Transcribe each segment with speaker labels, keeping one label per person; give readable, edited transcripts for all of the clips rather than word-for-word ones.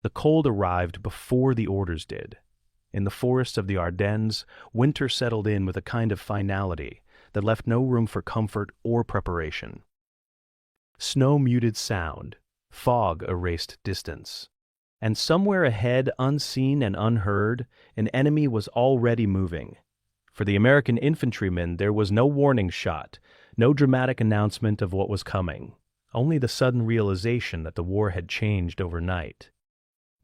Speaker 1: The cold arrived before the orders did. In the forests of the Ardennes, winter settled in with a kind of finality that left no room for comfort or preparation. Snow muted sound, fog erased distance. And somewhere ahead, unseen and unheard, an enemy was already moving. For the American infantrymen, there was no warning shot, no dramatic announcement of what was coming, only the sudden realization that the war had changed overnight.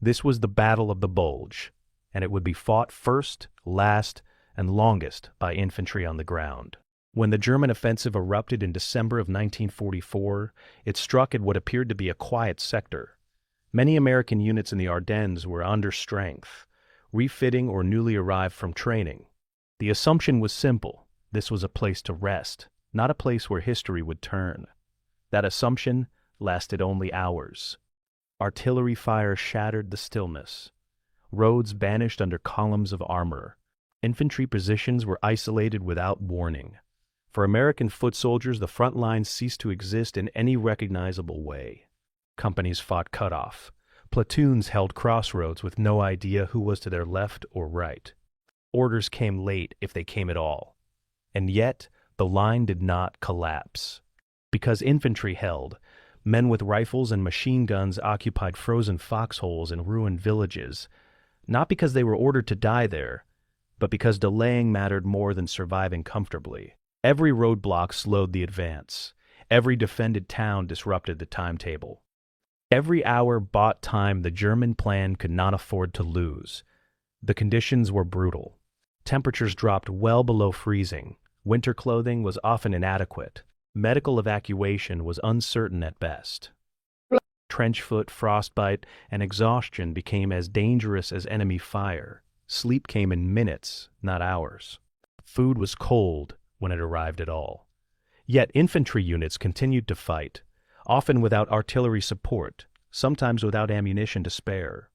Speaker 1: This was the Battle of the Bulge, and it would be fought first, last, and longest by infantry on the ground. When the German offensive erupted in December of 1944, it struck at what appeared to be a quiet sector. Many American units in the Ardennes were under strength, refitting or newly arrived from training. The assumption was simple: this was a place to rest, not a place where history would turn. That assumption lasted only hours. Artillery fire shattered the stillness. Roads vanished under columns of armor. Infantry positions were isolated without warning. For American foot soldiers, the front lines ceased to exist in any recognizable way. Companies fought cutoff. Platoons held crossroads with no idea who was to their left or right. Orders came late, if they came at all. And yet, the line did not collapse. Because infantry held, men with rifles and machine guns occupied frozen foxholes in ruined villages, not because they were ordered to die there, but because delaying mattered more than surviving comfortably. Every roadblock slowed the advance. Every defended town disrupted the timetable. Every hour bought time the German plan could not afford to lose. The conditions were brutal. Temperatures dropped well below freezing. Winter clothing was often inadequate. Medical evacuation was uncertain at best. Trench foot, frostbite, and exhaustion became as dangerous as enemy fire. Sleep came in minutes, not hours. Food was cold when it arrived at all. Yet infantry units continued to fight, often without artillery support, sometimes without ammunition to spare.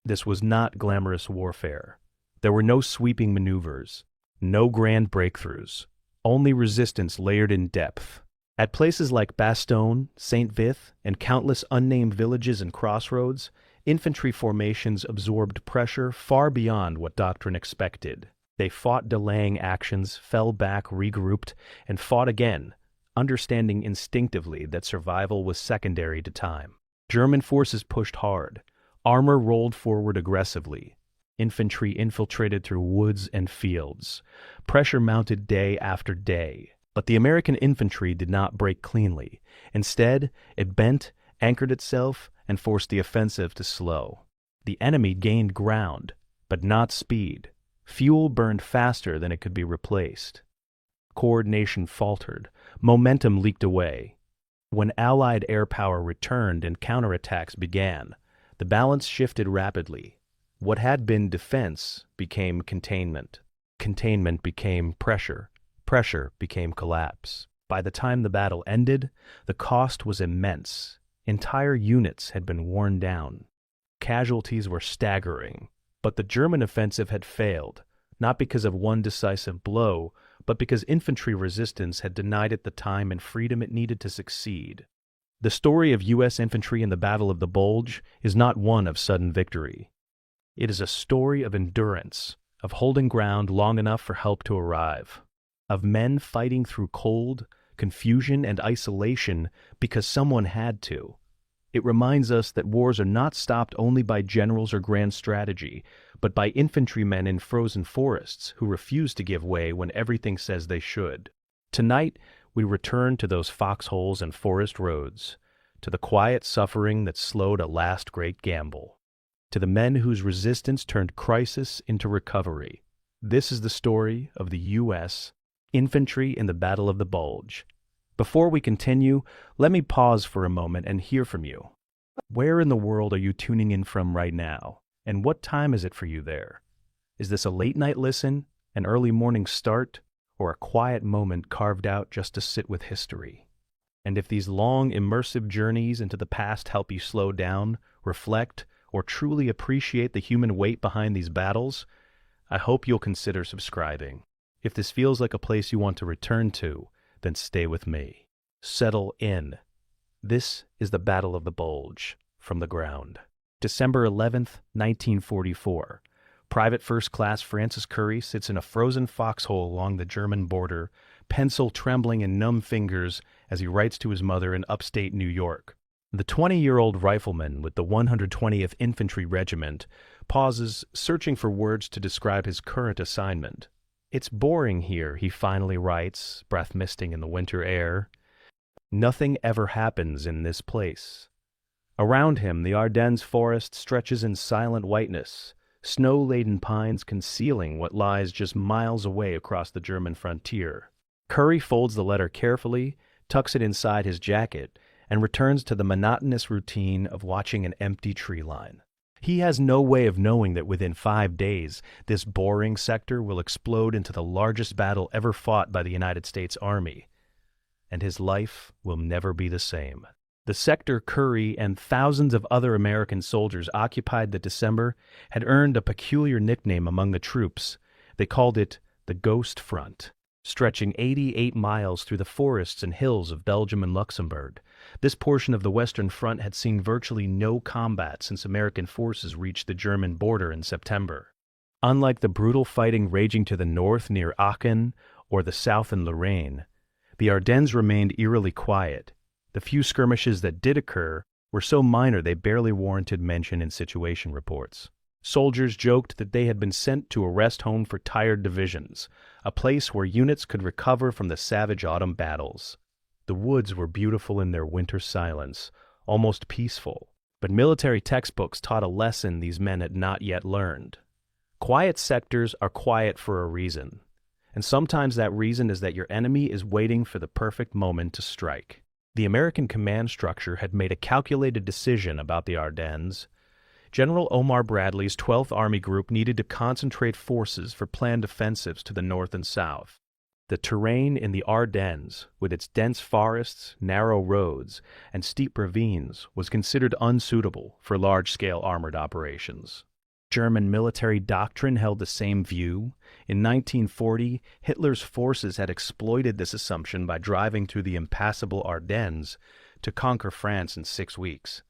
Speaker 1: This was not glamorous warfare. There were no sweeping maneuvers, no grand breakthroughs, only resistance layered in depth. At places like Bastogne, St. Vith, and countless unnamed villages and crossroads, infantry formations absorbed pressure far beyond what doctrine expected. They fought delaying actions, fell back, regrouped, and fought again, understanding instinctively that survival was secondary to time. German forces pushed hard. Armor rolled forward aggressively. Infantry infiltrated through woods and fields. Pressure mounted day after day. But the American infantry did not break cleanly. Instead, it bent, anchored itself, and forced the offensive to slow. The enemy gained ground, but not speed. Fuel burned faster than it could be replaced. Coordination faltered. Momentum leaked away. When Allied air power returned and counterattacks began, the balance shifted rapidly. What had been defense became containment. Containment became pressure. Pressure became collapse. By the time the battle ended, the cost was immense. Entire units had been worn down. Casualties were staggering. But the German offensive had failed, not because of one decisive blow, but because infantry resistance had denied it the time and freedom it needed to succeed. The story of U.S. infantry in the Battle of the Bulge is not one of sudden victory. It is a story of endurance, of holding ground long enough for help to arrive, of men fighting through cold, confusion, and isolation because someone had to. It reminds us that wars are not stopped only by generals or grand strategy, but by infantrymen in frozen forests who refuse to give way when everything says they should. Tonight, we return to those foxholes and forest roads, to the quiet suffering that slowed a last great gamble, to the men whose resistance turned crisis into recovery. This is the story of the U.S. infantry in the Battle of the Bulge. Before we continue, let me pause for a moment and hear from you. Where in the world are you tuning in from right now? And what time is it for you there? Is this a late-night listen, an early morning start, or a quiet moment carved out just to sit with history? And if these long, immersive journeys into the past help you slow down, reflect, or truly appreciate the human weight behind these battles, I hope you'll consider subscribing. If this feels like a place you want to return to, then stay with me. Settle in. This is the Battle of the Bulge, from the ground. December 11th, 1944. Private First Class Francis Curry sits in a frozen foxhole along the German border, pencil trembling in numb fingers as he writes to his mother in upstate New York. The 20-year-old rifleman with the 120th Infantry Regiment pauses, searching for words to describe his current assignment. "It's boring here," he finally writes, breath misting in the winter air. "Nothing ever happens in this place." Around him, the Ardennes forest stretches in silent whiteness, snow-laden pines concealing what lies just miles away across the German frontier. Curry folds the letter carefully, tucks it inside his jacket, and returns to the monotonous routine of watching an empty tree line. He has no way of knowing that within 5 days, this boring sector will explode into the largest battle ever fought by the United States Army, and his life will never be the same. The sector Curry and thousands of other American soldiers occupied that December had earned a peculiar nickname among the troops. They called it the Ghost Front. Stretching 88 miles through the forests and hills of Belgium and Luxembourg, this portion of the Western Front had seen virtually no combat since American forces reached the German border in September. Unlike the brutal fighting raging to the north near Aachen or the south in Lorraine, the Ardennes remained eerily quiet. The few skirmishes that did occur were so minor they barely warranted mention in situation reports. Soldiers joked that they had been sent to a rest home for tired divisions, a place where units could recover from the savage autumn battles. The woods were beautiful in their winter silence, almost peaceful, but military textbooks taught a lesson these men had not yet learned. Quiet sectors are quiet for a reason, and sometimes that reason is that your enemy is waiting for the perfect moment to strike. The American command structure had made a calculated decision about the Ardennes. General Omar Bradley's 12th Army Group needed to concentrate forces for planned offensives to the north and south. The terrain in the Ardennes, with its dense forests, narrow roads, and steep ravines, was considered unsuitable for large-scale armored operations. German military doctrine held the same view. In 1940, Hitler's forces had exploited this assumption by driving through the impassable Ardennes to conquer France in 6 weeks.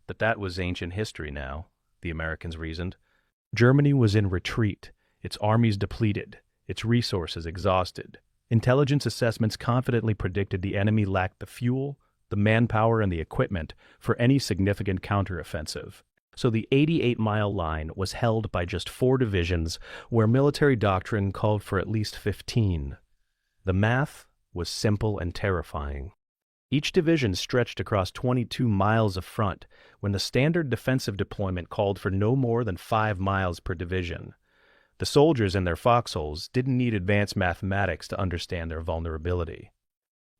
Speaker 1: But that was ancient history now, the Americans reasoned. Germany was in retreat, its armies depleted, its resources exhausted. Intelligence assessments confidently predicted the enemy lacked the fuel, the manpower, and the equipment for any significant counteroffensive. So the 88-mile line was held by just 4 divisions, where military doctrine called for at least 15. The math was simple and terrifying. Each division stretched across 22 miles of front, when the standard defensive deployment called for no more than 5 miles per division. The soldiers in their foxholes didn't need advanced mathematics to understand their vulnerability.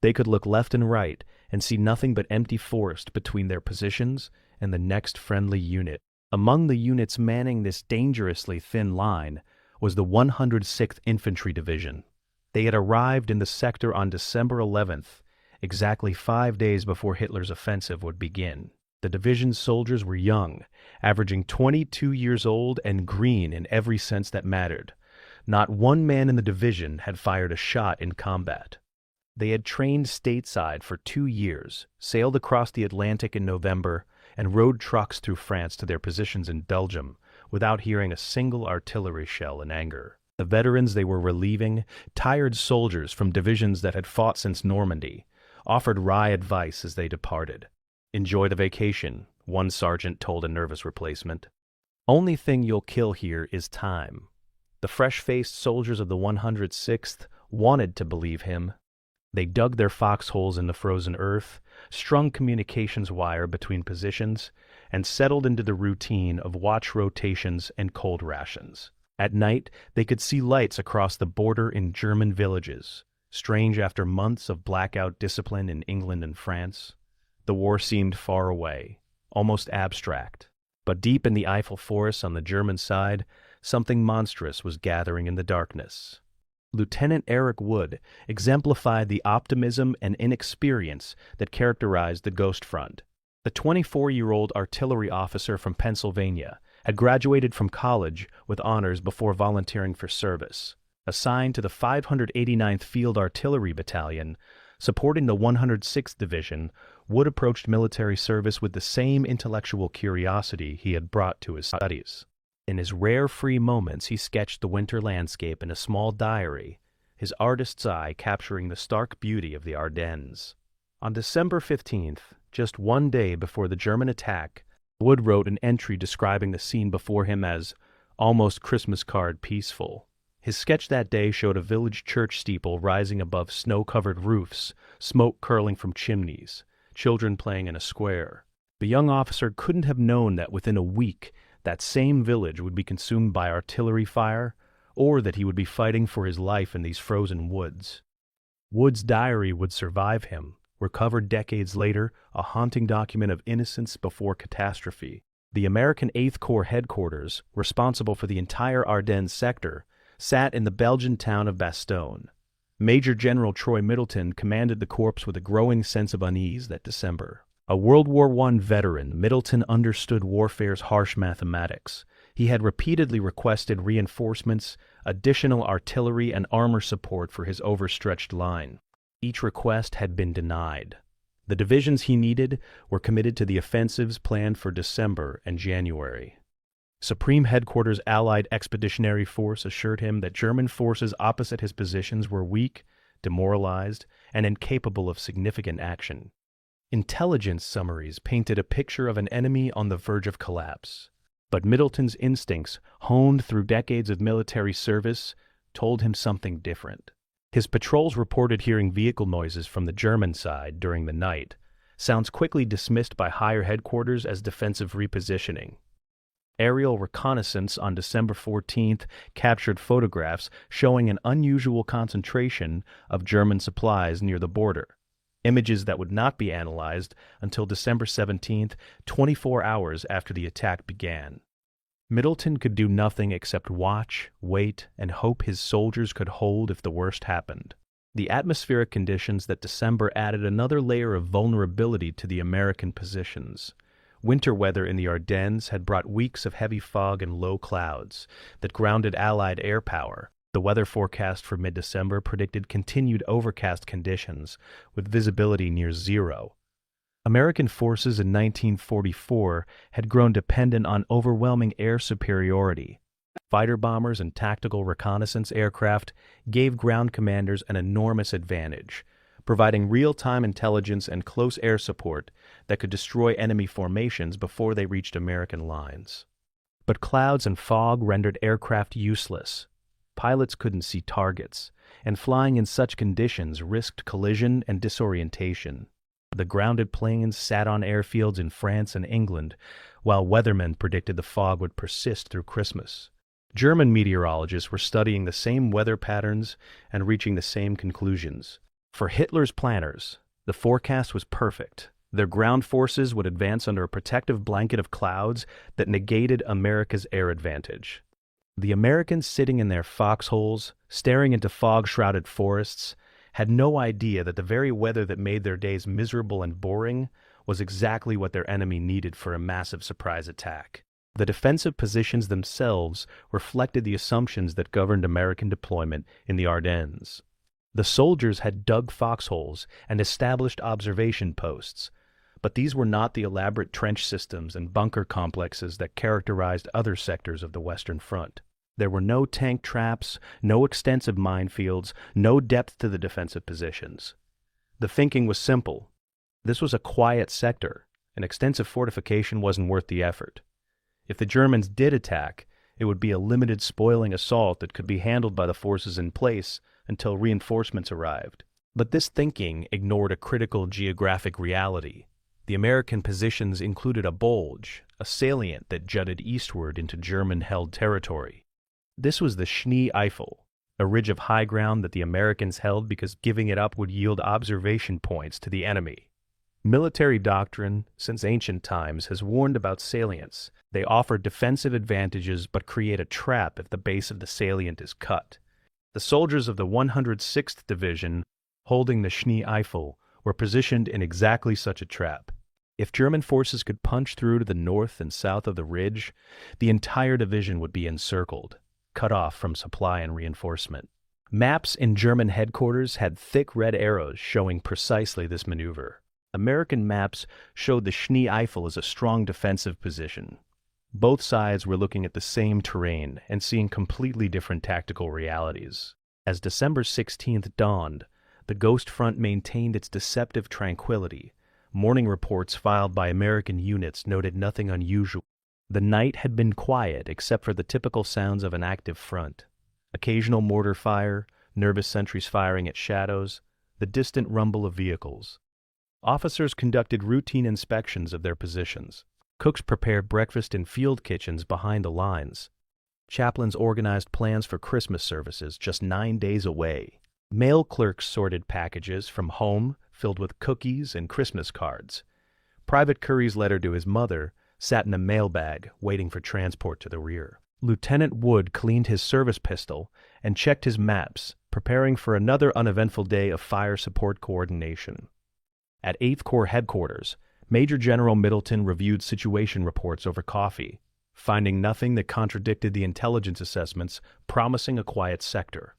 Speaker 1: They could look left and right and see nothing but empty forest between their positions and the next friendly unit. Among the units manning this dangerously thin line was the 106th Infantry Division. They had arrived in the sector on December 11th, exactly 5 days before Hitler's offensive would begin. The division's soldiers were young, averaging 22 years old and green in every sense that mattered. Not one man in the division had fired a shot in combat. They had trained stateside for 2 years, sailed across the Atlantic in November, and rode trucks through France to their positions in Belgium without hearing a single artillery shell in anger. The veterans they were relieving, tired soldiers from divisions that had fought since Normandy, offered wry advice as they departed. "Enjoy the vacation," one sergeant told a nervous replacement. "Only thing you'll kill here is time." The fresh-faced soldiers of the 106th wanted to believe him. They dug their foxholes in the frozen earth, strung communications wire between positions, and settled into the routine of watch rotations and cold rations. At night, they could see lights across the border in German villages, strange after months of blackout discipline in England and France. The war seemed far away, almost abstract. But deep in the Eiffel forests on the German side, something monstrous was gathering in the darkness. Lieutenant Eric Wood exemplified the optimism and inexperience that characterized the Ghost Front. The 24-year-old artillery officer from Pennsylvania had graduated from college with honors before volunteering for service. Assigned to the 589th Field Artillery Battalion, Supporting the 106th Division, Wood approached military service with the same intellectual curiosity he had brought to his studies. In his rare free moments, he sketched the winter landscape in a small diary, his artist's eye capturing the stark beauty of the Ardennes. On December 15th, just one day before the German attack, Wood wrote an entry describing the scene before him as almost Christmas card peaceful. His sketch that day showed a village church steeple rising above snow-covered roofs, smoke curling from chimneys, children playing in a square. The young officer couldn't have known that within a week that same village would be consumed by artillery fire, or that he would be fighting for his life in these frozen woods. Wood's diary would survive him, recovered decades later, a haunting document of innocence before catastrophe. The American 8th Corps headquarters, responsible for the entire Ardennes sector, sat in the Belgian town of Bastogne. Major General Troy Middleton commanded the corps with a growing sense of unease that December. A World War I veteran, Middleton understood warfare's harsh mathematics. He had repeatedly requested reinforcements, additional artillery, and armor support for his overstretched line. Each request had been denied. The divisions he needed were committed to the offensives planned for December and January. Supreme Headquarters Allied Expeditionary Force assured him that German forces opposite his positions were weak, demoralized, and incapable of significant action. Intelligence summaries painted a picture of an enemy on the verge of collapse. But Middleton's instincts, honed through decades of military service, told him something different. His patrols reported hearing vehicle noises from the German side during the night, sounds quickly dismissed by higher headquarters as defensive repositioning. Aerial reconnaissance on December 14th captured photographs showing an unusual concentration of German supplies near the border, images that would not be analyzed until December 17th, 24 hours after the attack began. Middleton could do nothing except watch, wait, and hope his soldiers could hold if the worst happened. The atmospheric conditions that December added another layer of vulnerability to the American positions. Winter weather in the Ardennes had brought weeks of heavy fog and low clouds that grounded Allied air power. The weather forecast for mid-December predicted continued overcast conditions with visibility near zero. American forces in 1944 had grown dependent on overwhelming air superiority. Fighter bombers and tactical reconnaissance aircraft gave ground commanders an enormous advantage, providing real-time intelligence and close air support that could destroy enemy formations before they reached American lines. But clouds and fog rendered aircraft useless. Pilots couldn't see targets, and flying in such conditions risked collision and disorientation. The grounded planes sat on airfields in France and England, while weathermen predicted the fog would persist through Christmas. German meteorologists were studying the same weather patterns and reaching the same conclusions. For Hitler's planners, the forecast was perfect. Their ground forces would advance under a protective blanket of clouds that negated America's air advantage. The Americans sitting in their foxholes, staring into fog-shrouded forests, had no idea that the very weather that made their days miserable and boring was exactly what their enemy needed for a massive surprise attack. The defensive positions themselves reflected the assumptions that governed American deployment in the Ardennes. The soldiers had dug foxholes and established observation posts, but these were not the elaborate trench systems and bunker complexes that characterized other sectors of the Western Front. There were no tank traps, no extensive minefields, no depth to the defensive positions. The thinking was simple. This was a quiet sector, and extensive fortification wasn't worth the effort. If the Germans did attack, it would be a limited spoiling assault that could be handled by the forces in place until reinforcements arrived. But this thinking ignored a critical geographic reality. The American positions included a bulge, a salient that jutted eastward into German-held territory. This was the Schnee Eifel, a ridge of high ground that the Americans held because giving it up would yield observation points to the enemy. Military doctrine, since ancient times, has warned about salients. They offer defensive advantages but create a trap if the base of the salient is cut. The soldiers of the 106th Division, holding the Schnee Eifel, were positioned in exactly such a trap. If German forces could punch through to the north and south of the ridge, the entire division would be encircled, cut off from supply and reinforcement. Maps in German headquarters had thick red arrows showing precisely this maneuver. American maps showed the Schnee Eifel as a strong defensive position. Both sides were looking at the same terrain and seeing completely different tactical realities. As December 16th dawned, the Ghost Front maintained its deceptive tranquility. Morning reports filed by American units noted nothing unusual. The night had been quiet except for the typical sounds of an active front. Occasional mortar fire, nervous sentries firing at shadows, the distant rumble of vehicles. Officers conducted routine inspections of their positions. Cooks prepared breakfast in field kitchens behind the lines. Chaplains organized plans for Christmas services just 9 days away. Mail clerks sorted packages from home filled with cookies and Christmas cards. Private Curry's letter to his mother sat in a mailbag waiting for transport to the rear. Lieutenant Wood cleaned his service pistol and checked his maps, preparing for another uneventful day of fire support coordination. At 8th Corps headquarters, Major General Middleton reviewed situation reports over coffee, finding nothing that contradicted the intelligence assessments promising a quiet sector.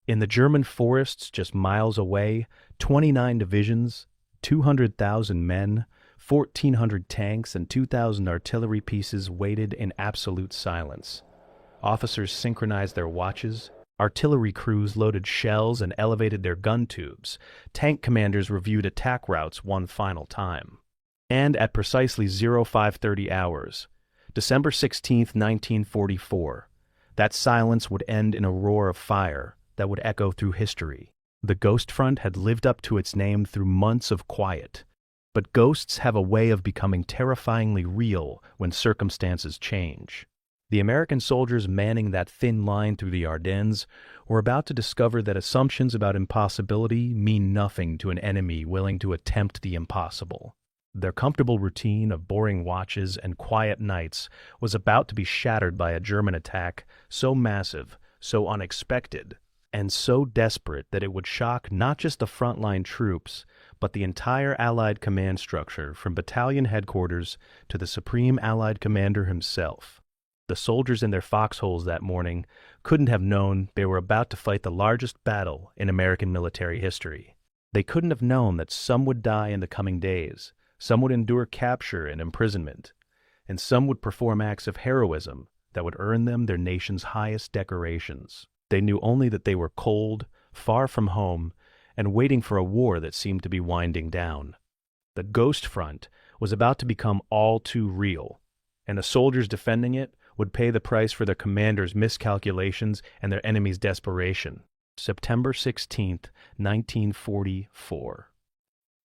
Speaker 1: In the German forests just miles away, 29 divisions, 200,000 men, 1,400 tanks, and 2,000 artillery pieces waited in absolute silence. Officers synchronized their watches. Artillery crews loaded shells and elevated their gun tubes. Tank commanders reviewed attack routes one final time. And at precisely 0530 hours, December 16, 1944, that silence would end in a roar of fire that would echo through history. The Ghost Front had lived up to its name through months of quiet, but ghosts have a way of becoming terrifyingly real when circumstances change. The American soldiers manning that thin line through the Ardennes were about to discover that assumptions about impossibility mean nothing to an enemy willing to attempt the impossible. Their comfortable routine of boring watches and quiet nights was about to be shattered by a German attack so massive, so unexpected, and so desperate that it would shock not just the frontline troops, but the entire Allied command structure from battalion headquarters to the Supreme Allied Commander himself. The soldiers in their foxholes that morning couldn't have known they were about to fight the largest battle in American military history. They couldn't have known that some would die in the coming days, some would endure capture and imprisonment, and some would perform acts of heroism that would earn them their nation's highest decorations. They knew only that they were cold, far from home, and waiting for a war that seemed to be winding down. The Ghost Front was about to become all too real, and the soldiers defending it would pay the price for their commanders' miscalculations and their enemies' desperation. September 16, 1944.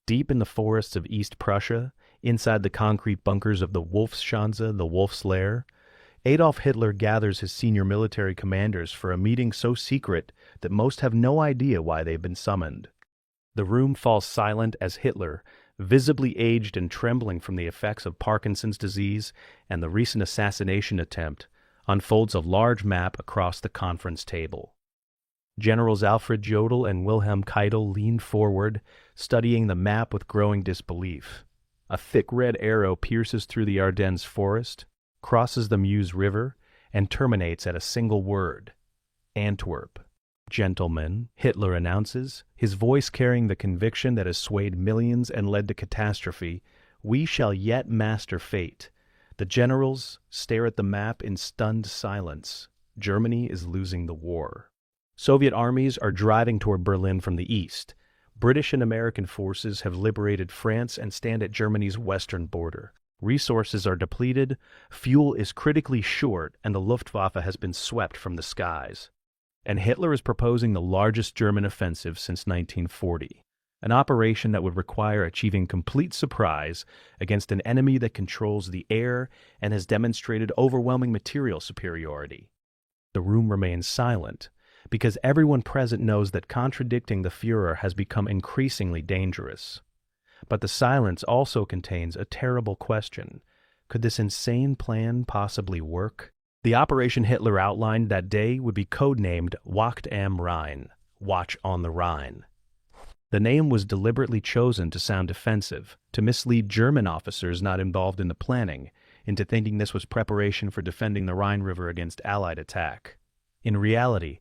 Speaker 1: Deep in the forests of East Prussia, inside the concrete bunkers of the Wolfschanze, the Wolf's Lair, Adolf Hitler gathers his senior military commanders for a meeting so secret that most have no idea why they've been summoned. The room falls silent as Hitler, visibly aged and trembling from the effects of Parkinson's disease and the recent assassination attempt, unfolds a large map across the conference table. Generals Alfred Jodl and Wilhelm Keitel leaned forward, studying the map with growing disbelief. A thick red arrow pierces through the Ardennes forest, crosses the Meuse River, and terminates at a single word: Antwerp. "Gentlemen," Hitler announces, his voice carrying the conviction that has swayed millions and led to catastrophe, "we shall yet master fate." The generals stare at the map in stunned silence. Germany is losing the war. Soviet armies are driving toward Berlin from the east. British and American forces have liberated France and stand at Germany's western border. Resources are depleted, fuel is critically short, and the Luftwaffe has been swept from the skies. And Hitler is proposing the largest German offensive since 1940, an operation that would require achieving complete surprise against an enemy that controls the air and has demonstrated overwhelming material superiority. The room remains silent, because everyone present knows that contradicting the Führer has become increasingly dangerous. But the silence also contains a terrible question. Could this insane plan possibly work? The operation Hitler outlined that day would be codenamed Wacht am Rhein, Watch on the Rhine. The name was deliberately chosen to sound defensive, to mislead German officers not involved in the planning into thinking this was preparation for defending the Rhine River against Allied attack. In reality,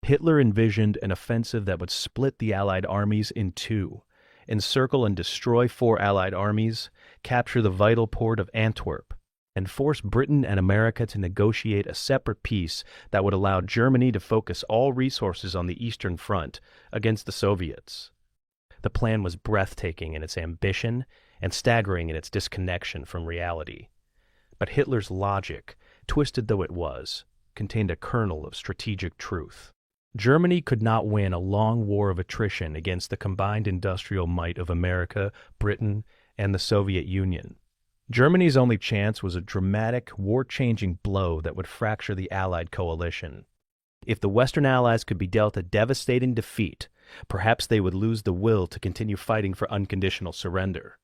Speaker 1: Hitler envisioned an offensive that would split the Allied armies in two, encircle and destroy 4 Allied armies, capture the vital port of Antwerp, and force Britain and America to negotiate a separate peace that would allow Germany to focus all resources on the Eastern Front against the Soviets. The plan was breathtaking in its ambition and staggering in its disconnection from reality. But Hitler's logic, twisted though it was, contained a kernel of strategic truth. Germany could not win a long war of attrition against the combined industrial might of America, Britain, and the Soviet Union. Germany's only chance was a dramatic, war-changing blow that would fracture the Allied coalition. If the Western Allies could be dealt a devastating defeat, perhaps they would lose the will to continue fighting for unconditional surrender.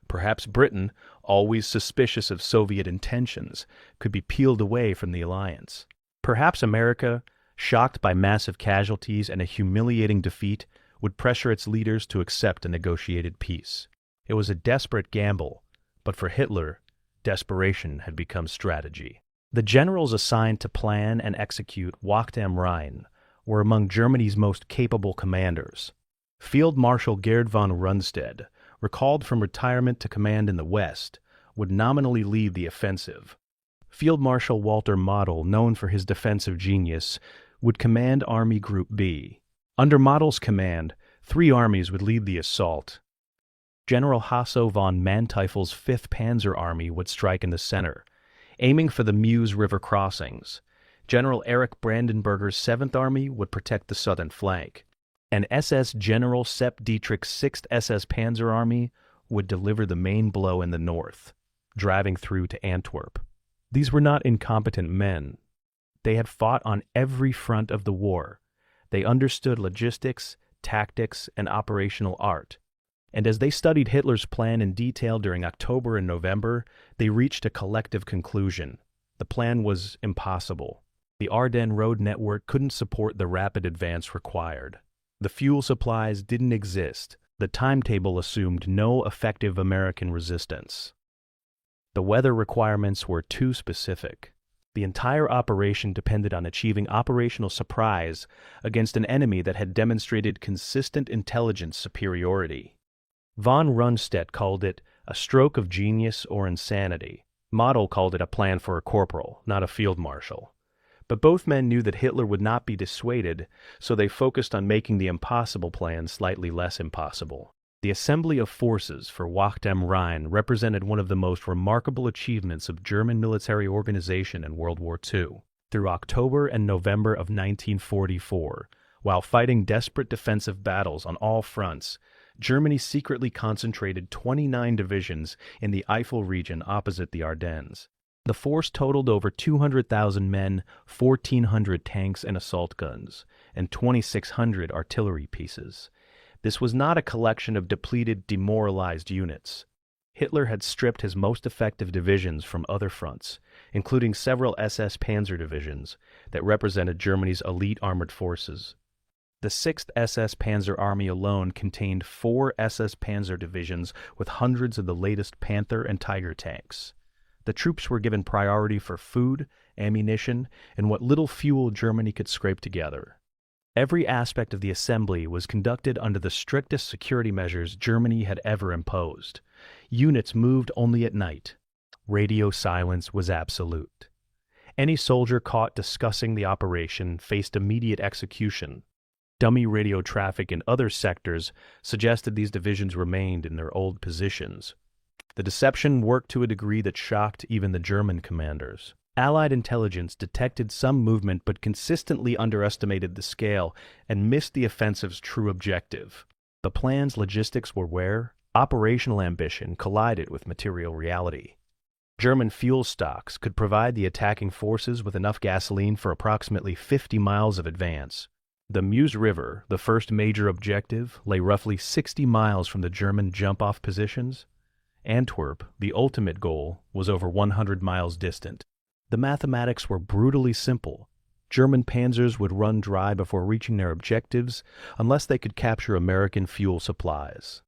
Speaker 1: Perhaps Britain, always suspicious of Soviet intentions, could be peeled away from the alliance. Perhaps America, shocked by massive casualties and a humiliating defeat, would pressure its leaders to accept a negotiated peace. It was a desperate gamble, but for Hitler, desperation had become strategy. The generals assigned to plan and execute Wacht am Rhein were among Germany's most capable commanders. Field Marshal Gerd von Rundstedt, recalled from retirement to command in the West, would nominally lead the offensive. Field Marshal Walter Model, known for his defensive genius, would command Army Group B. Under Model's command, 3 armies would lead the assault. General Hasso von Manteuffel's 5th Panzer Army would strike in the center, aiming for the Meuse River crossings. General Erich Brandenberger's 7th Army would protect the southern flank, and SS General Sepp Dietrich's 6th SS Panzer Army would deliver the main blow in the north, driving through to Antwerp. These were not incompetent men. They had fought on every front of the war. They understood logistics, tactics, and operational art. And as they studied Hitler's plan in detail during October and November, they reached a collective conclusion. The plan was impossible. The Ardennes road network couldn't support the rapid advance required. The fuel supplies didn't exist. The timetable assumed no effective American resistance. The weather requirements were too specific. The entire operation depended on achieving operational surprise against an enemy that had demonstrated consistent intelligence superiority. Von Rundstedt called it a stroke of genius or insanity. Model called it a plan for a corporal, not a field marshal. But both men knew that Hitler would not be dissuaded, so they focused on making the impossible plan slightly less impossible. The assembly of forces for Wacht am Rhein represented one of the most remarkable achievements of German military organization in World War II. Through October and November of 1944, while fighting desperate defensive battles on all fronts, Germany secretly concentrated 29 divisions in the Eifel region opposite the Ardennes. The force totaled over 200,000 men, 1,400 tanks and assault guns, and 2,600 artillery pieces. This was not a collection of depleted, demoralized units. Hitler had stripped his most effective divisions from other fronts, including several SS Panzer divisions that represented Germany's elite armored forces. The 6th SS Panzer Army alone contained 4 SS Panzer divisions with hundreds of the latest Panther and Tiger tanks. The troops were given priority for food, ammunition, and what little fuel Germany could scrape together. Every aspect of the assembly was conducted under the strictest security measures Germany had ever imposed. Units moved only at night. Radio silence was absolute. Any soldier caught discussing the operation faced immediate execution. Dummy radio traffic in other sectors suggested these divisions remained in their old positions. The deception worked to a degree that shocked even the German commanders. Allied intelligence detected some movement but consistently underestimated the scale and missed the offensive's true objective. The plan's logistics were where operational ambition collided with material reality. German fuel stocks could provide the attacking forces with enough gasoline for approximately 50 miles of advance. The Meuse River, the first major objective, lay roughly 60 miles from the German jump-off positions. Antwerp, the ultimate goal, was over 100 miles distant. The mathematics were brutally simple. German panzers would run dry before reaching their objectives unless they could capture American fuel supplies.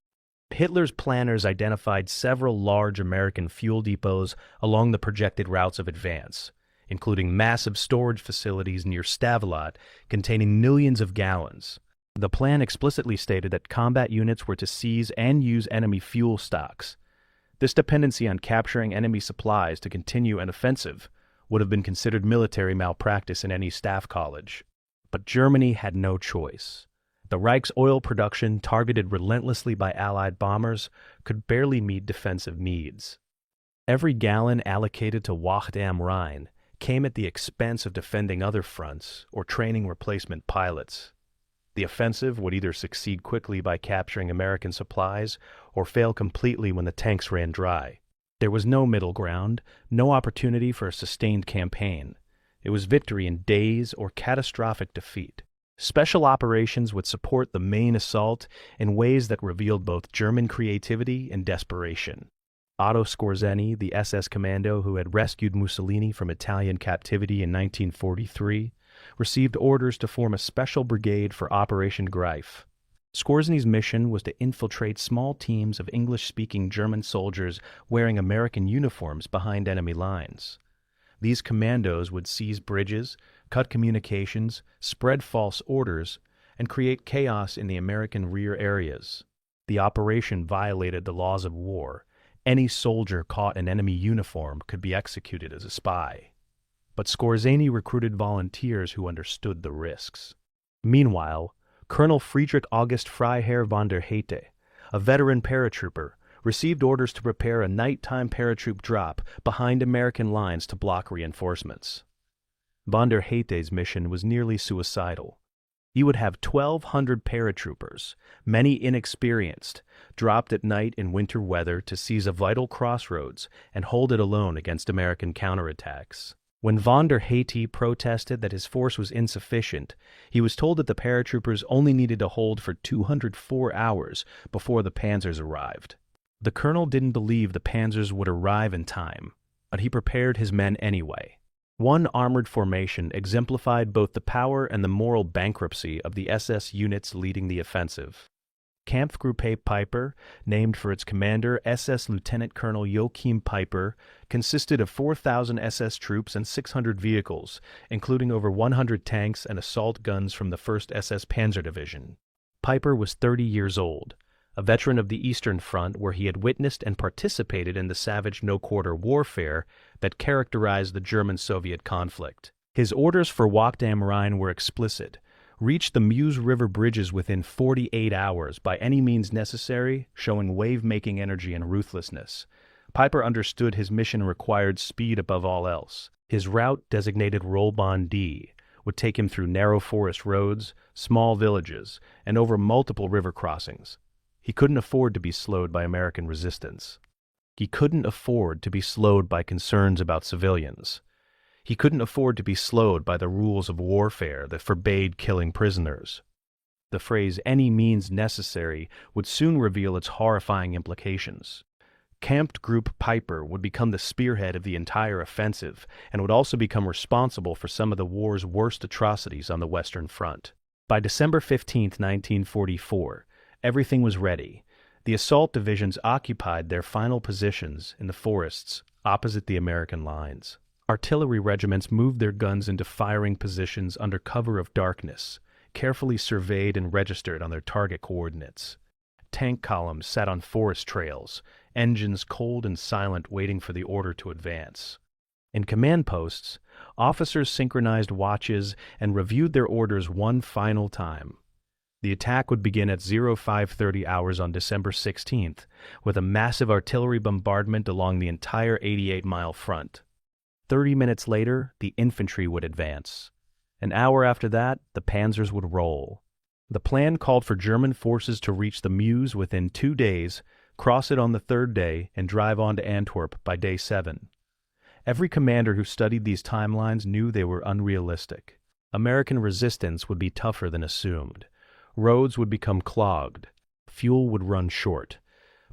Speaker 1: Hitler's planners identified several large American fuel depots along the projected routes of advance, including massive storage facilities near Stavelot containing millions of gallons. The plan explicitly stated that combat units were to seize and use enemy fuel stocks. This dependency on capturing enemy supplies to continue an offensive would have been considered military malpractice in any staff college. But Germany had no choice. The Reich's oil production, targeted relentlessly by Allied bombers, could barely meet defensive needs. Every gallon allocated to Wacht am Rhein came at the expense of defending other fronts or training replacement pilots. The offensive would either succeed quickly by capturing American supplies or fail completely when the tanks ran dry. There was no middle ground, no opportunity for a sustained campaign. It was victory in days or catastrophic defeat. Special operations would support the main assault in ways that revealed both German creativity and desperation. Otto Skorzeny, the SS commando who had rescued Mussolini from Italian captivity in 1943, received orders to form a special brigade for Operation Greif. Skorzeny's mission was to infiltrate small teams of English-speaking German soldiers wearing American uniforms behind enemy lines. These commandos would seize bridges, cut communications, spread false orders, and create chaos in the American rear areas. The operation violated the laws of war. Any soldier caught in enemy uniform could be executed as a spy. But Skorzeny recruited volunteers who understood the risks. Meanwhile, Colonel Friedrich August Freiherr von der Heyte, a veteran paratrooper, received orders to prepare a nighttime paratroop drop behind American lines to block reinforcements. Von der Heyte's mission was nearly suicidal. He would have 1,200 paratroopers, many inexperienced, dropped at night in winter weather to seize a vital crossroads and hold it alone against American counterattacks. When von der Heyte protested that his force was insufficient, he was told that the paratroopers only needed to hold for 204 hours before the panzers arrived. The colonel didn't believe the panzers would arrive in time, but he prepared his men anyway. One armored formation exemplified both the power and the moral bankruptcy of the SS units leading the offensive. Kampfgruppe Piper, named for its commander, SS Lieutenant Colonel Joachim Piper, consisted of 4,000 SS troops and 600 vehicles, including over 100 tanks and assault guns from the 1st SS Panzer Division. Piper was 30 years old, a veteran of the Eastern Front where he had witnessed and participated in the savage no-quarter warfare that characterized the German-Soviet conflict. His orders for Wacht am Rhein were explicit: reach the Meuse River bridges within 48 hours by any means necessary, showing wave-making energy and ruthlessness. Piper understood his mission required speed above all else. His route, designated Rollbahn D, would take him through narrow forest roads, small villages, and over multiple river crossings. He couldn't afford to be slowed by American resistance. He couldn't afford to be slowed by concerns about civilians. He couldn't afford to be slowed by the rules of warfare that forbade killing prisoners. The phrase "any means necessary" would soon reveal its horrifying implications. Kampfgruppe Piper would become the spearhead of the entire offensive and would also become responsible for some of the war's worst atrocities on the Western Front. By December 15, 1944, everything was ready. The assault divisions occupied their final positions in the forests opposite the American lines. Artillery regiments moved their guns into firing positions under cover of darkness, carefully surveyed and registered on their target coordinates. Tank columns sat on forest trails, engines cold and silent waiting for the order to advance. In command posts, officers synchronized watches and reviewed their orders one final time. The attack would begin at 0530 hours on December 16th, with a massive artillery bombardment along the entire 88-mile front. 30 minutes later, the infantry would advance. An hour after that, the panzers would roll. The plan called for German forces to reach the Meuse within 2 days, cross it on the 3rd day, and drive on to Antwerp by day 7. Every commander who studied these timelines knew they were unrealistic. American resistance would be tougher than assumed. Roads would become clogged. Fuel would run short.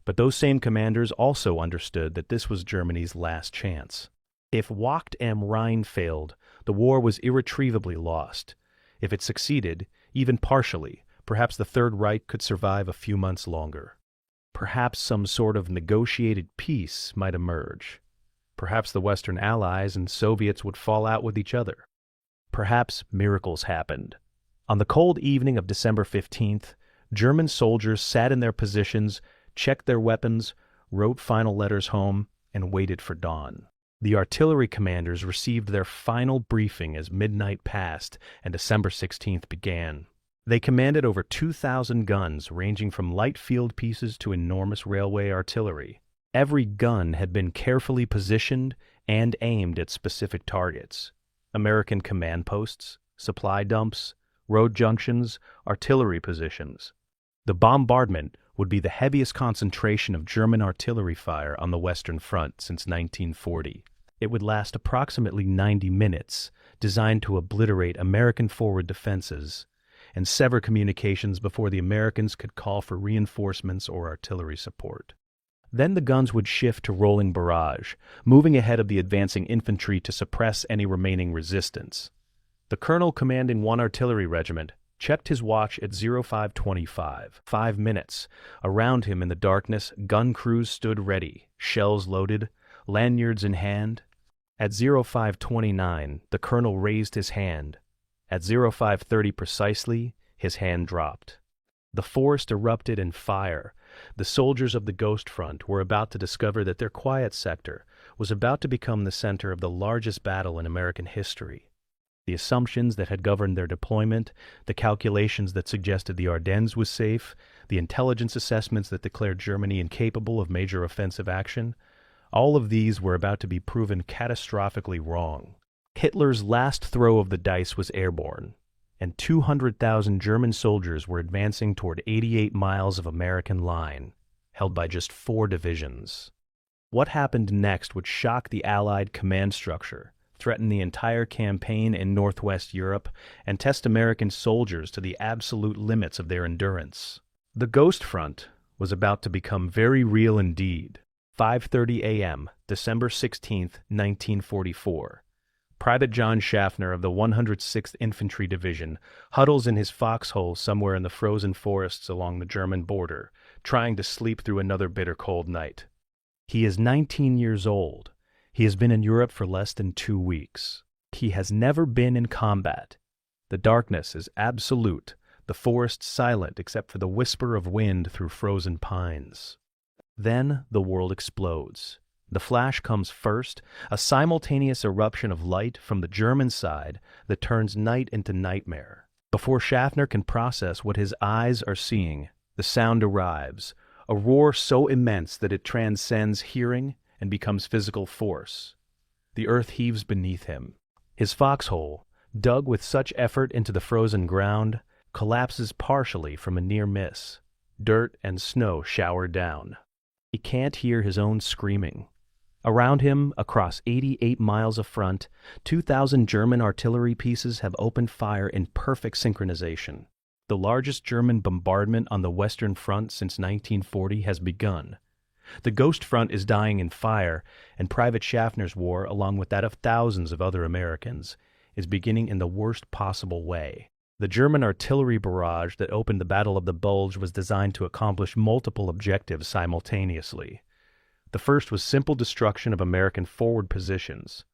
Speaker 1: But those same commanders also understood that this was Germany's last chance. If Wacht am Rhein failed, the war was irretrievably lost. If it succeeded, even partially, perhaps the Third Reich could survive a few months longer. Perhaps some sort of negotiated peace might emerge. Perhaps the Western Allies and Soviets would fall out with each other. Perhaps miracles happened. On the cold evening of December 15th, German soldiers sat in their positions, checked their weapons, wrote final letters home, and waited for dawn. The artillery commanders received their final briefing as midnight passed and December 16th began. They commanded over 2,000 guns, ranging from light field pieces to enormous railway artillery. Every gun had been carefully positioned and aimed at specific targets: American command posts, supply dumps, road junctions, artillery positions. The bombardment would be the heaviest concentration of German artillery fire on the Western Front since 1940. It would last approximately 90 minutes, designed to obliterate American forward defenses and sever communications before the Americans could call for reinforcements or artillery support. Then the guns would shift to rolling barrage, moving ahead of the advancing infantry to suppress any remaining resistance. The colonel commanding one artillery regiment checked his watch at 0525. 5 minutes. Around him in the darkness, gun crews stood ready, shells loaded, lanyards in hand. At 0529, the colonel raised his hand. At 0530 precisely, his hand dropped. The forest erupted in fire. The soldiers of the Ghost Front were about to discover that their quiet sector was about to become the center of the largest battle in American history. The assumptions that had governed their deployment, the calculations that suggested the Ardennes was safe, the intelligence assessments that declared Germany incapable of major offensive action, all of these were about to be proven catastrophically wrong. Hitler's last throw of the dice was airborne, and 200,000 German soldiers were advancing toward 88 miles of American line, held by just 4 divisions. What happened next would shock the Allied command structure, threaten the entire campaign in Northwest Europe, and test American soldiers to the absolute limits of their endurance. The Ghost Front was about to become very real indeed. 5:30 a.m., December 16, 1944. Private John Schaffner of the 106th Infantry Division huddles in his foxhole somewhere in the frozen forests along the German border, trying to sleep through another bitter cold night. He is 19 years old. He has been in Europe for less than 2 weeks. He has never been in combat. The darkness is absolute, the forest silent except for the whisper of wind through frozen pines. Then the world explodes. The flash comes first, a simultaneous eruption of light from the German side that turns night into nightmare. Before Schaffner can process what his eyes are seeing, the sound arrives, a roar so immense that it transcends hearing and becomes physical force. The earth heaves beneath him. His foxhole, dug with such effort into the frozen ground, collapses partially from a near miss. Dirt and snow shower down. He can't hear his own screaming. Around him, across 88 miles of front, 2,000 German artillery pieces have opened fire in perfect synchronization. The largest German bombardment on the Western Front since 1940 has begun. The Ghost Front is dying in fire, and Private Schaffner's war, along with that of thousands of other Americans, is beginning in the worst possible way. The German artillery barrage that opened the Battle of the Bulge was designed to accomplish multiple objectives simultaneously. The first was simple destruction of American forward positions.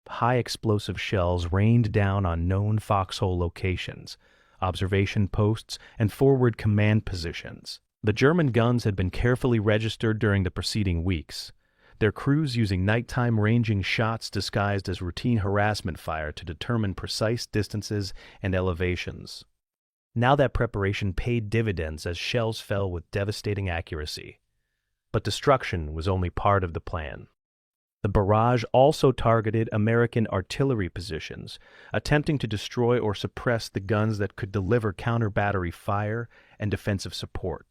Speaker 1: High explosive shells rained down on known foxhole locations, observation posts, and forward command positions. The German guns had been carefully registered during the preceding weeks, their crews using nighttime ranging shots disguised as routine harassment fire to determine precise distances and elevations. Now that preparation paid dividends as shells fell with devastating accuracy. But destruction was only part of the plan. The barrage also targeted American artillery positions, attempting to destroy or suppress the guns that could deliver counter-battery fire and defensive support.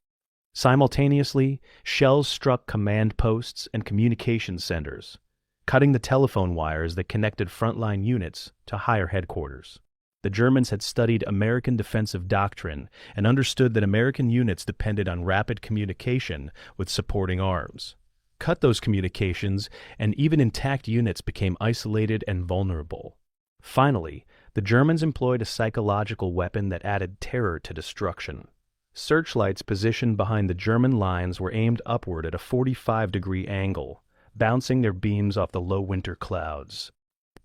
Speaker 1: Simultaneously, shells struck command posts and communication centers, cutting the telephone wires that connected frontline units to higher headquarters. The Germans had studied American defensive doctrine and understood that American units depended on rapid communication with supporting arms. Cut those communications, and even intact units became isolated and vulnerable. Finally, the Germans employed a psychological weapon that added terror to destruction. Searchlights positioned behind the German lines were aimed upward at a 45-degree angle, bouncing their beams off the low winter clouds.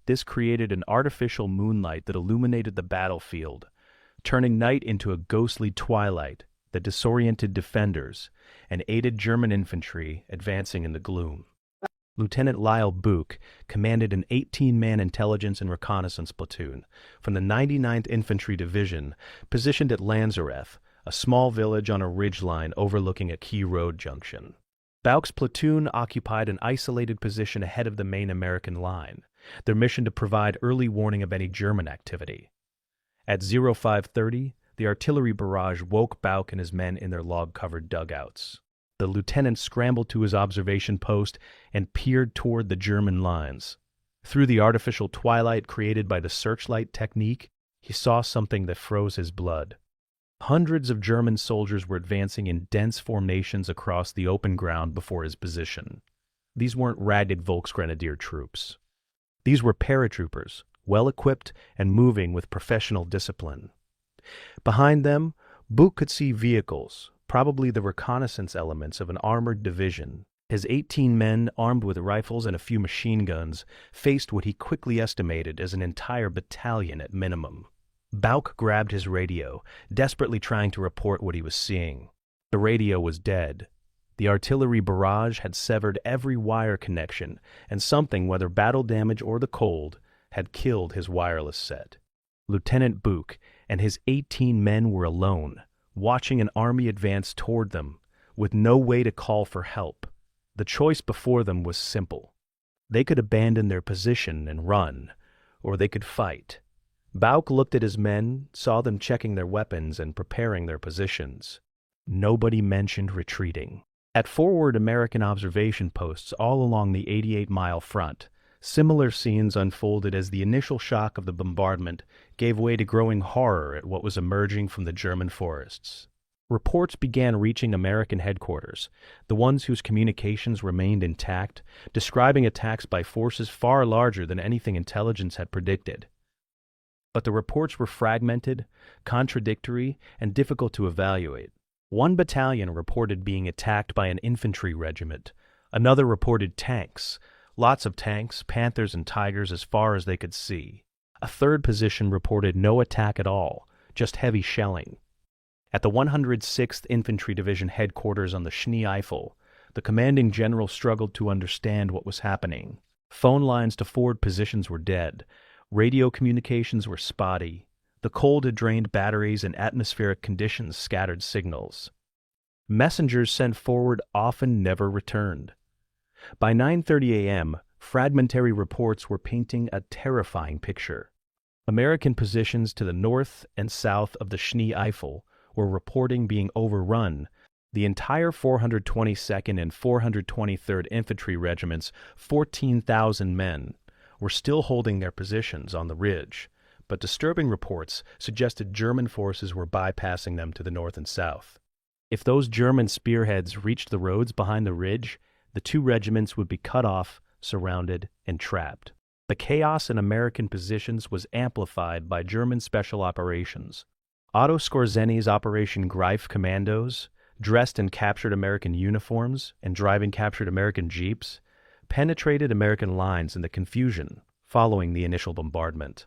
Speaker 1: This created an artificial moonlight that illuminated the battlefield, turning night into a ghostly twilight that disoriented defenders and aided German infantry advancing in the gloom. Lieutenant Lyle Buch commanded an 18-man intelligence and reconnaissance platoon from the 99th Infantry Division positioned at Lanzareth, a small village on a ridgeline overlooking a key road junction. Buch's platoon occupied an isolated position ahead of the main American line, their mission to provide early warning of any German activity. At 0530, the artillery barrage woke Buch and his men in their log-covered dugouts. The lieutenant scrambled to his observation post and peered toward the German lines. Through the artificial twilight created by the searchlight technique, he saw something that froze his blood. Hundreds of German soldiers were advancing in dense formations across the open ground before his position. These weren't ragged Volksgrenadier troops. These were paratroopers, well-equipped and moving with professional discipline. Behind them, Buch could see vehicles, probably the reconnaissance elements of an armored division. His 18 men, armed with rifles and a few machine guns, faced what he quickly estimated as an entire battalion at minimum. Buch grabbed his radio, desperately trying to report what he was seeing. The radio was dead. The artillery barrage had severed every wire connection, and something, whether battle damage or the cold, had killed his wireless set. Lieutenant Buch and his 18 men were alone, watching an army advance toward them, with no way to call for help. The choice before them was simple. They could abandon their position and run, or they could fight. Buch looked at his men, saw them checking their weapons and preparing their positions. Nobody mentioned retreating. At forward American observation posts all along the 88-mile front, similar scenes unfolded as the initial shock of the bombardment gave way to growing horror at what was emerging from the German forests. Reports began reaching American headquarters, the ones whose communications remained intact, describing attacks by forces far larger than anything intelligence had predicted. But the reports were fragmented, contradictory, and difficult to evaluate. One battalion reported being attacked by an infantry regiment. Another reported tanks, lots of tanks, Panthers and Tigers as far as they could see. A third position reported no attack at all, just heavy shelling. At the 106th Infantry Division headquarters on the Schnee Eifel, the commanding general struggled to understand what was happening. Phone lines to forward positions were dead. Radio communications were spotty. The cold had drained batteries and atmospheric conditions scattered signals. Messengers sent forward often never returned. By 9:30 a.m., fragmentary reports were painting a terrifying picture. American positions to the north and south of the Schnee Eifel were reporting being overrun. The entire 422nd and 423rd Infantry Regiments, 14,000 men, were still holding their positions on the ridge, but disturbing reports suggested German forces were bypassing them to the north and south. If those German spearheads reached the roads behind the ridge, the two regiments would be cut off, surrounded, and trapped. The chaos in American positions was amplified by German special operations. Otto Skorzeny's Operation Greif commandos, dressed in captured American uniforms and driving captured American jeeps, penetrated American lines in the confusion following the initial bombardment.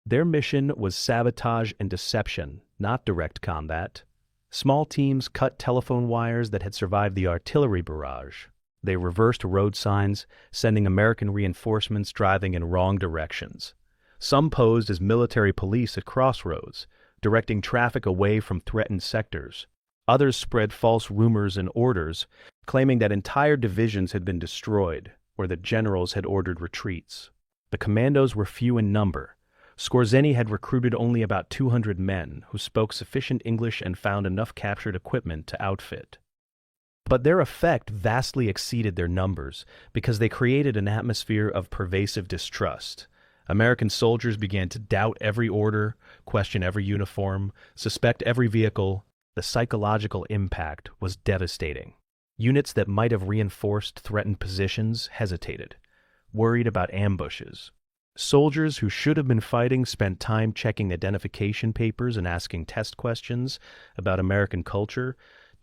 Speaker 1: Their mission was sabotage and deception, not direct combat. Small teams cut telephone wires that had survived the artillery barrage. They reversed road signs, sending American reinforcements driving in wrong directions. Some posed as military police at crossroads, directing traffic away from threatened sectors. Others spread false rumors and orders, claiming that entire divisions had been destroyed or that generals had ordered retreats. The commandos were few in number. Skorzeny had recruited only about 200 men who spoke sufficient English and found enough captured equipment to outfit. But their effect vastly exceeded their numbers because they created an atmosphere of pervasive distrust. American soldiers began to doubt every order, question every uniform, suspect every vehicle. The psychological impact was devastating. Units that might have reinforced threatened positions hesitated, worried about ambushes. Soldiers who should have been fighting spent time checking identification papers and asking test questions about American culture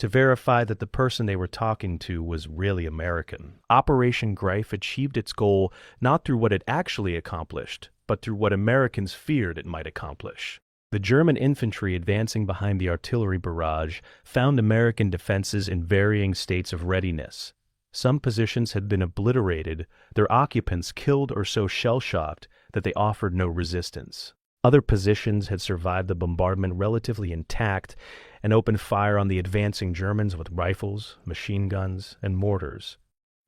Speaker 1: to verify that the person they were talking to was really American. Operation Greif achieved its goal not through what it actually accomplished, but through what Americans feared it might accomplish. The German infantry advancing behind the artillery barrage found American defenses in varying states of readiness. Some positions had been obliterated, their occupants killed or so shell-shocked that they offered no resistance. Other positions had survived the bombardment relatively intact and opened fire on the advancing Germans with rifles, machine guns, and mortars.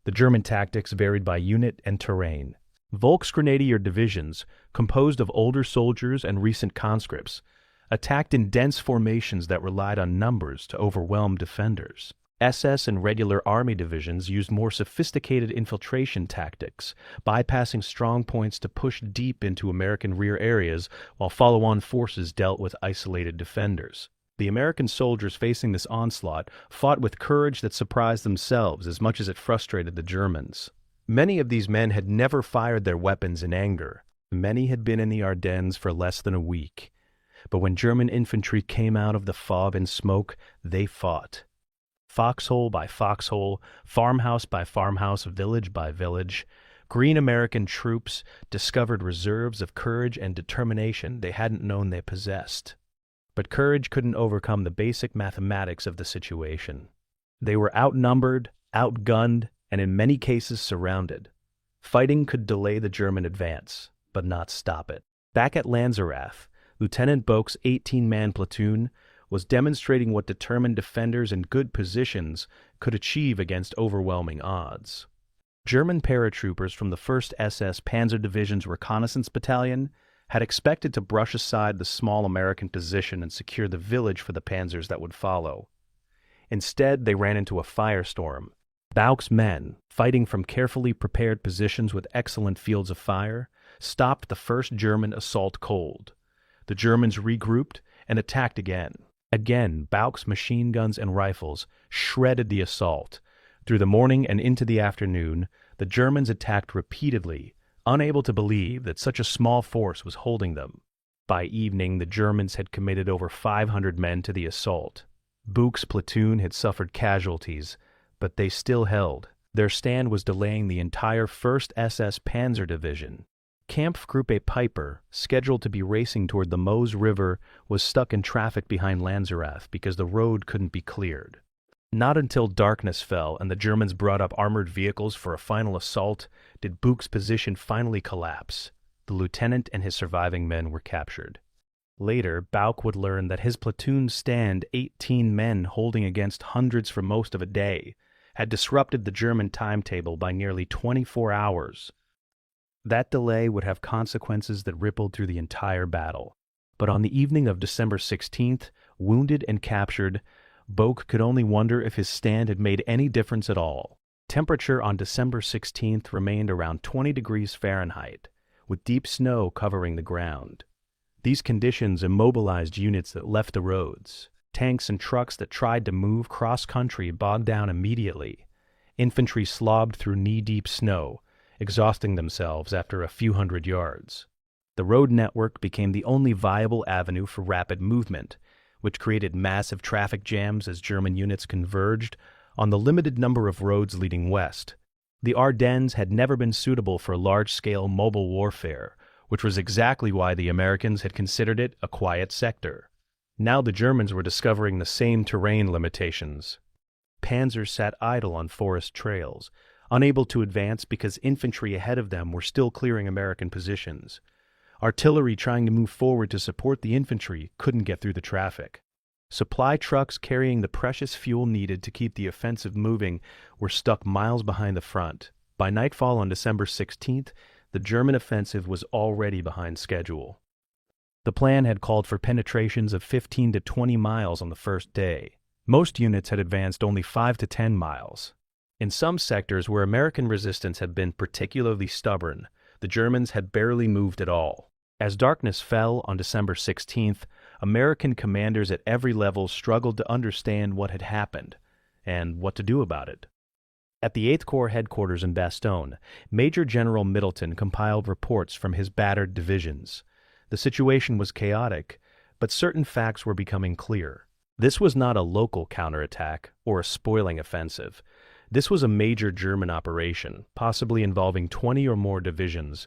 Speaker 1: The German tactics varied by unit and terrain. Volksgrenadier divisions, composed of older soldiers and recent conscripts, attacked in dense formations that relied on numbers to overwhelm defenders. SS and regular army divisions used more sophisticated infiltration tactics, bypassing strong points to push deep into American rear areas while follow-on forces dealt with isolated defenders. The American soldiers facing this onslaught fought with courage that surprised themselves as much as it frustrated the Germans. Many of these men had never fired their weapons in anger. Many had been in the Ardennes for less than a week. But when German infantry came out of the fog and smoke, they fought. Foxhole by foxhole, farmhouse by farmhouse, village by village, green American troops discovered reserves of courage and determination they hadn't known they possessed. But courage couldn't overcome the basic mathematics of the situation. They were outnumbered, outgunned, and in many cases surrounded. Fighting could delay the German advance, but not stop it. Back at Lanzerath, Lieutenant Boke's 18-man platoon was demonstrating what determined defenders in good positions could achieve against overwhelming odds. German paratroopers from the 1st SS Panzer Division's Reconnaissance Battalion had expected to brush aside the small American position and secure the village for the panzers that would follow. Instead, they ran into a firestorm. Bauck's men, fighting from carefully prepared positions with excellent fields of fire, stopped the first German assault cold. The Germans regrouped and attacked again. Again, Bauck's machine guns and rifles shredded the assault. Through the morning and into the afternoon, the Germans attacked repeatedly, unable to believe that such a small force was holding them. By evening, the Germans had committed over 500 men to the assault. Buch's platoon had suffered casualties, but they still held. Their stand was delaying the entire 1st SS Panzer Division. Kampfgruppe Piper, scheduled to be racing toward the Meuse River, was stuck in traffic behind Lanzerath because the road couldn't be cleared. Not until darkness fell and the Germans brought up armored vehicles for a final assault did Buch's position finally collapse. The lieutenant and his surviving men were captured. Later, Bauck would learn that his platoon's stand, 18 men holding against hundreds for most of a day, had disrupted the German timetable by nearly 24 hours. That delay would have consequences that rippled through the entire battle. But on the evening of December 16th, wounded and captured, Boke could only wonder if his stand had made any difference at all. Temperature on December 16th remained around 20 degrees Fahrenheit, with deep snow covering the ground. These conditions immobilized units that left the roads. Tanks and trucks that tried to move cross-country bogged down immediately. Infantry slogged through knee-deep snow, exhausting themselves after a few hundred yards. The road network became the only viable avenue for rapid movement, which created massive traffic jams as German units converged on the limited number of roads leading west. The Ardennes had never been suitable for large-scale mobile warfare, which was exactly why the Americans had considered it a quiet sector. Now the Germans were discovering the same terrain limitations. Panzers sat idle on forest trails, unable to advance because infantry ahead of them were still clearing American positions. Artillery trying to move forward to support the infantry couldn't get through the traffic. Supply trucks carrying the precious fuel needed to keep the offensive moving were stuck miles behind the front. By nightfall on December 16th, the German offensive was already behind schedule. The plan had called for penetrations of 15 to 20 miles on the first day. Most units had advanced only 5 to 10 miles. In some sectors where American resistance had been particularly stubborn, the Germans had barely moved at all. As darkness fell on December 16th, American commanders at every level struggled to understand what had happened and what to do about it. At the 8th Corps headquarters in Bastogne, Major General Middleton compiled reports from his battered divisions. The situation was chaotic, but certain facts were becoming clear. This was not a local counterattack or a spoiling offensive. This was a major German operation, possibly involving 20 or more divisions.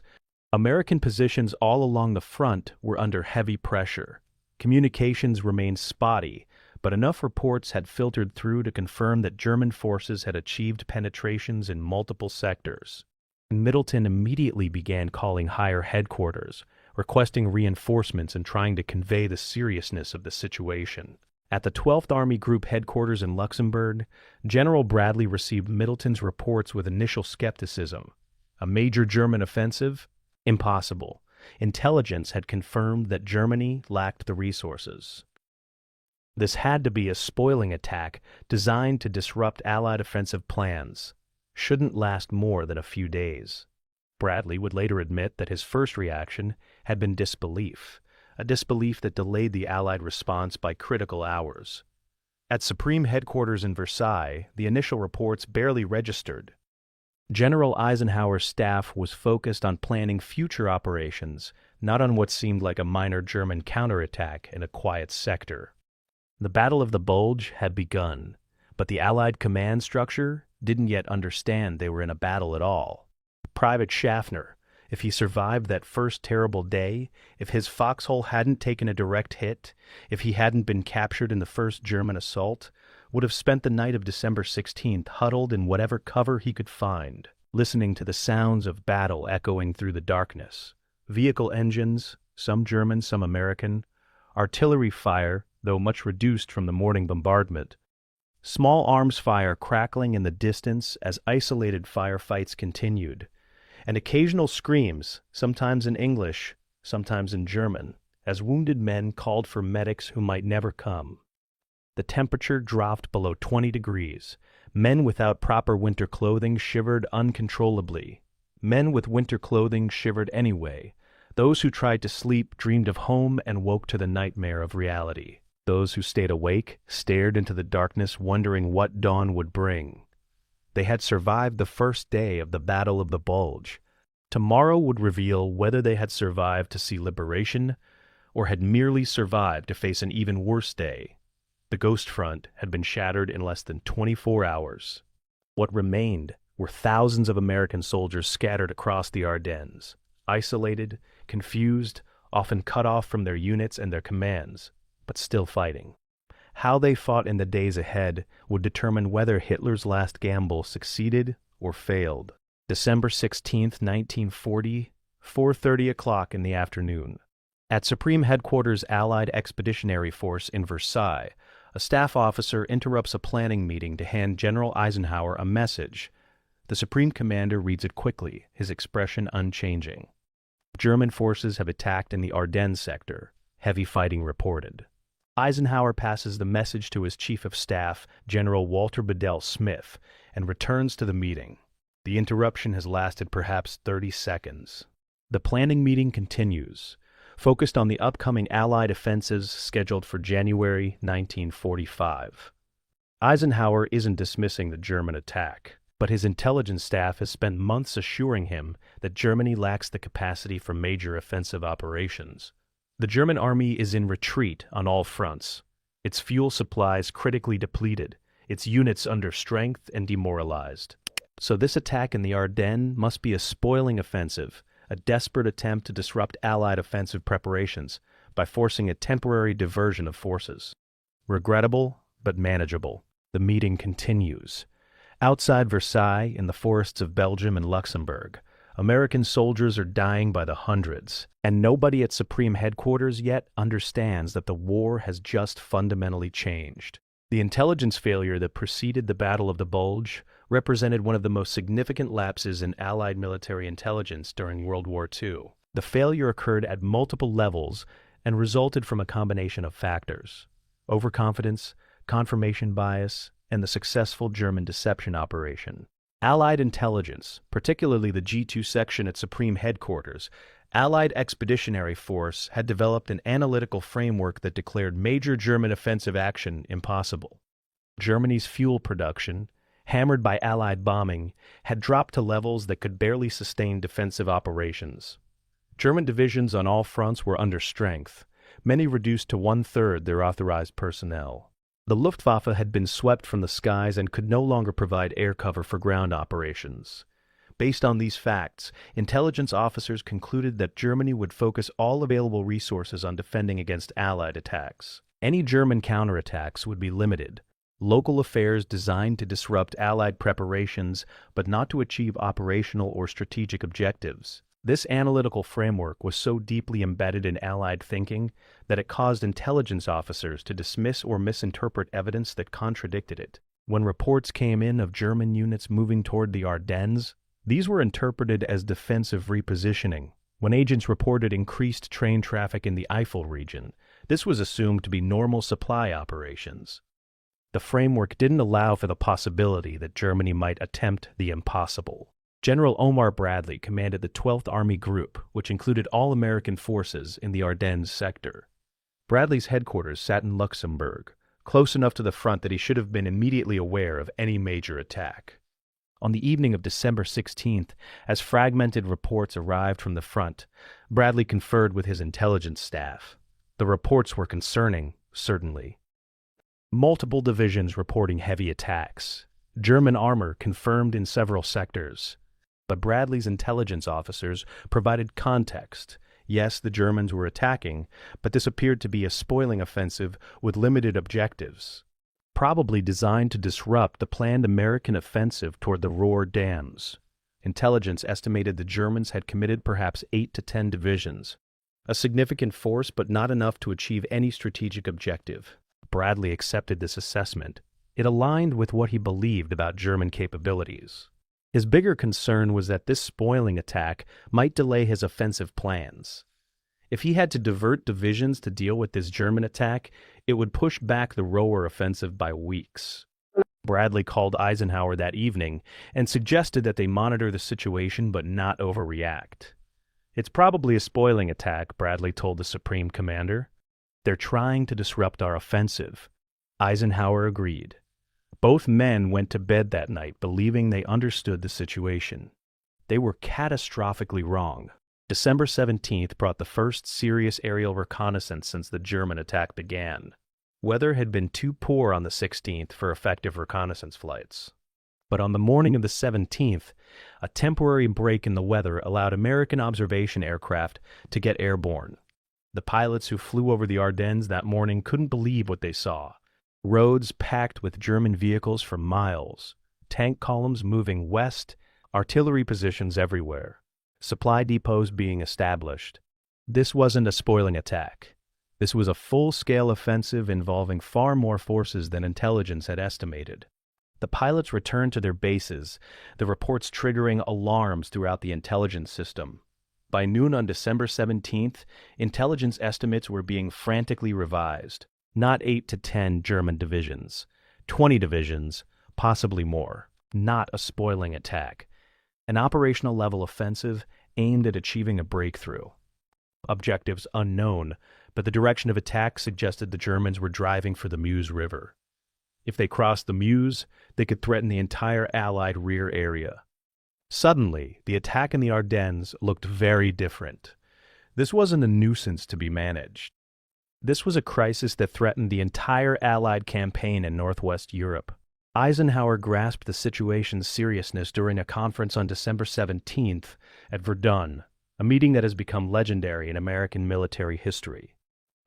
Speaker 1: American positions all along the front were under heavy pressure. Communications remained spotty, but enough reports had filtered through to confirm that German forces had achieved penetrations in multiple sectors. Middleton immediately began calling higher headquarters, requesting reinforcements and trying to convey the seriousness of the situation. At the 12th Army Group headquarters in Luxembourg, General Bradley received Middleton's reports with initial skepticism. A major German offensive? Impossible. Intelligence had confirmed that Germany lacked the resources. This had to be a spoiling attack designed to disrupt Allied offensive plans. Shouldn't last more than a few days. Bradley would later admit that his first reaction had been disbelief, a disbelief that delayed the Allied response by critical hours. At Supreme Headquarters in Versailles, the initial reports barely registered. General Eisenhower's staff was focused on planning future operations, not on what seemed like a minor German counterattack in a quiet sector. The Battle of the Bulge had begun, but the Allied command structure didn't yet understand they were in a battle at all. Private Schaffner, if he survived that first terrible day, if his foxhole hadn't taken a direct hit, if he hadn't been captured in the first German assault, would have spent the night of December 16th huddled in whatever cover he could find, listening to the sounds of battle echoing through the darkness. Vehicle engines, some German, some American, artillery fire, though much reduced from the morning bombardment, small arms fire crackling in the distance as isolated firefights continued, and occasional screams, sometimes in English, sometimes in German, as wounded men called for medics who might never come. The temperature dropped below 20 degrees. Men without proper winter clothing shivered uncontrollably. Men with winter clothing shivered anyway. Those who tried to sleep dreamed of home and woke to the nightmare of reality. Those who stayed awake stared into the darkness, wondering what dawn would bring. They had survived the first day of the Battle of the Bulge. Tomorrow would reveal whether they had survived to see liberation or had merely survived to face an even worse day. The Ghost Front had been shattered in less than 24 hours. What remained were thousands of American soldiers scattered across the Ardennes, isolated, confused, often cut off from their units and their commands, but still fighting. How they fought in the days ahead would determine whether Hitler's last gamble succeeded or failed. December 16, 1940, 4:30 o'clock in the afternoon. At Supreme Headquarters Allied Expeditionary Force in Versailles, a staff officer interrupts a planning meeting to hand General Eisenhower a message. The Supreme Commander reads it quickly, his expression unchanging. German forces have attacked in the Ardennes sector. Heavy fighting reported. Eisenhower passes the message to his Chief of Staff, General Walter Bedell Smith, and returns to the meeting. The interruption has lasted perhaps 30 seconds. The planning meeting continues, focused on the upcoming Allied offensives scheduled for January 1945. Eisenhower isn't dismissing the German attack, but his intelligence staff has spent months assuring him that Germany lacks the capacity for major offensive operations. The German army is in retreat on all fronts, its fuel supplies critically depleted, its units under strength and demoralized. So this attack in the Ardennes must be a spoiling offensive, a desperate attempt to disrupt Allied offensive preparations by forcing a temporary diversion of forces. Regrettable, but manageable. The meeting continues. Outside Versailles, in the forests of Belgium and Luxembourg, American soldiers are dying by the hundreds, and nobody at Supreme Headquarters yet understands that the war has just fundamentally changed. The intelligence failure that preceded the Battle of the Bulge represented one of the most significant lapses in Allied military intelligence during World War II. The failure occurred at multiple levels and resulted from a combination of factors: overconfidence, confirmation bias, and the successful German deception operation. Allied intelligence, particularly the G2 section at Supreme Headquarters, Allied Expeditionary Force, had developed an analytical framework that declared major German offensive action impossible. Germany's fuel production, hammered by Allied bombing, had dropped to levels that could barely sustain defensive operations. German divisions on all fronts were under strength, many reduced to one-third their authorized personnel. The Luftwaffe had been swept from the skies and could no longer provide air cover for ground operations. Based on these facts, intelligence officers concluded that Germany would focus all available resources on defending against Allied attacks. Any German counterattacks would be limited. Local affairs designed to disrupt Allied preparations, but not to achieve operational or strategic objectives. This analytical framework was so deeply embedded in Allied thinking that it caused intelligence officers to dismiss or misinterpret evidence that contradicted it. When reports came in of German units moving toward the Ardennes, these were interpreted as defensive repositioning. When agents reported increased train traffic in the Eifel region, this was assumed to be normal supply operations. The framework didn't allow for the possibility that Germany might attempt the impossible. General Omar Bradley commanded the 12th Army Group, which included all American forces in the Ardennes sector. Bradley's headquarters sat in Luxembourg, close enough to the front that he should have been immediately aware of any major attack. On the evening of December 16th, as fragmented reports arrived from the front, Bradley conferred with his intelligence staff. The reports were concerning, certainly. Multiple divisions reporting heavy attacks. German armor confirmed in several sectors. But Bradley's intelligence officers provided context. Yes, the Germans were attacking, but this appeared to be a spoiling offensive with limited objectives, probably designed to disrupt the planned American offensive toward the Ruhr dams. Intelligence estimated the Germans had committed perhaps 8 to 10 divisions, a significant force but not enough to achieve any strategic objective. Bradley accepted this assessment. It aligned with what he believed about German capabilities. His bigger concern was that this spoiling attack might delay his offensive plans. If he had to divert divisions to deal with this German attack, it would push back the Ruhr offensive by weeks. Bradley called Eisenhower that evening and suggested that they monitor the situation but not overreact. "It's probably a spoiling attack," Bradley told the Supreme Commander. "They're trying to disrupt our offensive." Eisenhower agreed. Both men went to bed that night believing they understood the situation. They were catastrophically wrong. December 17th brought the first serious aerial reconnaissance since the German attack began. Weather had been too poor on the 16th for effective reconnaissance flights. But on the morning of the 17th, a temporary break in the weather allowed American observation aircraft to get airborne. The pilots who flew over the Ardennes that morning couldn't believe what they saw. Roads packed with German vehicles for miles, tank columns moving west, artillery positions everywhere, supply depots being established. This wasn't a spoiling attack. This was a full-scale offensive involving far more forces than intelligence had estimated. The pilots returned to their bases, the reports triggering alarms throughout the intelligence system. By noon on December 17th, intelligence estimates were being frantically revised. Not 8 to 10 German divisions, 20 divisions, possibly more. Not a spoiling attack. An operational level offensive aimed at achieving a breakthrough. Objectives unknown, but the direction of attack suggested the Germans were driving for the Meuse River. If they crossed the Meuse, they could threaten the entire Allied rear area. Suddenly, the attack in the Ardennes looked very different. This wasn't a nuisance to be managed. This was a crisis that threatened the entire Allied campaign in Northwest Europe. Eisenhower grasped the situation's seriousness during a conference on December 17th at Verdun, a meeting that has become legendary in American military history.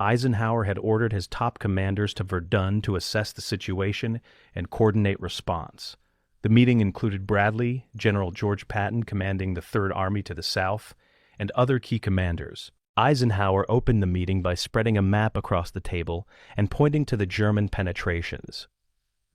Speaker 1: Eisenhower had ordered his top commanders to Verdun to assess the situation and coordinate response. The meeting included Bradley, General George Patton commanding the Third Army to the south, and other key commanders. Eisenhower opened the meeting by spreading a map across the table and pointing to the German penetrations.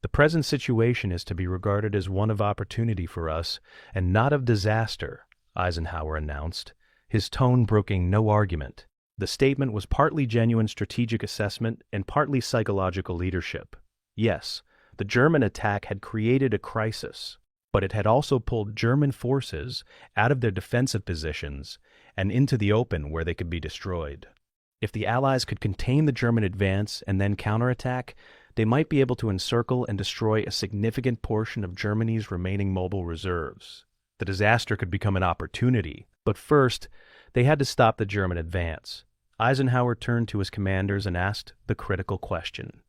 Speaker 1: "The present situation is to be regarded as one of opportunity for us and not of disaster," Eisenhower announced, his tone broking no argument. The statement was partly genuine strategic assessment and partly psychological leadership. Yes, the German attack had created a crisis, but it had also pulled German forces out of their defensive positions and into the open where they could be destroyed. If the Allies could contain the German advance and then counterattack, they might be able to encircle and destroy a significant portion of Germany's remaining mobile reserves. The disaster could become an opportunity, but first, they had to stop the German advance. Eisenhower turned to his commanders and asked the critical question.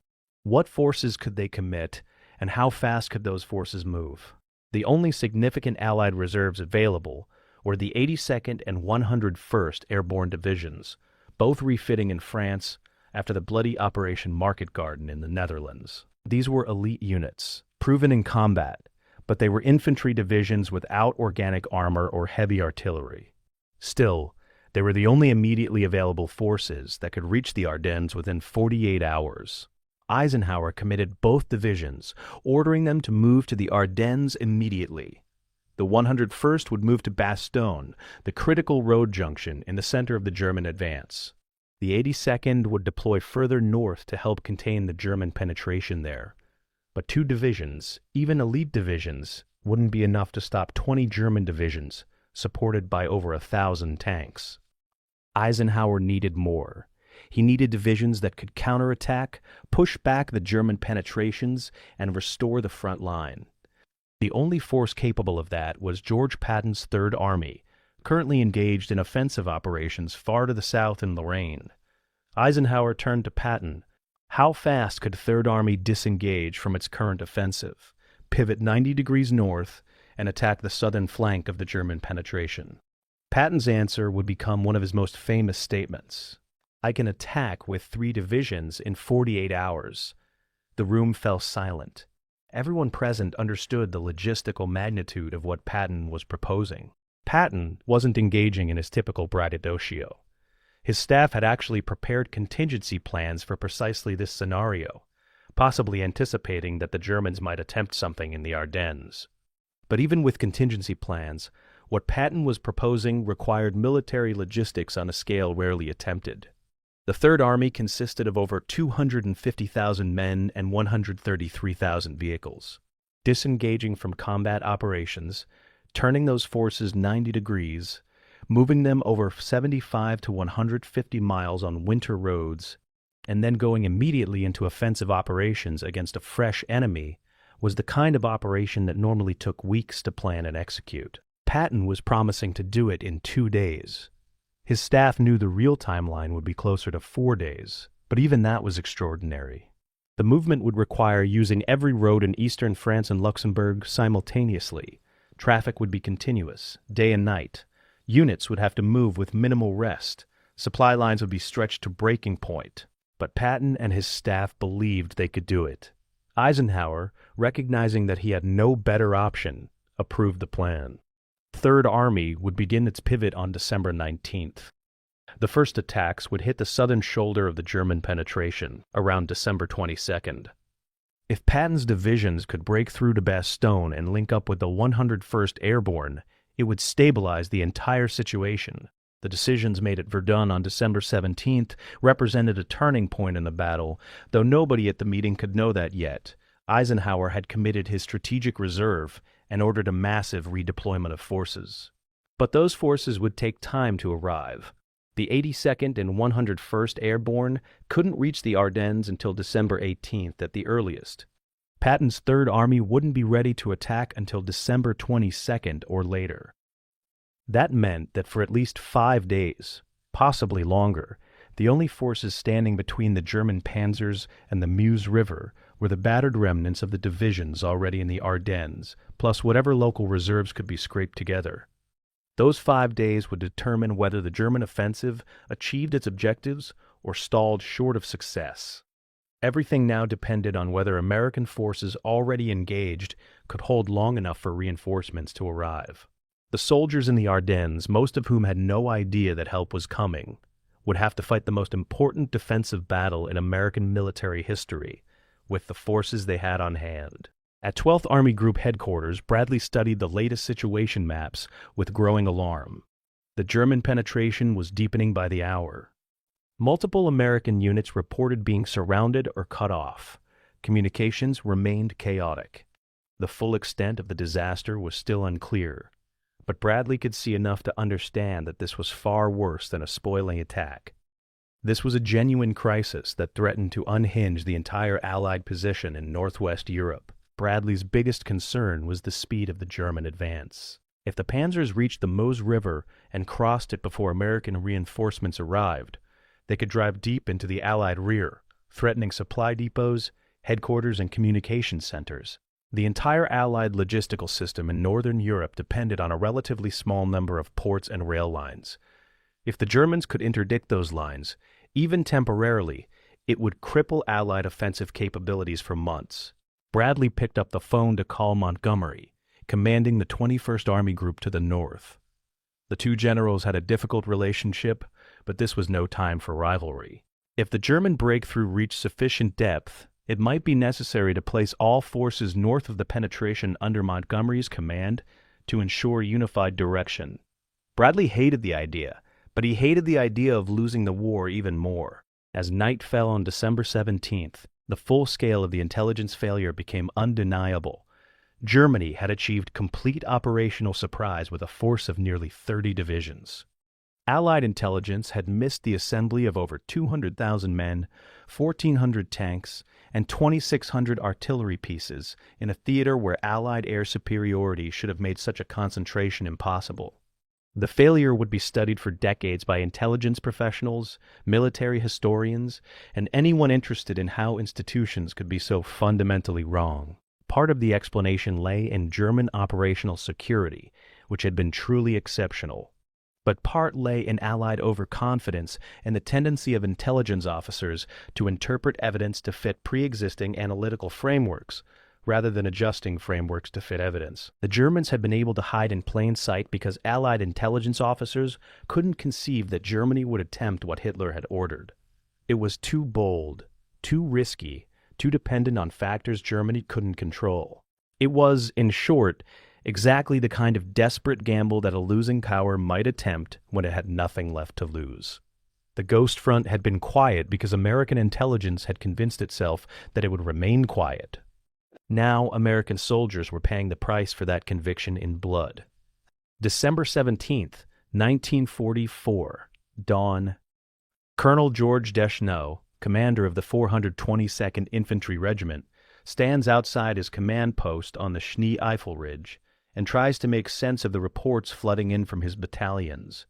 Speaker 1: What forces could they commit, and how fast could those forces move? The only significant Allied reserves available were the 82nd and 101st Airborne Divisions, both refitting in France after the bloody Operation Market Garden in the Netherlands. These were elite units, proven in combat, but they were infantry divisions without organic armor or heavy artillery. Still, they were the only immediately available forces that could reach the Ardennes within 48 hours. Eisenhower committed both divisions, ordering them to move to the Ardennes immediately. The 101st would move to Bastogne, the critical road junction in the center of the German advance. The 82nd would deploy further north to help contain the German penetration there. But 2 divisions, even elite divisions, wouldn't be enough to stop 20 German divisions, supported by over 1,000 tanks. Eisenhower needed more. He needed divisions that could counterattack, push back the German penetrations, and restore the front line. The only force capable of that was George Patton's Third Army, currently engaged in offensive operations far to the south in Lorraine. Eisenhower turned to Patton. How fast could Third Army disengage from its current offensive, pivot 90 degrees north, and attack the southern flank of the German penetration? Patton's answer would become one of his most famous statements. "I can attack with 3 divisions in 48 hours. The room fell silent. Everyone present understood the logistical magnitude of what Patton was proposing. Patton wasn't engaging in his typical braggadocio. His staff had actually prepared contingency plans for precisely this scenario, possibly anticipating that the Germans might attempt something in the Ardennes. But even with contingency plans, what Patton was proposing required military logistics on a scale rarely attempted. The Third Army consisted of over 250,000 men and 133,000 vehicles. Disengaging from combat operations, turning those forces 90 degrees, moving them over 75 to 150 miles on winter roads, and then going immediately into offensive operations against a fresh enemy was the kind of operation that normally took weeks to plan and execute. Patton was promising to do it in 2 days. His staff knew the real timeline would be closer to 4 days, but even that was extraordinary. The movement would require using every road in eastern France and Luxembourg simultaneously. Traffic would be continuous, day and night. Units would have to move with minimal rest. Supply lines would be stretched to breaking point. But Patton and his staff believed they could do it. Eisenhower, recognizing that he had no better option, approved the plan. Third Army would begin its pivot on December 19th. The first attacks would hit the southern shoulder of the German penetration around December 22nd. If Patton's divisions could break through to Bastogne and link up with the 101st Airborne, it would stabilize the entire situation. The decisions made at Verdun on December 17th represented a turning point in the battle, though nobody at the meeting could know that yet. Eisenhower had committed his strategic reserve and ordered a massive redeployment of forces. But those forces would take time to arrive. The 82nd and 101st Airborne couldn't reach the Ardennes until December 18th at the earliest. Patton's Third Army wouldn't be ready to attack until December 22nd or later. That meant that for at least 5 days, possibly longer, the only forces standing between the German panzers and the Meuse River were the battered remnants of the divisions already in the Ardennes, plus whatever local reserves could be scraped together. Those 5 days would determine whether the German offensive achieved its objectives or stalled short of success. Everything now depended on whether American forces already engaged could hold long enough for reinforcements to arrive. The soldiers in the Ardennes, most of whom had no idea that help was coming, would have to fight the most important defensive battle in American military history with the forces they had on hand. At 12th Army Group headquarters, Bradley studied the latest situation maps with growing alarm. The German penetration was deepening by the hour. Multiple American units reported being surrounded or cut off. Communications remained chaotic. The full extent of the disaster was still unclear, but Bradley could see enough to understand that this was far worse than a spoiling attack. This was a genuine crisis that threatened to unhinge the entire Allied position in northwest Europe. Bradley's biggest concern was the speed of the German advance. If the panzers reached the Meuse River and crossed it before American reinforcements arrived, they could drive deep into the Allied rear, threatening supply depots, headquarters, and communication centers. The entire Allied logistical system in Northern Europe depended on a relatively small number of ports and rail lines. If the Germans could interdict those lines, even temporarily, it would cripple Allied offensive capabilities for months. Bradley picked up the phone to call Montgomery, commanding the 21st Army Group to the north. The two generals had a difficult relationship, but this was no time for rivalry. If the German breakthrough reached sufficient depth, it might be necessary to place all forces north of the penetration under Montgomery's command to ensure unified direction. Bradley hated the idea, but he hated the idea of losing the war even more. As night fell on December 17th, the full scale of the intelligence failure became undeniable. Germany had achieved complete operational surprise with a force of nearly 30 divisions. Allied intelligence had missed the assembly of over 200,000 men, 1,400 tanks, and 2,600 artillery pieces in a theater where Allied air superiority should have made such a concentration impossible. The failure would be studied for decades by intelligence professionals, military historians, and anyone interested in how institutions could be so fundamentally wrong. Part of the explanation lay in German operational security, which had been truly exceptional. But part lay in Allied overconfidence and the tendency of intelligence officers to interpret evidence to fit pre-existing analytical frameworks, rather than adjusting frameworks to fit evidence. The Germans had been able to hide in plain sight because Allied intelligence officers couldn't conceive that Germany would attempt what Hitler had ordered. It was too bold, too risky, too dependent on factors Germany couldn't control. It was, in short, exactly the kind of desperate gamble that a losing power might attempt when it had nothing left to lose. The Ghost Front had been quiet because American intelligence had convinced itself that it would remain quiet. Now American soldiers were paying the price for that conviction in blood. December 17th, 1944, dawn. Colonel George Deschenaux, commander of the 422nd Infantry Regiment, stands outside his command post on the Schnee-Eifel Ridge and tries to make sense of the reports flooding in from his battalions.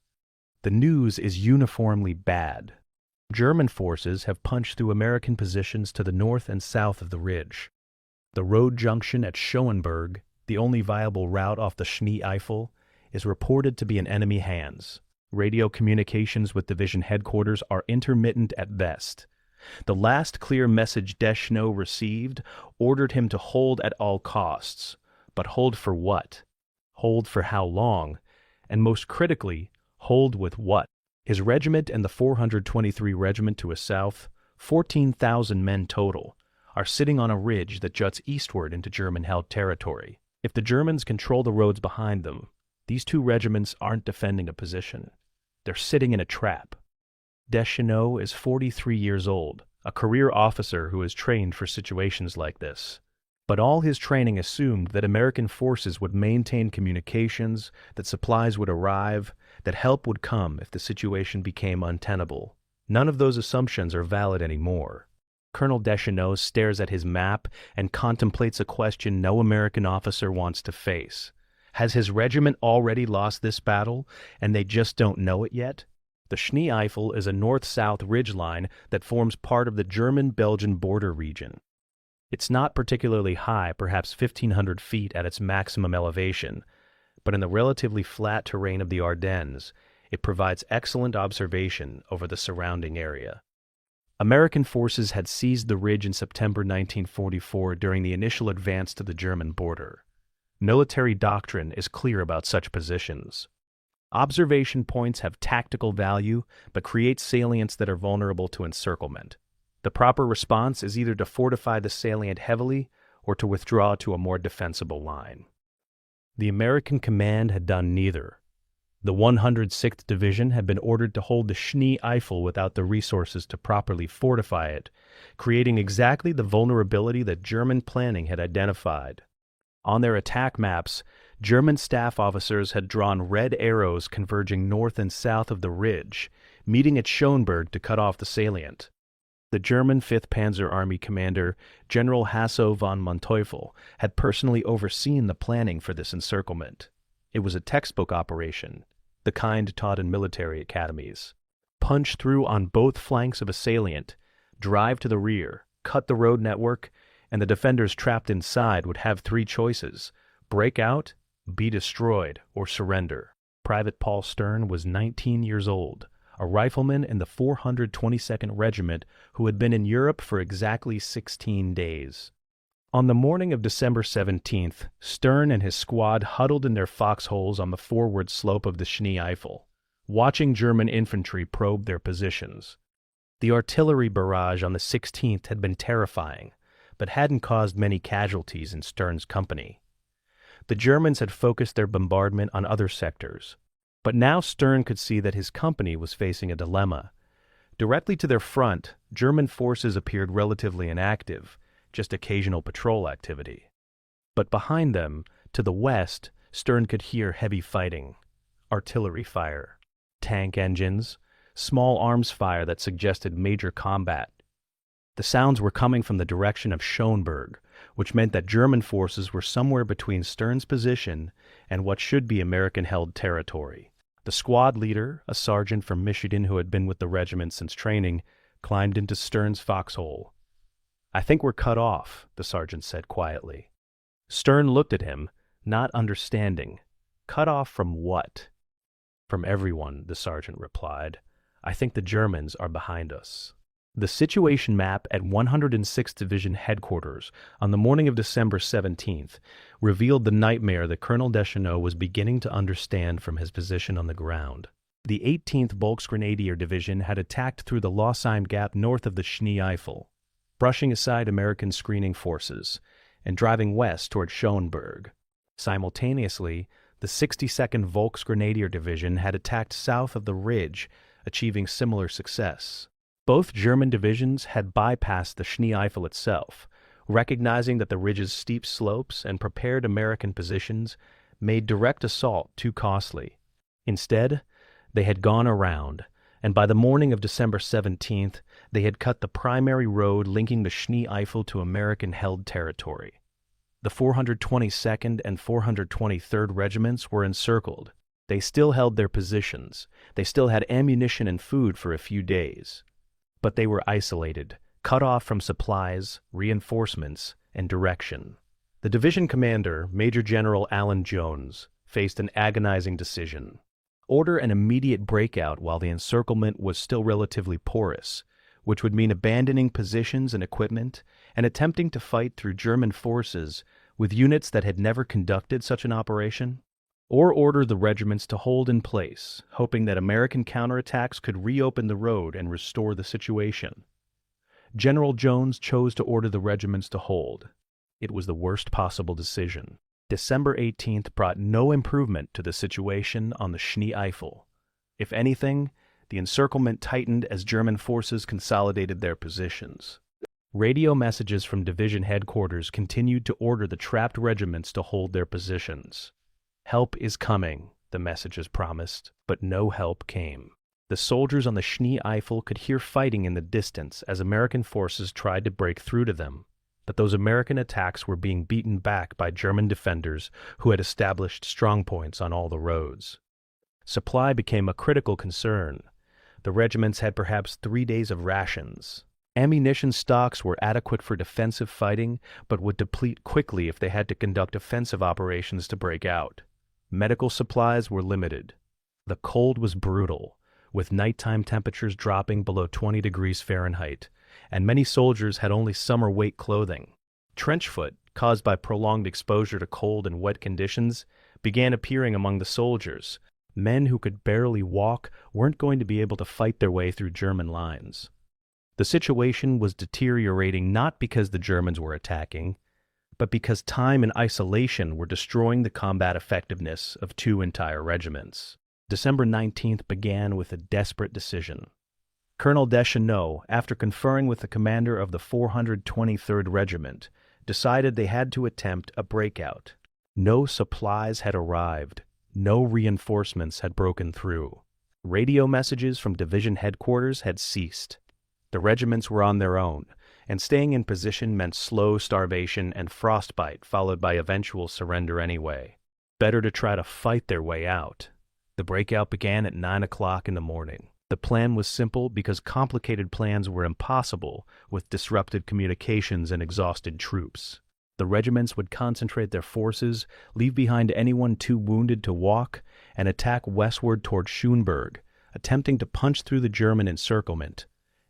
Speaker 1: The news is uniformly bad. German forces have punched through American positions to the north and south of the ridge. The road junction at Schoenberg, the only viable route off the Schnee-Eifel, is reported to be in enemy hands. Radio communications with division headquarters are intermittent at best. The last clear message Deschenaux received ordered him to hold at all costs. But hold for what? Hold for how long? And most critically, hold with what? His regiment and the 423 Regiment to his south, 14,000 men total, are sitting on a ridge that juts eastward into German-held territory. If the Germans control the roads behind them, these two regiments aren't defending a position. They're sitting in a trap. Deschenaux is 43 years old, a career officer who is trained for situations like this. But all his training assumed that American forces would maintain communications, that supplies would arrive, that help would come if the situation became untenable. None of those assumptions are valid anymore. Colonel Deschenaux stares at his map and contemplates a question no American officer wants to face. Has his regiment already lost this battle, and they just don't know it yet? The Schnee-Eifel is a north-south ridgeline that forms part of the German-Belgian border region. It's not particularly high, perhaps 1,500 feet at its maximum elevation, but in the relatively flat terrain of the Ardennes, it provides excellent observation over the surrounding area. American forces had seized the ridge in September 1944 during the initial advance to the German border. Military doctrine is clear about such positions. Observation points have tactical value, but create salients that are vulnerable to encirclement. The proper response is either to fortify the salient heavily or to withdraw to a more defensible line. The American command had done neither. The 106th Division had been ordered to hold the Schnee-Eifel without the resources to properly fortify it, creating exactly the vulnerability that German planning had identified. On their attack maps, German staff officers had drawn red arrows converging north and south of the ridge, meeting at Schoenberg to cut off the salient. The German 5th Panzer Army commander, General Hasso von Manteuffel, had personally overseen the planning for this encirclement. It was a textbook operation, the kind taught in military academies. Punch through on both flanks of a salient, drive to the rear, cut the road network, and the defenders trapped inside would have three choices: break out, be destroyed, or surrender. Private Paul Stern was 19 years old, a rifleman in the 422nd Regiment who had been in Europe for exactly 16 days. On the morning of December 17th, Stern and his squad huddled in their foxholes on the forward slope of the Schnee Eifel, watching German infantry probe their positions. The artillery barrage on the 16th had been terrifying, but hadn't caused many casualties in Stern's company. The Germans had focused their bombardment on other sectors, but now Stern could see that his company was facing a dilemma. Directly to their front, German forces appeared relatively inactive, just occasional patrol activity. But behind them, to the west, Stern could hear heavy fighting, artillery fire, tank engines, small arms fire that suggested major combat. The sounds were coming from the direction of Schönberg, which meant that German forces were somewhere between Stern's position and what should be American-held territory. The squad leader, a sergeant from Michigan who had been with the regiment since training, climbed into Stern's foxhole. "I think we're cut off," the sergeant said quietly. Stern looked at him, not understanding. "Cut off from what?" "From everyone," the sergeant replied. "I think the Germans are behind us." The situation map at 106th Division headquarters on the morning of December 17th revealed the nightmare that Colonel Deschanel was beginning to understand from his position on the ground. The 18th Volksgrenadier Division had attacked through the Lossheim Gap north of the Schnee Eifel, brushing aside American screening forces and driving west toward Schönberg. Simultaneously, the 62nd Volksgrenadier Division had attacked south of the ridge, achieving similar success. Both German divisions had bypassed the Schnee Eifel itself, recognizing that the ridge's steep slopes and prepared American positions made direct assault too costly. Instead, they had gone around, and by the morning of December 17th, they had cut the primary road linking the Schnee Eifel to American-held territory. The 422nd and 423rd Regiments were encircled. They still held their positions. They still had ammunition and food for a few days. But they were isolated, cut off from supplies, reinforcements, and direction. The division commander, Major General Alan Jones, faced an agonizing decision. Order an immediate breakout while the encirclement was still relatively porous, which would mean abandoning positions and equipment and attempting to fight through German forces with units that had never conducted such an operation, or order the regiments to hold in place, hoping that American counterattacks could reopen the road and restore the situation. General Jones chose to order the regiments to hold. It was the worst possible decision. December 18th brought no improvement to the situation on the Schnee Eifel. If anything, the encirclement tightened as German forces consolidated their positions. Radio messages from division headquarters continued to order the trapped regiments to hold their positions. "Help is coming," the messages promised, but no help came. The soldiers on the Schnee Eifel could hear fighting in the distance as American forces tried to break through to them, but those American attacks were being beaten back by German defenders who had established strongpoints on all the roads. Supply became a critical concern. The regiments had perhaps 3 days of rations. Ammunition stocks were adequate for defensive fighting, but would deplete quickly if they had to conduct offensive operations to break out. Medical supplies were limited. The cold was brutal, with nighttime temperatures dropping below 20 degrees Fahrenheit, and many soldiers had only summer-weight clothing. Trench foot, caused by prolonged exposure to cold and wet conditions, began appearing among the soldiers. Men who could barely walk weren't going to be able to fight their way through German lines. The situation was deteriorating not because the Germans were attacking, but because time and isolation were destroying the combat effectiveness of 2 entire regiments. December 19th began with a desperate decision. Colonel Deschanel, after conferring with the commander of the 423rd Regiment, decided they had to attempt a breakout. No supplies had arrived. No reinforcements had broken through. Radio messages from division headquarters had ceased. The regiments were on their own, and staying in position meant slow starvation and frostbite followed by eventual surrender anyway. Better to try to fight their way out. The breakout began at 9 o'clock in the morning. The plan was simple because complicated plans were impossible with disrupted communications and exhausted troops. The regiments would concentrate their forces, leave behind anyone too wounded to walk, and attack westward toward Schoenberg, attempting to punch through the German encirclement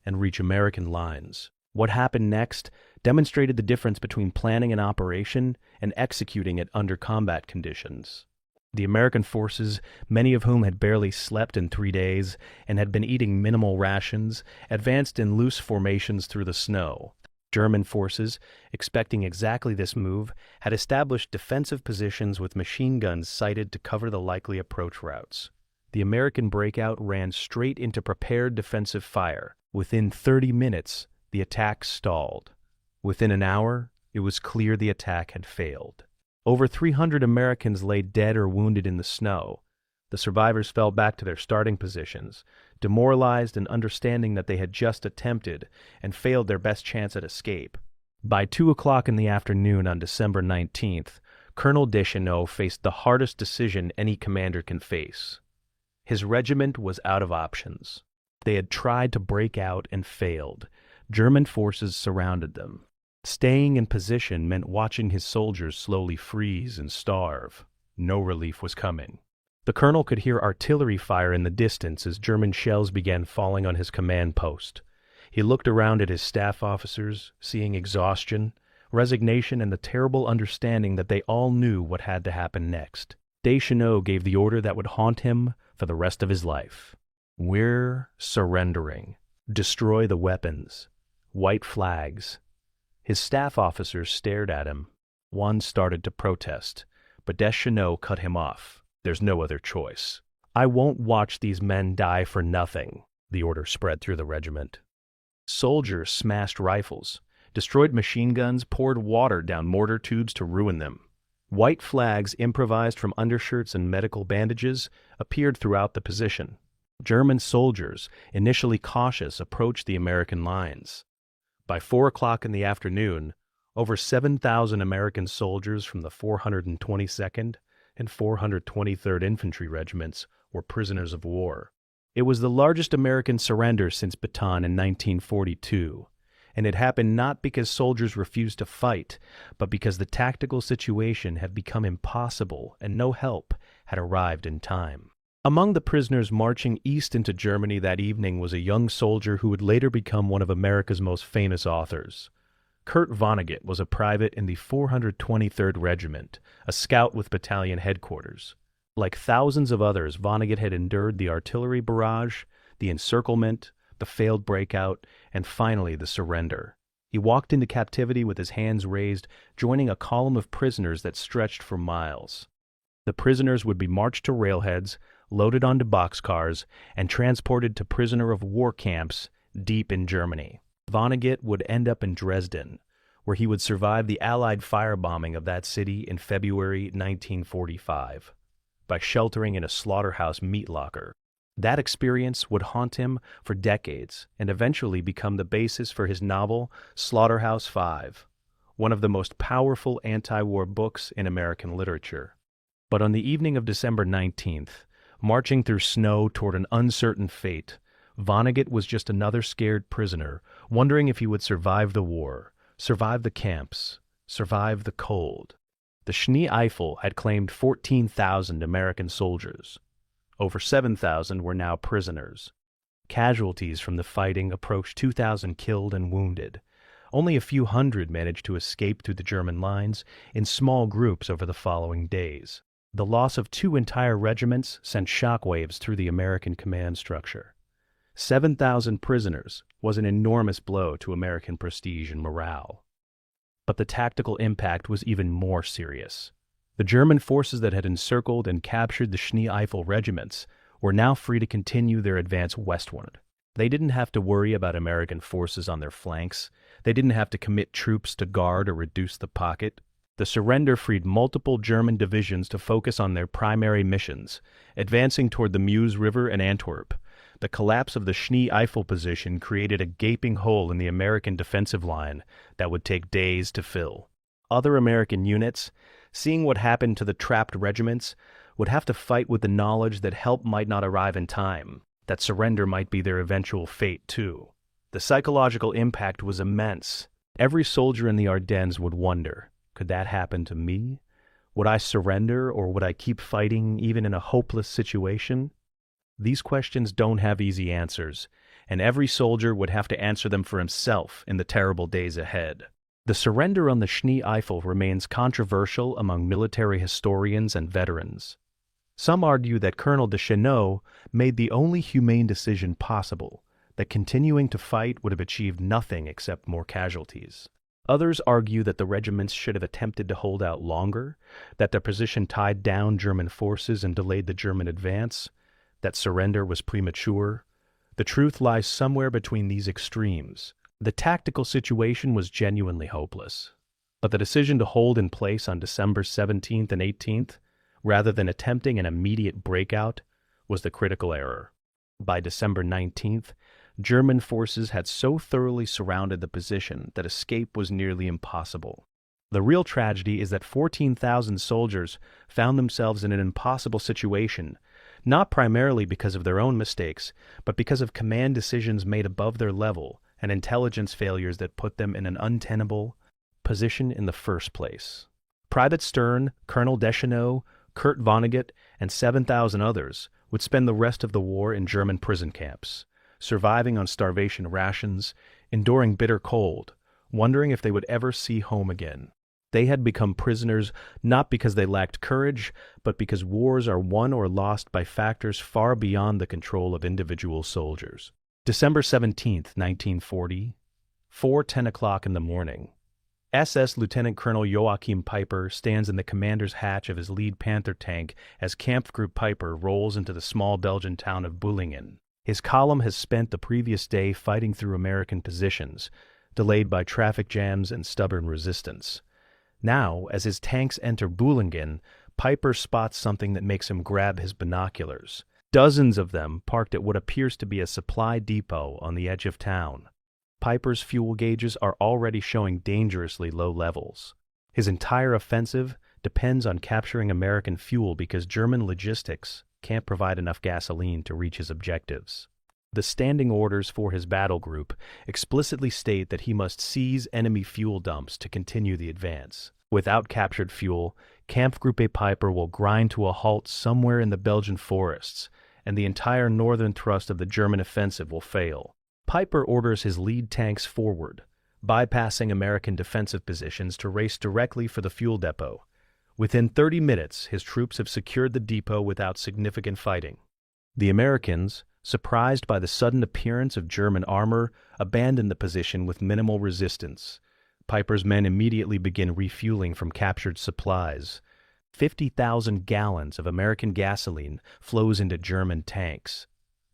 Speaker 1: and reach American lines. What happened next demonstrated the difference between planning an operation and executing it under combat conditions. The American forces, many of whom had barely slept in 3 days and had been eating minimal rations, advanced in loose formations through the snow. German forces, expecting exactly this move, had established defensive positions with machine guns sighted to cover the likely approach routes. The American breakout ran straight into prepared defensive fire. Within 30 minutes, the attack stalled. Within an hour, it was clear the attack had failed. Over 300 Americans lay dead or wounded in the snow. The survivors fell back to their starting positions, demoralized and understanding that they had just attempted and failed their best chance at escape. By 2 o'clock in the afternoon on December 19th, Colonel Deschenaux faced the hardest decision any commander can face. His regiment was out of options. They had tried to break out and failed. German forces surrounded them. Staying in position meant watching his soldiers slowly freeze and starve. No relief was coming. The colonel could hear artillery fire in the distance as German shells began falling on his command post. He looked around at his staff officers, seeing exhaustion, resignation, and the terrible understanding that they all knew what had to happen next. Deschenaux gave the order that would haunt him for the rest of his life. "We're surrendering. Destroy the weapons. White flags." His staff officers stared at him. One started to protest, but Deschenaux cut him off. "There's no other choice. I won't watch these men die for nothing." The order spread through the regiment. Soldiers smashed rifles, destroyed machine guns, poured water down mortar tubes to ruin them. White flags improvised from undershirts and medical bandages appeared throughout the position. German soldiers, initially cautious, approached the American lines. By 4 o'clock in the afternoon, over 7,000 American soldiers from the 422nd and 423rd Infantry regiments were prisoners of war. It was the largest American surrender since Bastogne in 1942, and it happened not because soldiers refused to fight, but because the tactical situation had become impossible and no help had arrived in time. Among the prisoners marching east into Germany that evening was a young soldier who would later become one of America's most famous authors. Kurt Vonnegut was a private in the 423rd Regiment, a scout with battalion headquarters. Like thousands of others, Vonnegut had endured the artillery barrage, the encirclement, the failed breakout, and finally the surrender. He walked into captivity with his hands raised, joining a column of prisoners that stretched for miles. The prisoners would be marched to railheads, loaded onto boxcars, and transported to prisoner of war camps deep in Germany. Vonnegut would end up in Dresden, where he would survive the Allied firebombing of that city in February 1945 by sheltering in a slaughterhouse meat locker. That experience would haunt him for decades and eventually become the basis for his novel Slaughterhouse 5, one of the most powerful anti-war books in American literature. But on the evening of December 19th, marching through snow toward an uncertain fate, Vonnegut was just another scared prisoner, wondering if he would survive the war, survive the camps, survive the cold. The Schnee Eifel had claimed 14,000 American soldiers. Over 7,000 were now prisoners. Casualties from the fighting approached 2,000 killed and wounded. Only a few hundred managed to escape through the German lines in small groups over the following days. The loss of 2 entire regiments sent shockwaves through the American command structure. 7,000 prisoners was an enormous blow to American prestige and morale. But the tactical impact was even more serious. The German forces that had encircled and captured the Schnee Eifel regiments were now free to continue their advance westward. They didn't have to worry about American forces on their flanks. They didn't have to commit troops to guard or reduce the pocket. The surrender freed multiple German divisions to focus on their primary missions, advancing toward the Meuse River and Antwerp. The collapse of the Schnee Eifel position created a gaping hole in the American defensive line that would take days to fill. Other American units, seeing what happened to the trapped regiments, would have to fight with the knowledge that help might not arrive in time. that surrender might be their eventual fate, too. The psychological impact was immense. Every soldier in the Ardennes would wonder, could that happen to me? Would I surrender, or would I keep fighting even in a hopeless situation? These questions don't have easy answers, and every soldier would have to answer them for himself in the terrible days ahead. The surrender on the Schnee Eifel remains controversial among military historians and veterans. Some argue that Colonel de Chenot made the only humane decision possible, that continuing to fight would have achieved nothing except more casualties. Others argue that the regiments should have attempted to hold out longer, that their position tied down German forces and delayed the German advance, that surrender was premature. The truth lies somewhere between these extremes. The tactical situation was genuinely hopeless, but the decision to hold in place on December 17th and 18th, rather than attempting an immediate breakout, was the critical error. By December 19th, German forces had so thoroughly surrounded the position that escape was nearly impossible. The real tragedy is that 14,000 soldiers found themselves in an impossible situation, not primarily because of their own mistakes, but because of command decisions made above their level and intelligence failures that put them in an untenable position in the first place. Private Stern, Colonel Deschenaux, Kurt Vonnegut, and 7,000 others would spend the rest of the war in German prison camps, surviving on starvation rations, enduring bitter cold, wondering if they would ever see home again. They had become prisoners not because they lacked courage, but because wars are won or lost by factors far beyond the control of individual soldiers. December 17th, 1940, 4:10 o'clock in the morning. SS Lieutenant Colonel Joachim Peiper stands in the commander's hatch of his lead Panther tank as Kampfgruppe Peiper rolls into the small Belgian town of Bullingen. His column has spent the previous day fighting through American positions, delayed by traffic jams and stubborn resistance. Now, as his tanks enter Bullingen, Peiper spots something that makes him grab his binoculars. Dozens of them parked at what appears to be a supply depot on the edge of town. Peiper's fuel gauges are already showing dangerously low levels. His entire offensive depends on capturing American fuel because German logistics can't provide enough gasoline to reach his objectives. The standing orders for his battle group explicitly state that he must seize enemy fuel dumps to continue the advance. Without captured fuel, Kampfgruppe Peiper will grind to a halt somewhere in the Belgian forests, and the entire northern thrust of the German offensive will fail. Peiper orders his lead tanks forward, bypassing American defensive positions to race directly for the fuel depot. Within 30 minutes, his troops have secured the depot without significant fighting. The Americans, surprised by the sudden appearance of German armor, abandon the position with minimal resistance. Peiper's men immediately begin refueling from captured supplies. 50,000 gallons of American gasoline flows into German tanks.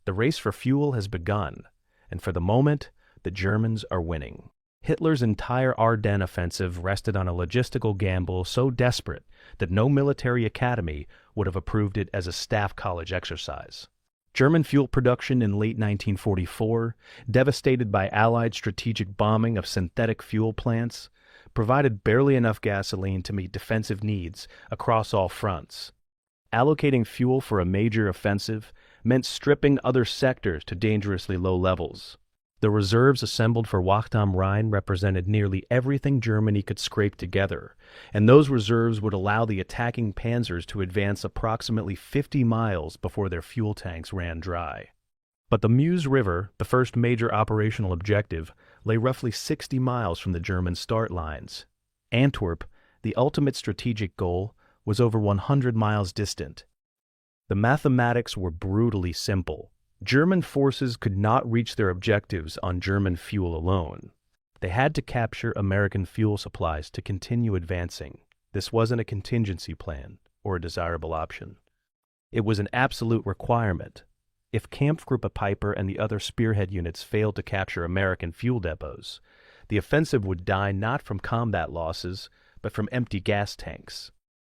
Speaker 1: The race for fuel has begun, and for the moment, the Germans are winning. Hitler's entire Ardennes offensive rested on a logistical gamble so desperate that no military academy would have approved it as a staff college exercise. German fuel production in late 1944, devastated by Allied strategic bombing of synthetic fuel plants, provided barely enough gasoline to meet defensive needs across all fronts. Allocating fuel for a major offensive meant stripping other sectors to dangerously low levels. The reserves assembled for Wacht am Rhein represented nearly everything Germany could scrape together, and those reserves would allow the attacking panzers to advance approximately 50 miles before their fuel tanks ran dry. But the Meuse River, the first major operational objective, lay roughly 60 miles from the German start lines. Antwerp, the ultimate strategic goal, was over 100 miles distant. The mathematics were brutally simple. German forces could not reach their objectives on German fuel alone. They had to capture American fuel supplies to continue advancing. This wasn't a contingency plan or a desirable option. It was an absolute requirement. If Kampfgruppe Peiper and the other spearhead units failed to capture American fuel depots, the offensive would die not from combat losses, but from empty gas tanks.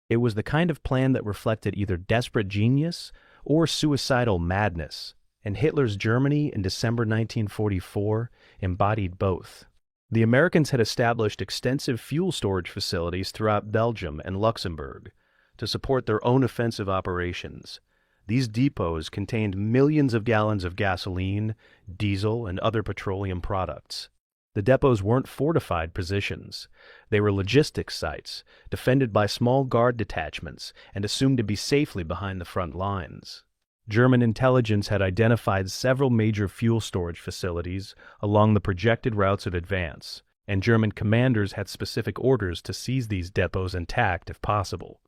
Speaker 1: It was the kind of plan that reflected either desperate genius or suicidal madness, and Hitler's Germany in December 1944 embodied both. The Americans had established extensive fuel storage facilities throughout Belgium and Luxembourg to support their own offensive operations. These depots contained millions of gallons of gasoline, diesel, and other petroleum products. The depots weren't fortified positions. They were logistics sites, defended by small guard detachments and assumed to be safely behind the front lines. German intelligence had identified several major fuel storage facilities along the projected routes of advance, and German commanders had specific orders to seize these depots intact if possible.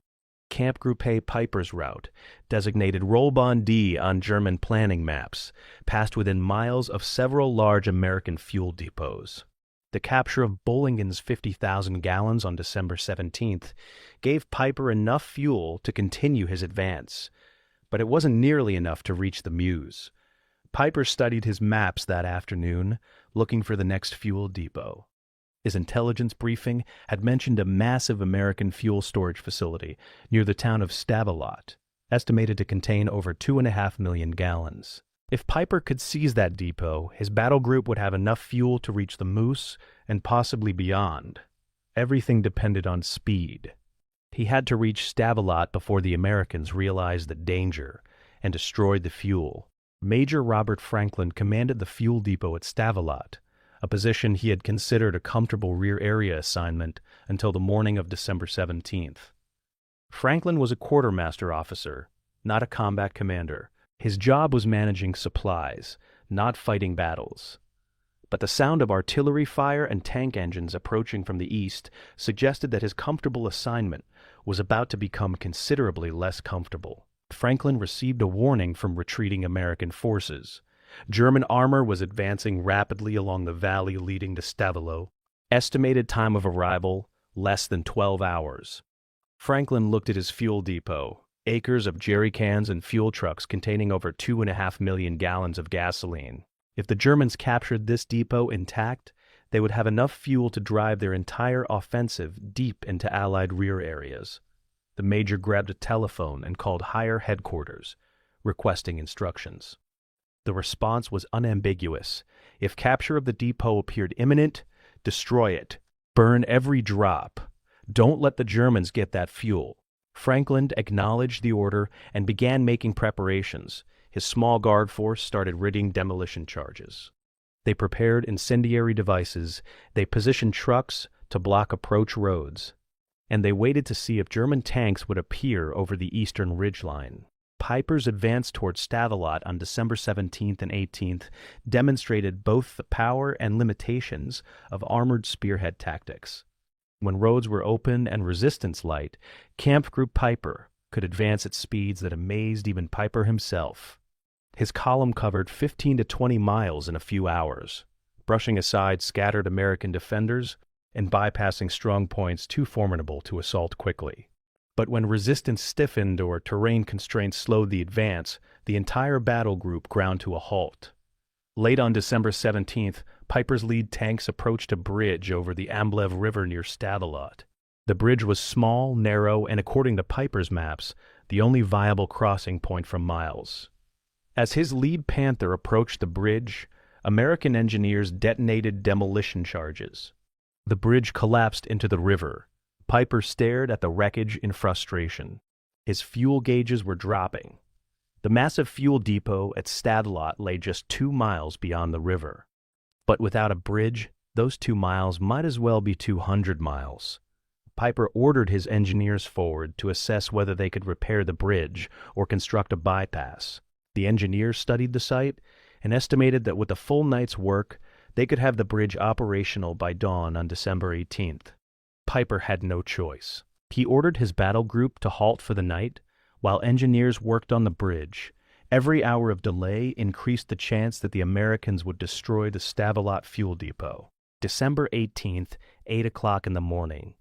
Speaker 1: Camp Group A Piper's route, designated Rollbahn D on German planning maps, passed within miles of several large American fuel depots. The capture of Bollingen's 50,000 gallons on December 17th gave Piper enough fuel to continue his advance, but it wasn't nearly enough to reach the Meuse. Piper studied his maps that afternoon, looking for the next fuel depot. His intelligence briefing had mentioned a massive American fuel storage facility near the town of Stavelot, estimated to contain over 2.5 million gallons. If Piper could seize that depot, his battle group would have enough fuel to reach the Meuse and possibly beyond. Everything depended on speed. He had to reach Stavelot before the Americans realized the danger and destroyed the fuel. Major Robert Franklin commanded the fuel depot at Stavelot, a position he had considered a comfortable rear area assignment until the morning of December 17th. Franklin was a quartermaster officer, not a combat commander. His job was managing supplies, not fighting battles. But the sound of artillery fire and tank engines approaching from the east suggested that his comfortable assignment was about to become considerably less comfortable. Franklin received a warning from retreating American forces. German armor was advancing rapidly along the valley leading to Stavelot. Estimated time of arrival, less than 12 hours. Franklin looked at his fuel depot, acres of jerry cans and fuel trucks containing over 2.5 million gallons of gasoline. If the Germans captured this depot intact, they would have enough fuel to drive their entire offensive deep into Allied rear areas. The major grabbed a telephone and called higher headquarters, requesting instructions. The response was unambiguous. If capture of the depot appeared imminent, destroy it. Burn every drop. Don't let the Germans get that fuel. Franklin acknowledged the order and began making preparations. His small guard force started rigging demolition charges. They prepared incendiary devices, they positioned trucks to block approach roads, and they waited to see if German tanks would appear over the eastern ridgeline. Piper's advance toward Stavelot on December 17th and 18th demonstrated both the power and limitations of armored spearhead tactics. When roads were open and resistance light, Camp Group Piper could advance at speeds that amazed even Piper himself. His column covered 15 to 20 miles in a few hours, brushing aside scattered American defenders and bypassing strong points too formidable to assault quickly. But when resistance stiffened or terrain constraints slowed the advance, the entire battle group ground to a halt. Late on December 17th, Piper's lead tanks approached a bridge over the Amblev River near Stavelot. The bridge was small, narrow, and according to Piper's maps, the only viable crossing point for miles. As his lead Panther approached the bridge, American engineers detonated demolition charges. The bridge collapsed into the river. Piper stared at the wreckage in frustration. His fuel gauges were dropping. The massive fuel depot at Stavelot lay just 2 miles beyond the river. But without a bridge, those 2 miles might as well be 200 miles. Piper ordered his engineers forward to assess whether they could repair the bridge or construct a bypass. The engineers studied the site and estimated that with a full night's work, they could have the bridge operational by dawn on December 18th. Piper had no choice. He ordered his battle group to halt for the night, while engineers worked on the bridge. Every hour of delay increased the chance that the Americans would destroy the Stavelot fuel depot. December 18th, 8 o'clock in the morning.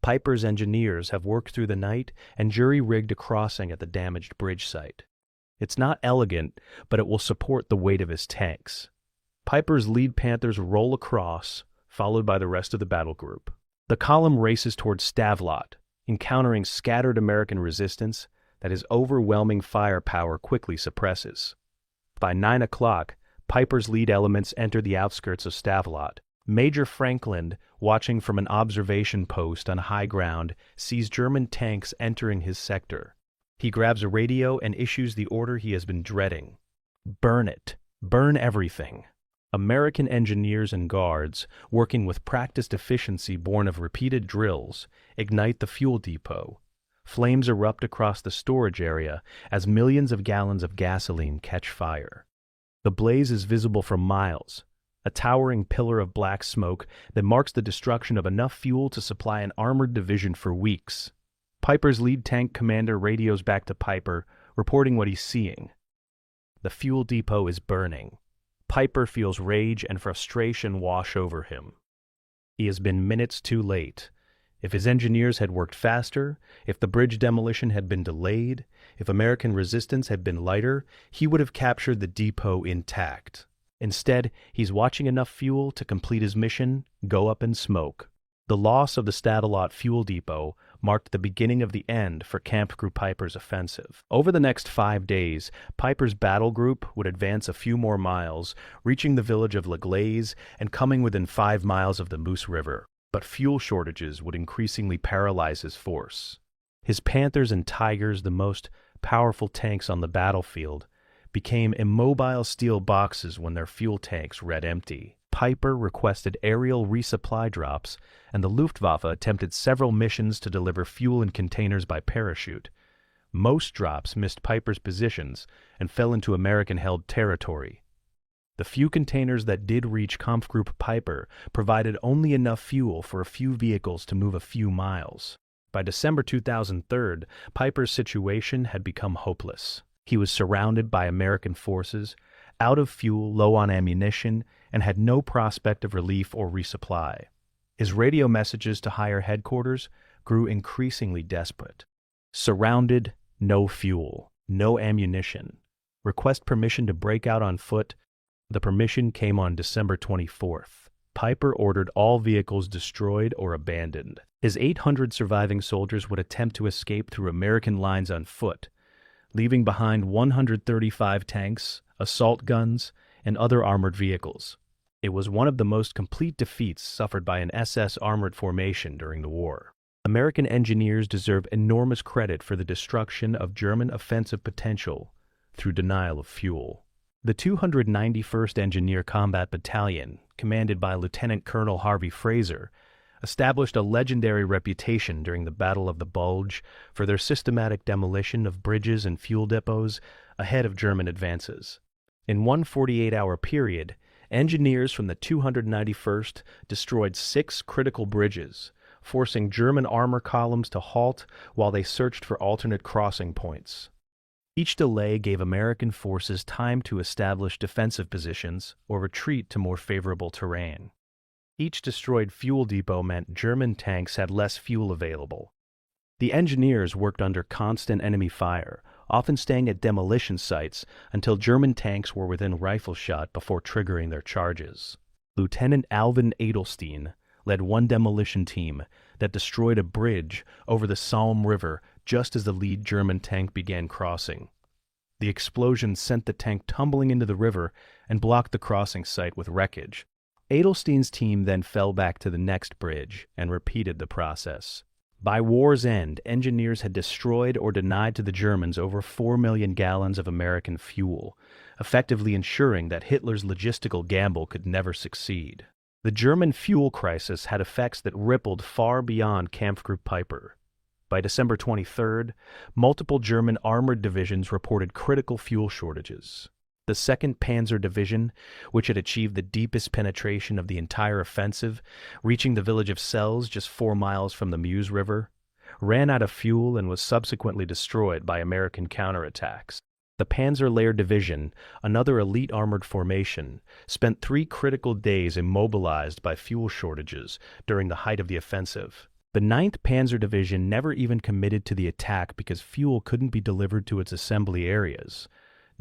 Speaker 1: Piper's engineers have worked through the night and jury-rigged a crossing at the damaged bridge site. It's not elegant, but it will support the weight of his tanks. Piper's lead Panthers roll across, followed by the rest of the battle group. The column races toward Stavelot, encountering scattered American resistance that his overwhelming firepower quickly suppresses. By 9 o'clock, Piper's lead elements enter the outskirts of Stavelot. Major Franklin, watching from an observation post on high ground, sees German tanks entering his sector. He grabs a radio and issues the order he has been dreading. Burn it. Burn everything. American engineers and guards, working with practiced efficiency born of repeated drills, ignite the fuel depot. Flames erupt across the storage area as millions of gallons of gasoline catch fire. The blaze is visible for miles, a towering pillar of black smoke that marks the destruction of enough fuel to supply an armored division for weeks. Piper's lead tank commander radios back to Piper, reporting what he's seeing. The fuel depot is burning. Piper feels rage and frustration wash over him. He has been minutes too late. If his engineers had worked faster, if the bridge demolition had been delayed, if American resistance had been lighter, he would have captured the depot intact. Instead, he's watching enough fuel to complete his mission, go up in smoke. The loss of the Stadelot fuel depot marked the beginning of the end for Kampfgruppe Piper's offensive. Over the next 5 days, Piper's battle group would advance a few more miles, reaching the village of La Glaise and coming within 5 miles of the Moose River. But fuel shortages would increasingly paralyze his force. His Panthers and Tigers, the most powerful tanks on the battlefield, became immobile steel boxes when their fuel tanks read empty. Piper requested aerial resupply drops, and the Luftwaffe attempted several missions to deliver fuel in containers by parachute. Most drops missed Piper's positions and fell into American-held territory. The few containers that did reach Kampfgruppe Piper provided only enough fuel for a few vehicles to move a few miles. By December 2003, Piper's situation had become hopeless. He was surrounded by American forces, out of fuel, low on ammunition, and had no prospect of relief or resupply. His radio messages to higher headquarters grew increasingly desperate. Surrounded, no fuel, no ammunition. Request permission to break out on foot. The permission came on December 24th. Piper ordered all vehicles destroyed or abandoned. His 800 surviving soldiers would attempt to escape through American lines on foot, leaving behind 135 tanks, assault guns, and other armored vehicles. It was one of the most complete defeats suffered by an SS armored formation during the war. American engineers deserve enormous credit for the destruction of German offensive potential through denial of fuel. The 291st Engineer Combat Battalion, commanded by Lieutenant Colonel Harvey Fraser, established a legendary reputation during the Battle of the Bulge for their systematic demolition of bridges and fuel depots ahead of German advances. In one 48-hour period, engineers from the 291st destroyed 6 critical bridges, forcing German armor columns to halt while they searched for alternate crossing points. Each delay gave American forces time to establish defensive positions or retreat to more favorable terrain. Each destroyed fuel depot meant German tanks had less fuel available. The engineers worked under constant enemy fire, often staying at demolition sites until German tanks were within rifle shot before triggering their charges. Lieutenant Alvin Edelstein led one demolition team that destroyed a bridge over the Salm River just as the lead German tank began crossing. The explosion sent the tank tumbling into the river and blocked the crossing site with wreckage. Edelstein's team then fell back to the next bridge and repeated the process. By war's end, engineers had destroyed or denied to the Germans over 4 million gallons of American fuel, effectively ensuring that Hitler's logistical gamble could never succeed. The German fuel crisis had effects that rippled far beyond Kampfgruppe Piper. By December 23rd, multiple German armored divisions reported critical fuel shortages. The 2nd Panzer Division, which had achieved the deepest penetration of the entire offensive, reaching the village of Selz just 4 miles from the Meuse River, ran out of fuel and was subsequently destroyed by American counterattacks. The Panzer Lehr Division, another elite armored formation, spent 3 critical days immobilized by fuel shortages during the height of the offensive. The 9th Panzer Division never even committed to the attack because fuel couldn't be delivered to its assembly areas.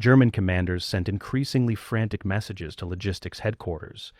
Speaker 1: German commanders sent increasingly frantic messages to logistics headquarters,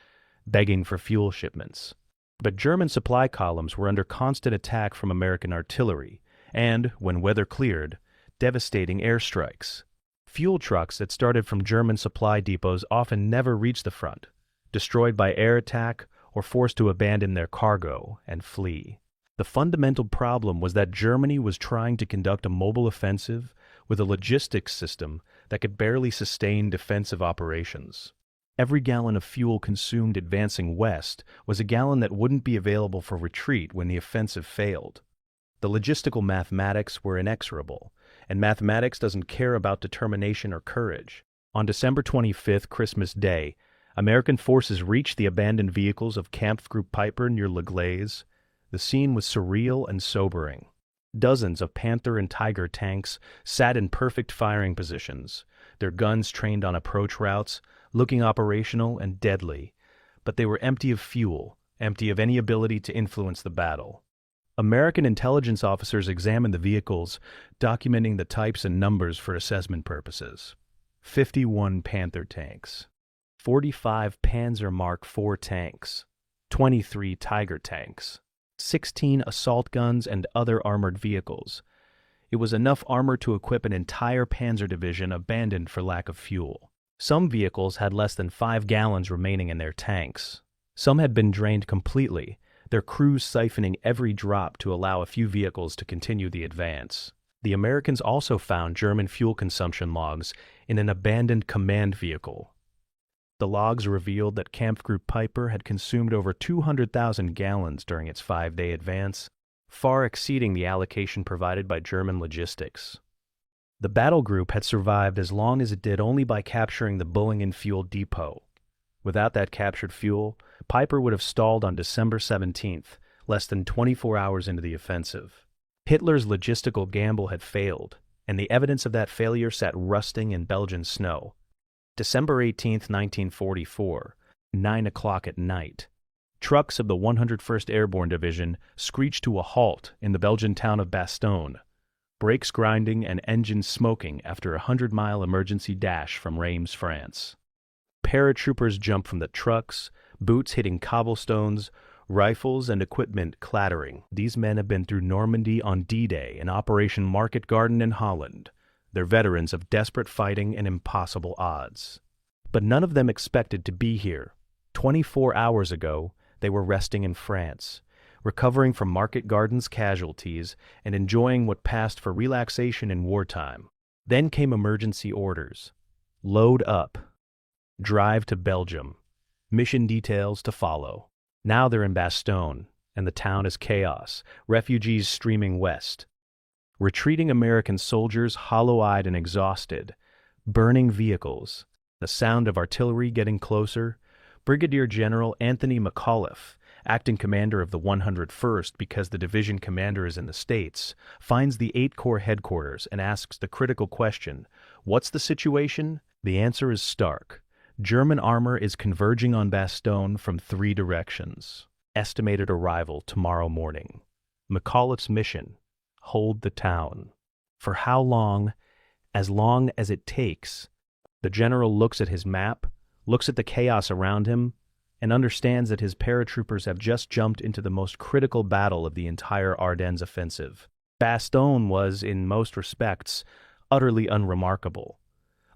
Speaker 1: begging for fuel shipments. But German supply columns were under constant attack from American artillery, and, when weather cleared, devastating airstrikes. Fuel trucks that started from German supply depots often never reached the front, destroyed by air attack or forced to abandon their cargo and flee. The fundamental problem was that Germany was trying to conduct a mobile offensive with a logistics system that could barely sustain defensive operations. Every gallon of fuel consumed advancing west was a gallon that wouldn't be available for retreat when the offensive failed. The logistical mathematics were inexorable, and mathematics doesn't care about determination or courage. On December 25th, Christmas Day, American forces reached the abandoned vehicles of Kampfgruppe Peiper near Le Glaise. The scene was surreal and sobering. Dozens of Panther and Tiger tanks sat in perfect firing positions, their guns trained on approach routes, looking operational and deadly, but they were empty of fuel, empty of any ability to influence the battle. American intelligence officers examined the vehicles, documenting the types and numbers for assessment purposes. 51 Panther tanks, 45 Panzer Mark IV tanks, 23 Tiger tanks, 16 assault guns and other armored vehicles. It was enough armor to equip an entire panzer division abandoned for lack of fuel. Some vehicles had less than 5 gallons remaining in their tanks. Some had been drained completely, their crews siphoning every drop to allow a few vehicles to continue the advance. The Americans also found German fuel consumption logs in an abandoned command vehicle. The logs revealed that Kampfgruppe Peiper had consumed over 200,000 gallons during its 5-day advance, far exceeding the allocation provided by German logistics. The battle group had survived as long as it did only by capturing the Bullingen fuel depot. Without that captured fuel, Peiper would have stalled on December 17th, less than 24 hours into the offensive. Hitler's logistical gamble had failed, and the evidence of that failure sat rusting in Belgian snow. December 18th, 1944, 9 o'clock at night. Trucks of the 101st Airborne Division screeched to a halt in the Belgian town of Bastogne, brakes grinding and engines smoking after a 100-mile emergency dash from Reims, France. Paratroopers jumped from the trucks, boots hitting cobblestones, rifles and equipment clattering. These men had been through Normandy on D-Day and Operation Market Garden in Holland. They're veterans of desperate fighting and impossible odds. But none of them expected to be here. 24 hours ago, they were resting in France, recovering from Market Garden's casualties and enjoying what passed for relaxation in wartime. Then came emergency orders. Load up. Drive to Belgium. Mission details to follow. Now they're in Bastogne, and the town is chaos, refugees streaming west. Retreating American soldiers hollow-eyed and exhausted. Burning vehicles. The sound of artillery getting closer. Brigadier General Anthony McAuliffe, acting commander of the 101st because the division commander is in the States, finds the 8 Corps headquarters and asks the critical question, "What's the situation?" The answer is stark. German armor is converging on Bastogne from 3 directions. Estimated arrival tomorrow morning. McAuliffe's mission: hold the town. For how long? As long as it takes. The general looks at his map, looks at the chaos around him, and understands that his paratroopers have just jumped into the most critical battle of the entire Ardennes offensive. Bastogne was, in most respects, utterly unremarkable.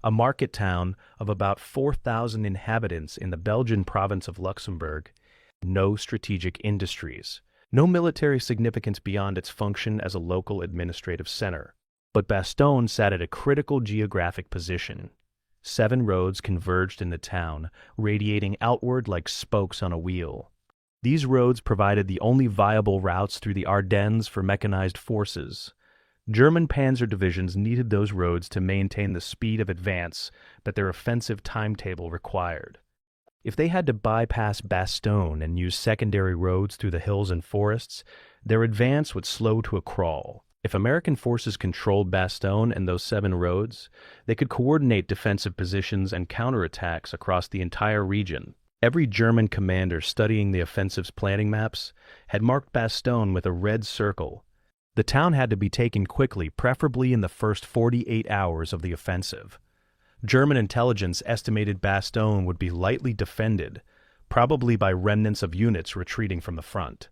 Speaker 1: A market town of about 4,000 inhabitants in the Belgian province of Luxembourg. No strategic industries. No military significance beyond its function as a local administrative center. But Bastogne sat at a critical geographic position. 7 roads converged in the town, radiating outward like spokes on a wheel. These roads provided the only viable routes through the Ardennes for mechanized forces. German panzer divisions needed those roads to maintain the speed of advance that their offensive timetable required. If they had to bypass Bastogne and use secondary roads through the hills and forests, their advance would slow to a crawl. If American forces controlled Bastogne and those 7 roads, they could coordinate defensive positions and counterattacks across the entire region. Every German commander studying the offensive's planning maps had marked Bastogne with a red circle. The town had to be taken quickly, preferably in the first 48 hours of the offensive. German intelligence estimated Bastogne would be lightly defended, probably by remnants of units retreating from the front.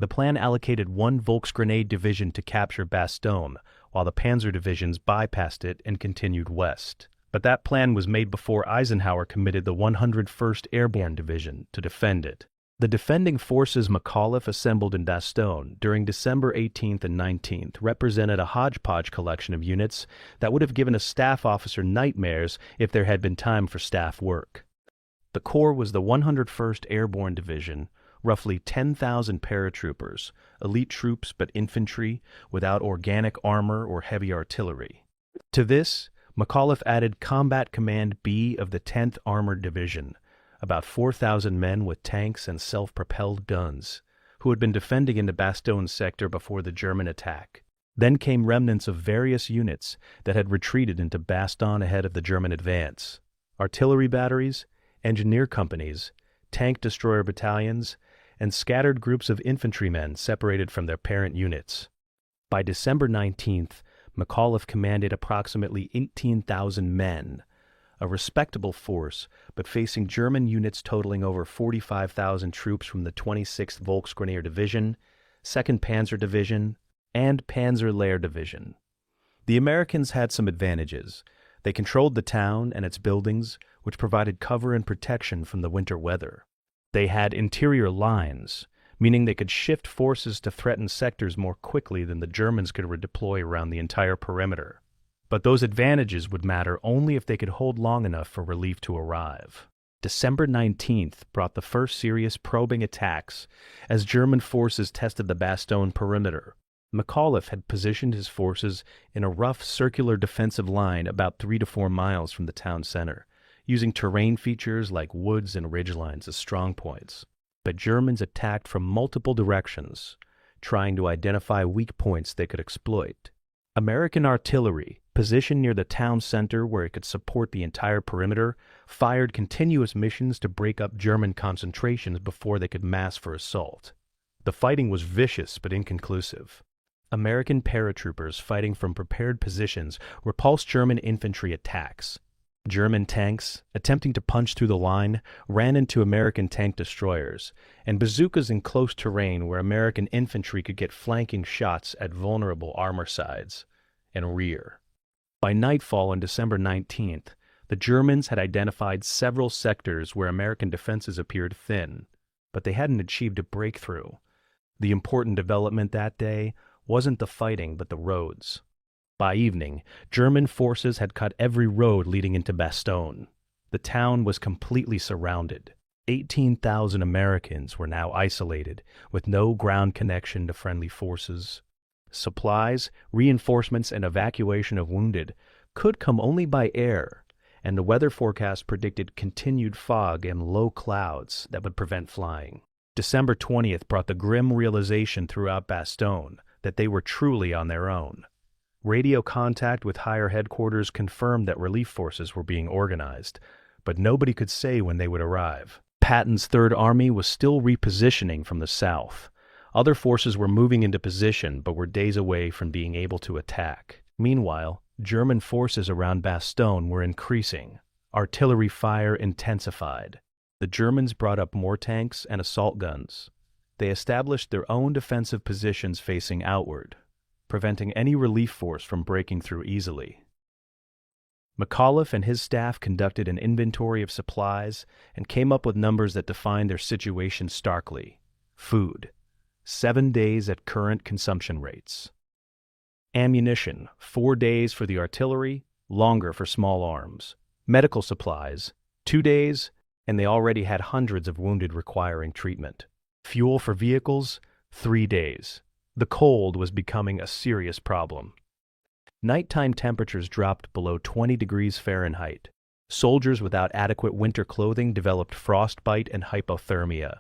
Speaker 1: The plan allocated 1 Volksgrenade division to capture Bastogne, while the panzer divisions bypassed it and continued west. But that plan was made before Eisenhower committed the 101st Airborne Division to defend it. The defending forces McAuliffe assembled in Bastogne during December 18th and 19th represented a hodgepodge collection of units that would have given a staff officer nightmares if there had been time for staff work. The Corps was the 101st Airborne Division, roughly 10,000 paratroopers, elite troops but infantry, without organic armor or heavy artillery. To this, McAuliffe added Combat Command B of the 10th Armored Division, about 4,000 men with tanks and self-propelled guns, who had been defending in the Bastogne sector before the German attack. Then came remnants of various units that had retreated into Bastogne ahead of the German advance, artillery batteries, engineer companies, tank destroyer battalions, and scattered groups of infantrymen separated from their parent units. By December 19th, McAuliffe commanded approximately 18,000 men, a respectable force, but facing German units totaling over 45,000 troops from the 26th Volksgrenadier Division, 2nd Panzer Division, and Panzer Lehr Division. The Americans had some advantages. They controlled the town and its buildings, which provided cover and protection from the winter weather. They had interior lines, meaning they could shift forces to threaten sectors more quickly than the Germans could redeploy around the entire perimeter. But those advantages would matter only if they could hold long enough for relief to arrive. December 19th brought the first serious probing attacks as German forces tested the Bastogne perimeter. McAuliffe had positioned his forces in a rough circular defensive line about 3 to 4 miles from the town center, using terrain features like woods and ridgelines as strong points. But Germans attacked from multiple directions, trying to identify weak points they could exploit. American artillery, positioned near the town center where it could support the entire perimeter, fired continuous missions to break up German concentrations before they could mass for assault. The fighting was vicious but inconclusive. American paratroopers fighting from prepared positions repulsed German infantry attacks. German tanks, attempting to punch through the line, ran into American tank destroyers, and bazookas in close terrain where American infantry could get flanking shots at vulnerable armor sides and rear. By nightfall on December 19th, the Germans had identified several sectors where American defenses appeared thin, but they hadn't achieved a breakthrough. The important development that day wasn't the fighting but the roads. By evening, German forces had cut every road leading into Bastogne. The town was completely surrounded. 18,000 Americans were now isolated, with no ground connection to friendly forces. Supplies, reinforcements, and evacuation of wounded could come only by air, and the weather forecast predicted continued fog and low clouds that would prevent flying. December 20th brought the grim realization throughout Bastogne that they were truly on their own. Radio contact with higher headquarters confirmed that relief forces were being organized, but nobody could say when they would arrive. Patton's Third Army was still repositioning from the south. Other forces were moving into position but were days away from being able to attack. Meanwhile, German forces around Bastogne were increasing. Artillery fire intensified. The Germans brought up more tanks and assault guns. They established their own defensive positions facing outward, preventing any relief force from breaking through easily. McAuliffe and his staff conducted an inventory of supplies and came up with numbers that defined their situation starkly. Food: 7 days at current consumption rates. Ammunition: 4 days for the artillery, longer for small arms. Medical supplies: 2 days, and they already had hundreds of wounded requiring treatment. Fuel for vehicles: 3 days. The cold was becoming a serious problem. Nighttime temperatures dropped below 20 degrees Fahrenheit. Soldiers without adequate winter clothing developed frostbite and hypothermia.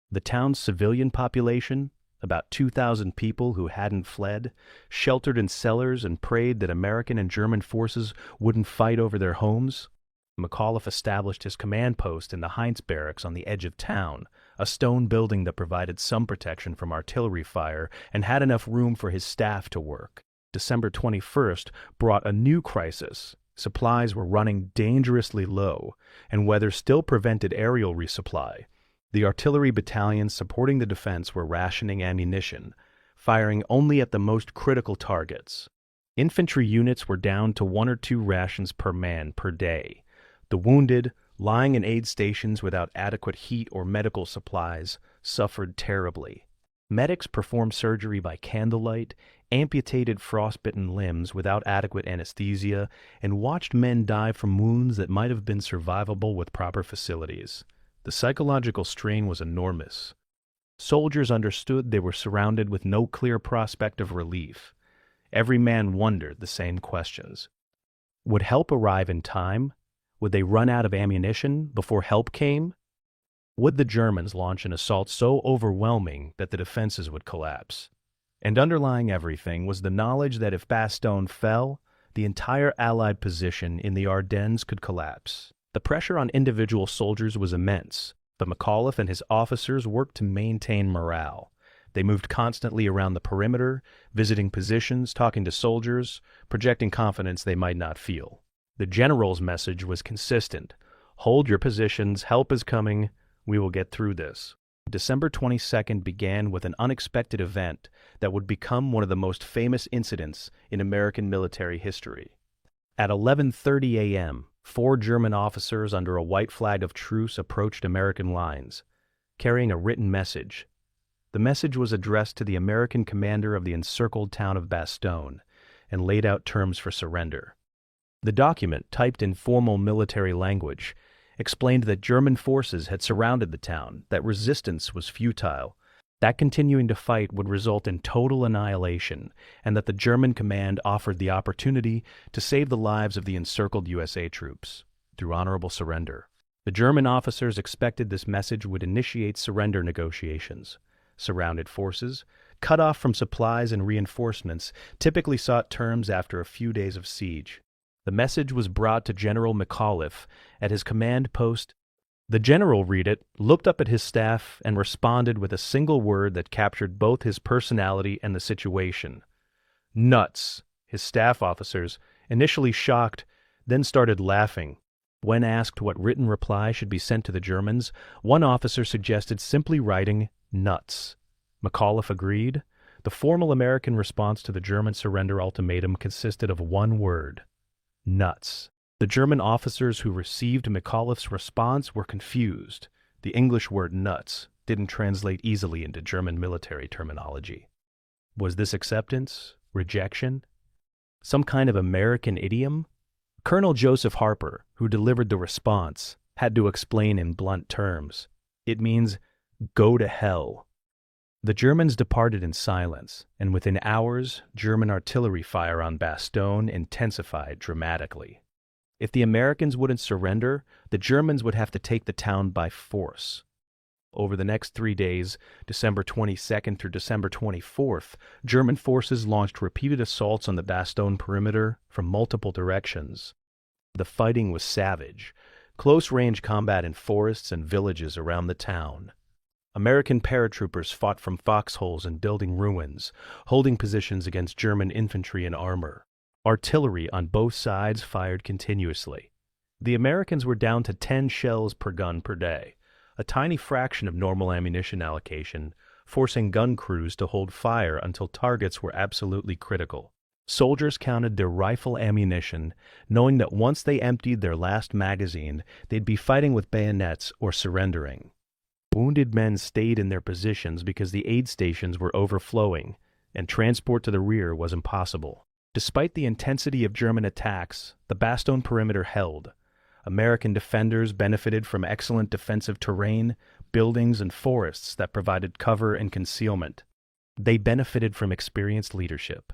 Speaker 1: The town's civilian population, about 2,000 people who hadn't fled, sheltered in cellars and prayed that American and German forces wouldn't fight over their homes. McAuliffe established his command post in the Heinz barracks on the edge of town, a stone building that provided some protection from artillery fire and had enough room for his staff to work. December 21st brought a new crisis. Supplies were running dangerously low, and weather still prevented aerial resupply. The artillery battalions supporting the defense were rationing ammunition, firing only at the most critical targets. Infantry units were down to 1 or 2 rations per man per day. The wounded, lying in aid stations without adequate heat or medical supplies, suffered terribly. Medics performed surgery by candlelight, amputated frostbitten limbs without adequate anesthesia, and watched men die from wounds that might have been survivable with proper facilities. The psychological strain was enormous. Soldiers understood they were surrounded with no clear prospect of relief. Every man wondered the same questions. Would help arrive in time? Would they run out of ammunition before help came? Would the Germans launch an assault so overwhelming that the defenses would collapse? And underlying everything was the knowledge that if Bastogne fell, the entire Allied position in the Ardennes could collapse. The pressure on individual soldiers was immense, but McAuliffe and his officers worked to maintain morale. They moved constantly around the perimeter, visiting positions, talking to soldiers, projecting confidence they might not feel. The general's message was consistent. Hold your positions, help is coming, we will get through this. December 22nd began with an unexpected event that would become one of the most famous incidents in American military history. At 11:30 a.m., 4 German officers under a white flag of truce approached American lines, carrying a written message. The message was addressed to the American commander of the encircled town of Bastogne and laid out terms for surrender. The document, typed in formal military language, explained that German forces had surrounded the town, that resistance was futile, that continuing to fight would result in total annihilation, and that the German command offered the opportunity to save the lives of the encircled USA troops through honorable surrender. The German officers expected this message would initiate surrender negotiations. Surrounded forces, cut off from supplies and reinforcements, typically sought terms after a few days of siege. The message was brought to General McAuliffe at his command post. The general read it, looked up at his staff, and responded with a single word that captured both his personality and the situation. Nuts. His staff officers, initially shocked, then started laughing. When asked what written reply should be sent to the Germans, one officer suggested simply writing nuts. McAuliffe agreed. The formal American response to the German surrender ultimatum consisted of one word: nuts. The German officers who received McAuliffe's response were confused. The English word nuts didn't translate easily into German military terminology. Was this acceptance? Rejection? Some kind of American idiom? Colonel Joseph Harper, who delivered the response, had to explain in blunt terms. It means, go to hell. The Germans departed in silence, and within hours, German artillery fire on Bastogne intensified dramatically. If the Americans wouldn't surrender, the Germans would have to take the town by force. Over the next 3 days, December 22nd through December 24th, German forces launched repeated assaults on the Bastogne perimeter from multiple directions. The fighting was savage, close-range combat in forests and villages around the town. American paratroopers fought from foxholes and building ruins, holding positions against German infantry and armor. Artillery on both sides fired continuously. The Americans were down to 10 shells per gun per day, a tiny fraction of normal ammunition allocation, forcing gun crews to hold fire until targets were absolutely critical. Soldiers counted their rifle ammunition, knowing that once they emptied their last magazine, they'd be fighting with bayonets or surrendering. Wounded men stayed in their positions because the aid stations were overflowing, and transport to the rear was impossible. Despite the intensity of German attacks, the Bastogne perimeter held. American defenders benefited from excellent defensive terrain, buildings, and forests that provided cover and concealment. They benefited from experienced leadership.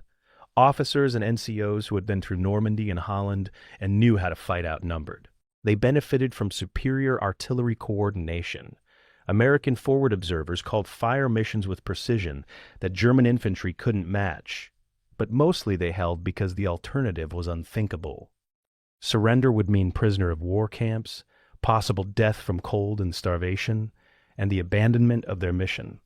Speaker 1: Officers and NCOs who had been through Normandy and Holland and knew how to fight outnumbered. They benefited from superior artillery coordination. American forward observers called fire missions with precision that German infantry couldn't match, but mostly they held because the alternative was unthinkable. Surrender would mean prisoner of war camps, possible death from cold and starvation, and the abandonment of their mission.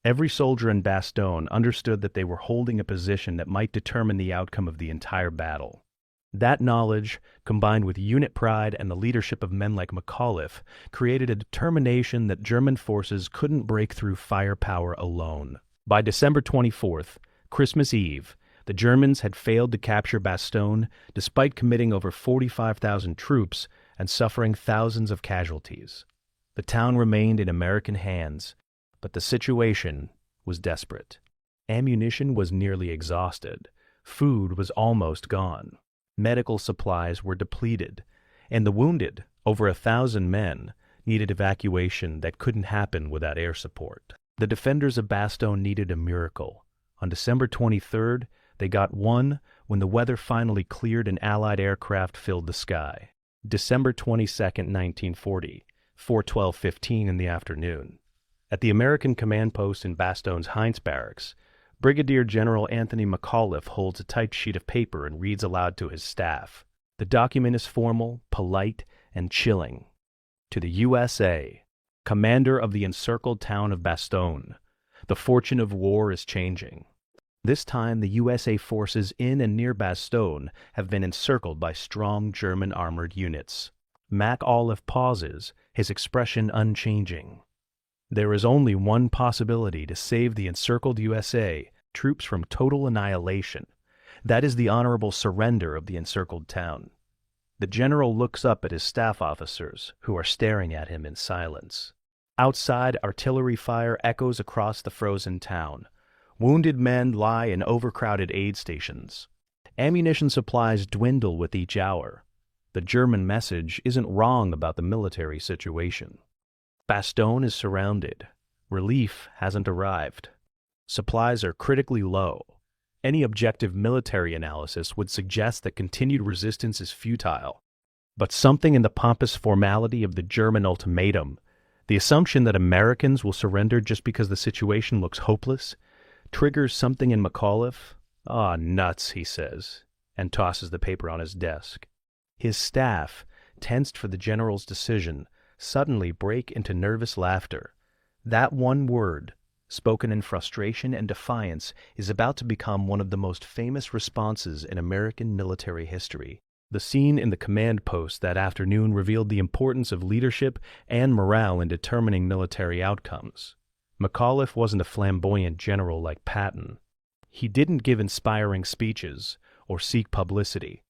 Speaker 1: Every soldier in Bastogne understood that they were holding a position that might determine the outcome of the entire battle. That knowledge, combined with unit pride and the leadership of men like McAuliffe, created a determination that German forces couldn't break through firepower alone. By December 24th, Christmas Eve, the Germans had failed to capture Bastogne despite committing over 45,000 troops and suffering thousands of casualties. The town remained in American hands, but the situation was desperate. Ammunition was nearly exhausted. Food was almost gone. Medical supplies were depleted, and the wounded, over 1,000 men, needed evacuation that couldn't happen without air support. The defenders of Bastogne needed a miracle. On December 23rd, they got one when the weather finally cleared and Allied aircraft filled the sky. December 22nd, 1940, 4:12:15 in the afternoon. At the American command post in Bastogne's Heinz Barracks, Brigadier General Anthony McAuliffe holds a typed sheet of paper and reads aloud to his staff. The document is formal, polite, and chilling. To the USA, Commander of the encircled town of Bastogne, the fortune of war is changing. This time, the USA forces in and near Bastogne have been encircled by strong German armored units. McAuliffe pauses, his expression unchanging. There is only one possibility to save the encircled USA troops from total annihilation. That is the honorable surrender of the encircled town. The general looks up at his staff officers, who are staring at him in silence. Outside, artillery fire echoes across the frozen town. Wounded men lie in overcrowded aid stations. Ammunition supplies dwindle with each hour. The German message isn't wrong about the military situation. Bastogne is surrounded. Relief hasn't arrived. Supplies are critically low. Any objective military analysis would suggest that continued resistance is futile. But something in the pompous formality of the German ultimatum, the assumption that Americans will surrender just because the situation looks hopeless, triggers something in McAuliffe. "Ah, nuts," he says, and tosses the paper on his desk. His staff, tensed for the general's decision, suddenly break into nervous laughter. That one word, spoken in frustration and defiance, is about to become one of the most famous responses in American military history. The scene in the command post that afternoon revealed the importance of leadership and morale in determining military outcomes. McAuliffe wasn't a flamboyant general like Patton. He didn't give inspiring speeches or seek publicity,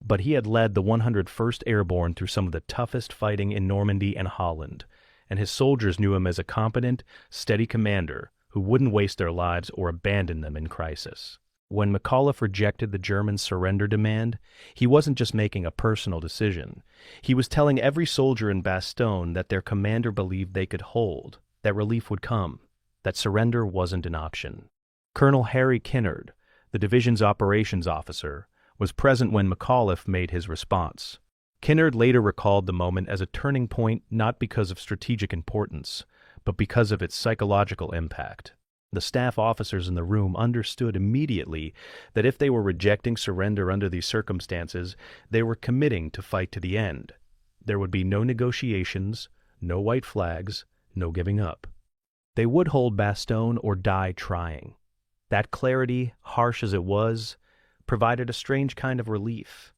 Speaker 1: but he had led the 101st Airborne through some of the toughest fighting in Normandy and Holland, and his soldiers knew him as a competent, steady commander who wouldn't waste their lives or abandon them in crisis. When McAuliffe rejected the German surrender demand, he wasn't just making a personal decision. He was telling every soldier in Bastogne that their commander believed they could hold, that relief would come, that surrender wasn't an option. Colonel Harry Kinnard, the division's operations officer, was present when McAuliffe made his response. Kinnard later recalled the moment as a turning point not because of strategic importance, but because of its psychological impact. The staff officers in the room understood immediately that if they were rejecting surrender under these circumstances, they were committing to fight to the end. There would be no negotiations, no white flags, no giving up. They would hold Bastogne or die trying. That clarity, harsh as it was, provided a strange kind of relief.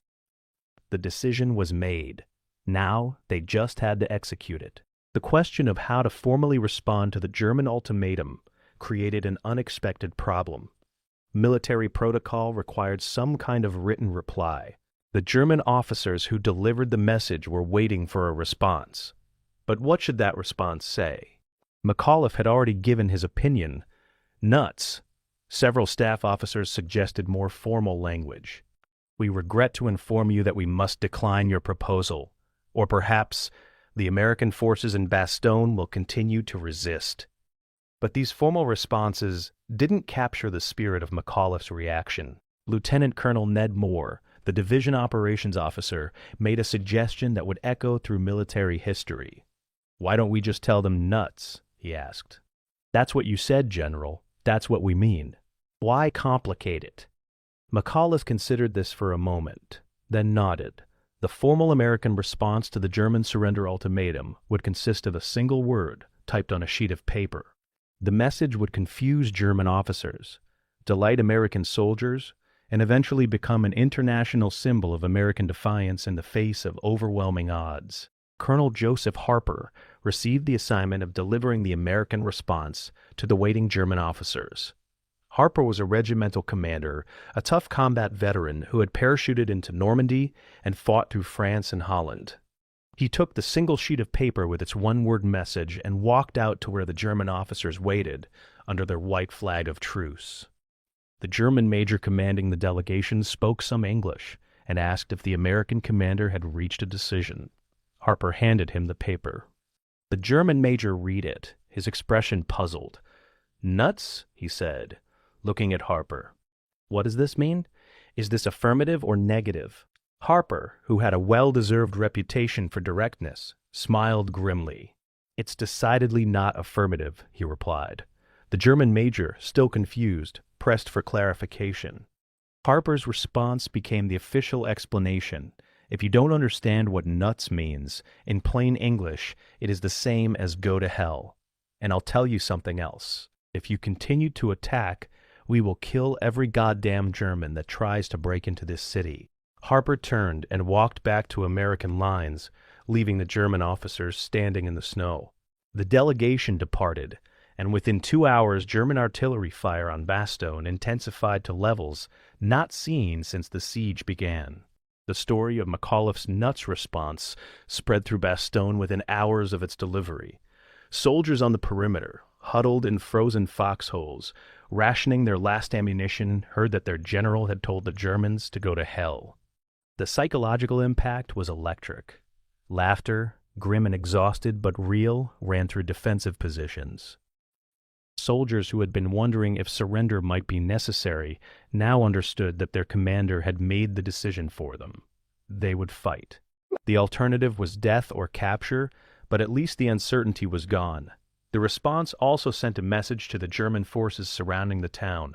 Speaker 1: The decision was made. Now they just had to execute it. The question of how to formally respond to the German ultimatum created an unexpected problem. Military protocol required some kind of written reply. The German officers who delivered the message were waiting for a response. But what should that response say? McAuliffe had already given his opinion. Nuts. Several staff officers suggested more formal language. "We regret to inform you that we must decline your proposal. Or perhaps, the American forces in Bastogne will continue to resist." But these formal responses didn't capture the spirit of McAuliffe's reaction. Lieutenant Colonel Ned Moore, the division operations officer, made a suggestion that would echo through military history. "Why don't we just tell them nuts?" he asked. "That's what you said, General. That's what we mean. Why complicate it?" McAuliffe considered this for a moment, then nodded. The formal American response to the German surrender ultimatum would consist of a single word typed on a sheet of paper. The message would confuse German officers, delight American soldiers, and eventually become an international symbol of American defiance in the face of overwhelming odds. Colonel Joseph Harper received the assignment of delivering the American response to the waiting German officers. Harper was a regimental commander, a tough combat veteran who had parachuted into Normandy and fought through France and Holland. He took the single sheet of paper with its one-word message and walked out to where the German officers waited under their white flag of truce. The German major commanding the delegation spoke some English and asked if the American commander had reached a decision. Harper handed him the paper. The German major read it, his expression puzzled. "Nuts?" he said, looking at Harper. "What does this mean? Is this affirmative or negative?" Harper, who had a well-deserved reputation for directness, smiled grimly. "It's decidedly not affirmative," he replied. The German major, still confused, pressed for clarification. Harper's response became the official explanation. If you don't understand what nuts means, in plain English, it is the same as go to hell. And I'll tell you something else. If you continue to attack, we will kill every goddamn German that tries to break into this city. Harper turned and walked back to American lines, leaving the German officers standing in the snow. The delegation departed, and within 2 hours German artillery fire on Bastogne intensified to levels not seen since the siege began. The story of McAuliffe's nuts response spread through Bastogne within hours of its delivery. Soldiers on the perimeter, huddled in frozen foxholes, rationing their last ammunition, heard that their general had told the Germans to go to hell. The psychological impact was electric. Laughter, grim and exhausted but real, ran through defensive positions. Soldiers who had been wondering if surrender might be necessary now understood that their commander had made the decision for them. They would fight. The alternative was death or capture, but at least the uncertainty was gone. The response also sent a message to the German forces surrounding the town.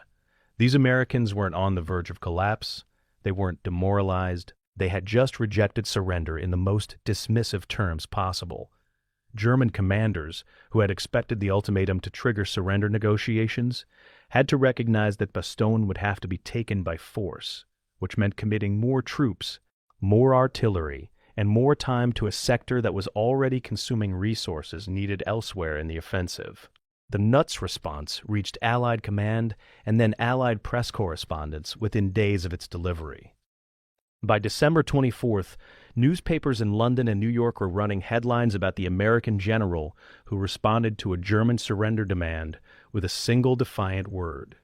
Speaker 1: These Americans weren't on the verge of collapse. They weren't demoralized. They had just rejected surrender in the most dismissive terms possible. German commanders, who had expected the ultimatum to trigger surrender negotiations, had to recognize that Bastogne would have to be taken by force, which meant committing more troops, more artillery, and more time to a sector that was already consuming resources needed elsewhere in the offensive. The nuts response reached Allied command and then Allied press correspondents within days of its delivery. By December 24th, newspapers in London and New York were running headlines about the American general who responded to a German surrender demand with a single defiant word.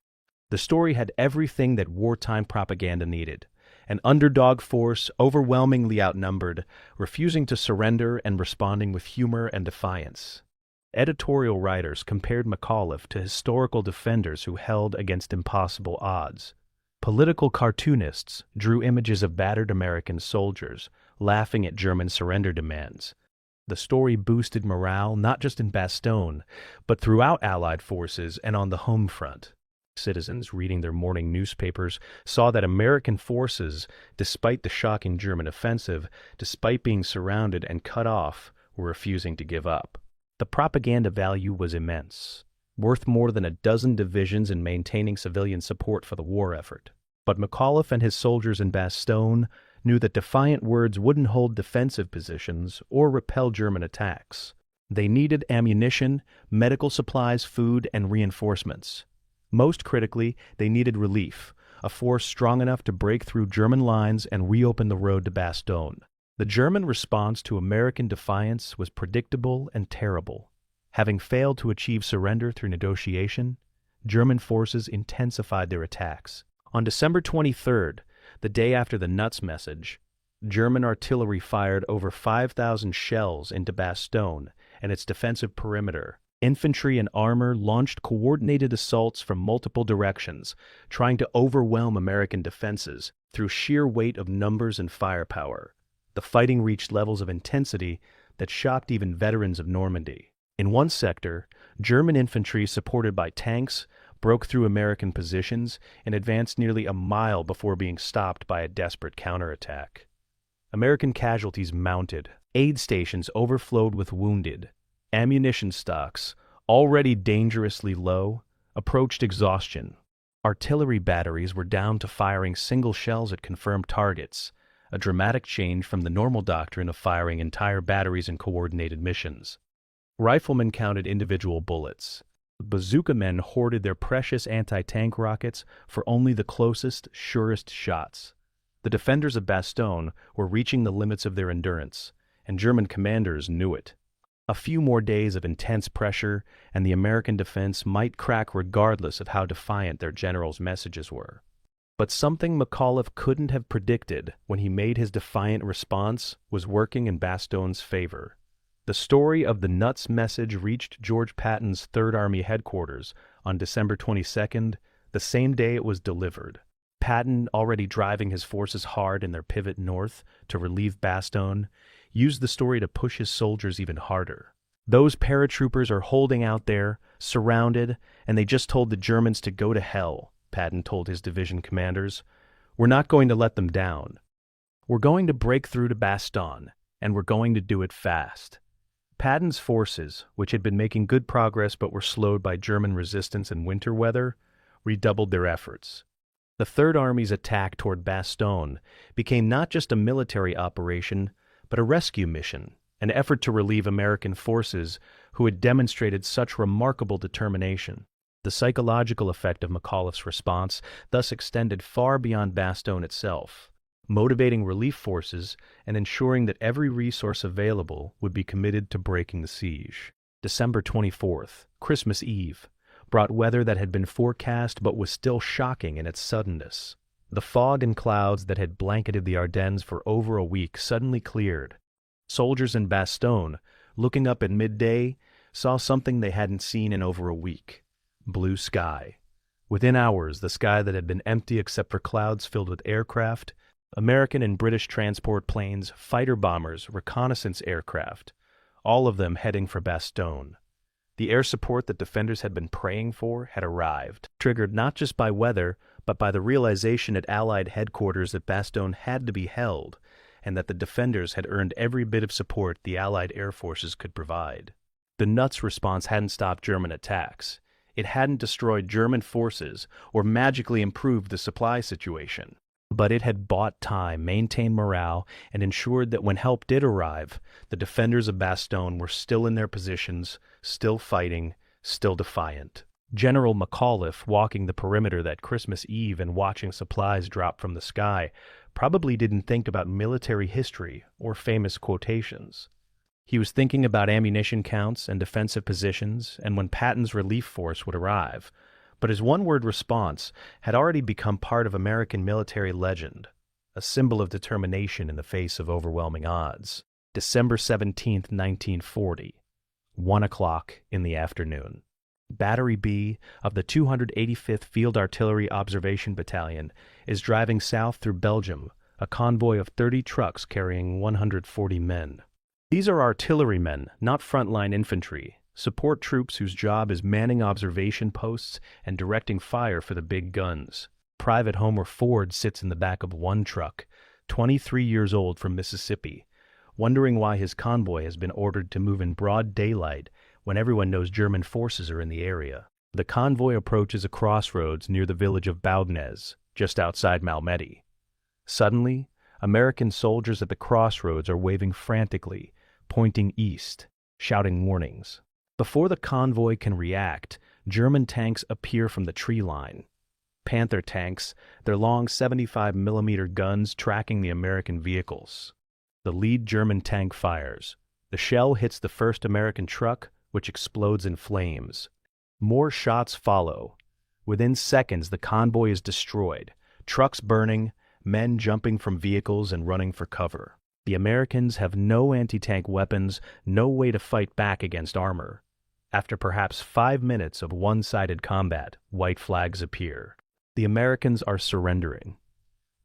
Speaker 1: The story had everything that wartime propaganda needed: an underdog force, overwhelmingly outnumbered, refusing to surrender and responding with humor and defiance. Editorial writers compared McAuliffe to historical defenders who held against impossible odds. Political cartoonists drew images of battered American soldiers, laughing at German surrender demands. The story boosted morale not just in Bastogne, but throughout Allied forces and on the home front. Citizens reading their morning newspapers saw that American forces, despite the shocking German offensive, despite being surrounded and cut off, were refusing to give up. The propaganda value was immense, worth more than a dozen divisions in maintaining civilian support for the war effort. But McAuliffe and his soldiers in Bastogne knew that defiant words wouldn't hold defensive positions or repel German attacks. They needed ammunition, medical supplies, food, and reinforcements. Most critically, they needed relief, a force strong enough to break through German lines and reopen the road to Bastogne. The German response to American defiance was predictable and terrible. Having failed to achieve surrender through negotiation, German forces intensified their attacks. On December 23rd, the day after the nuts message, German artillery fired over 5,000 shells into Bastogne and its defensive perimeter. Infantry and armor launched coordinated assaults from multiple directions, trying to overwhelm American defenses through sheer weight of numbers and firepower. The fighting reached levels of intensity that shocked even veterans of Normandy. In one sector, German infantry supported by tanks broke through American positions and advanced nearly a mile before being stopped by a desperate counterattack. American casualties mounted. Aid stations overflowed with wounded. Ammunition stocks, already dangerously low, approached exhaustion. Artillery batteries were down to firing single shells at confirmed targets, a dramatic change from the normal doctrine of firing entire batteries in coordinated missions. Riflemen counted individual bullets. Bazooka men hoarded their precious anti-tank rockets for only the closest, surest shots. The defenders of Bastogne were reaching the limits of their endurance, and German commanders knew it. A few more days of intense pressure, and the American defense might crack regardless of how defiant their general's messages were. But something McAuliffe couldn't have predicted when he made his defiant response was working in Bastogne's favor. The story of the nuts message reached George Patton's Third Army headquarters on December 22nd, the same day it was delivered. Patton, already driving his forces hard in their pivot north to relieve Bastogne, used the story to push his soldiers even harder. Those paratroopers are holding out there, surrounded, and they just told the Germans to go to hell, Patton told his division commanders. We're not going to let them down. We're going to break through to Bastogne, and we're going to do it fast. Patton's forces, which had been making good progress but were slowed by German resistance and winter weather, redoubled their efforts. The Third Army's attack toward Bastogne became not just a military operation, but a rescue mission, an effort to relieve American forces who had demonstrated such remarkable determination. The psychological effect of McAuliffe's response thus extended far beyond Bastogne itself, motivating relief forces and ensuring that every resource available would be committed to breaking the siege. December 24th, Christmas Eve, brought weather that had been forecast but was still shocking in its suddenness. The fog and clouds that had blanketed the Ardennes for over a week suddenly cleared. Soldiers in Bastogne, looking up at midday, saw something they hadn't seen in over a week. Blue sky. Within hours, the sky that had been empty except for clouds filled with aircraft, American and British transport planes, fighter bombers, reconnaissance aircraft, all of them heading for Bastogne. The air support that defenders had been praying for had arrived, triggered not just by weather, but by the realization at Allied headquarters that Bastogne had to be held, and that the defenders had earned every bit of support the Allied air forces could provide. The nuts response hadn't stopped German attacks. It hadn't destroyed German forces or magically improved the supply situation. But it had bought time, maintained morale, and ensured that when help did arrive, the defenders of Bastogne were still in their positions, still fighting, still defiant. General McAuliffe, walking the perimeter that Christmas Eve and watching supplies drop from the sky, probably didn't think about military history or famous quotations. He was thinking about ammunition counts and defensive positions and when Patton's relief force would arrive. But his one-word response had already become part of American military legend, a symbol of determination in the face of overwhelming odds. December 17, 1940, 1 o'clock in the afternoon. Battery B of the 285th Field Artillery Observation Battalion is driving south through Belgium, a convoy of 30 trucks carrying 140 men. These are artillerymen, not frontline infantry, support troops whose job is manning observation posts and directing fire for the big guns. Private Homer Ford sits in the back of one truck, 23 years old, from Mississippi, wondering why his convoy has been ordered to move in broad daylight when everyone knows German forces are in the area. The convoy approaches a crossroads near the village of Ardennes, just outside Malmedy. Suddenly, American soldiers at the crossroads are waving frantically, pointing east, shouting warnings. Before the convoy can react, German tanks appear from the tree line. Panther tanks, their long 75mm guns tracking the American vehicles. The lead German tank fires. The shell hits the first American truck, which explodes in flames. More shots follow. Within seconds, the convoy is destroyed, trucks burning, men jumping from vehicles and running for cover. The Americans have no anti-tank weapons, no way to fight back against armor. After perhaps 5 minutes of one-sided combat, white flags appear. The Americans are surrendering.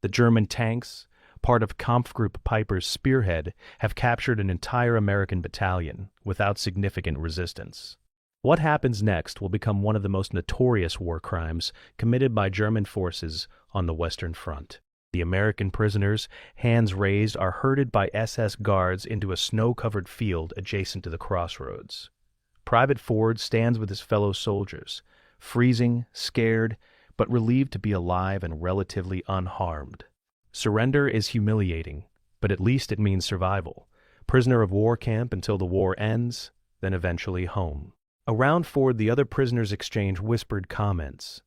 Speaker 1: The German tanks, part of Kampfgruppe Piper's spearhead, have captured an entire American battalion without significant resistance. What happens next will become one of the most notorious war crimes committed by German forces on the Western Front. The American prisoners, hands raised, are herded by SS guards into a snow-covered field adjacent to the crossroads. Private Ford stands with his fellow soldiers, freezing, scared, but relieved to be alive and relatively unharmed. Surrender is humiliating, but at least it means survival. Prisoner of war camp until the war ends, then eventually home. Around Ford, the other prisoners exchange whispered comments.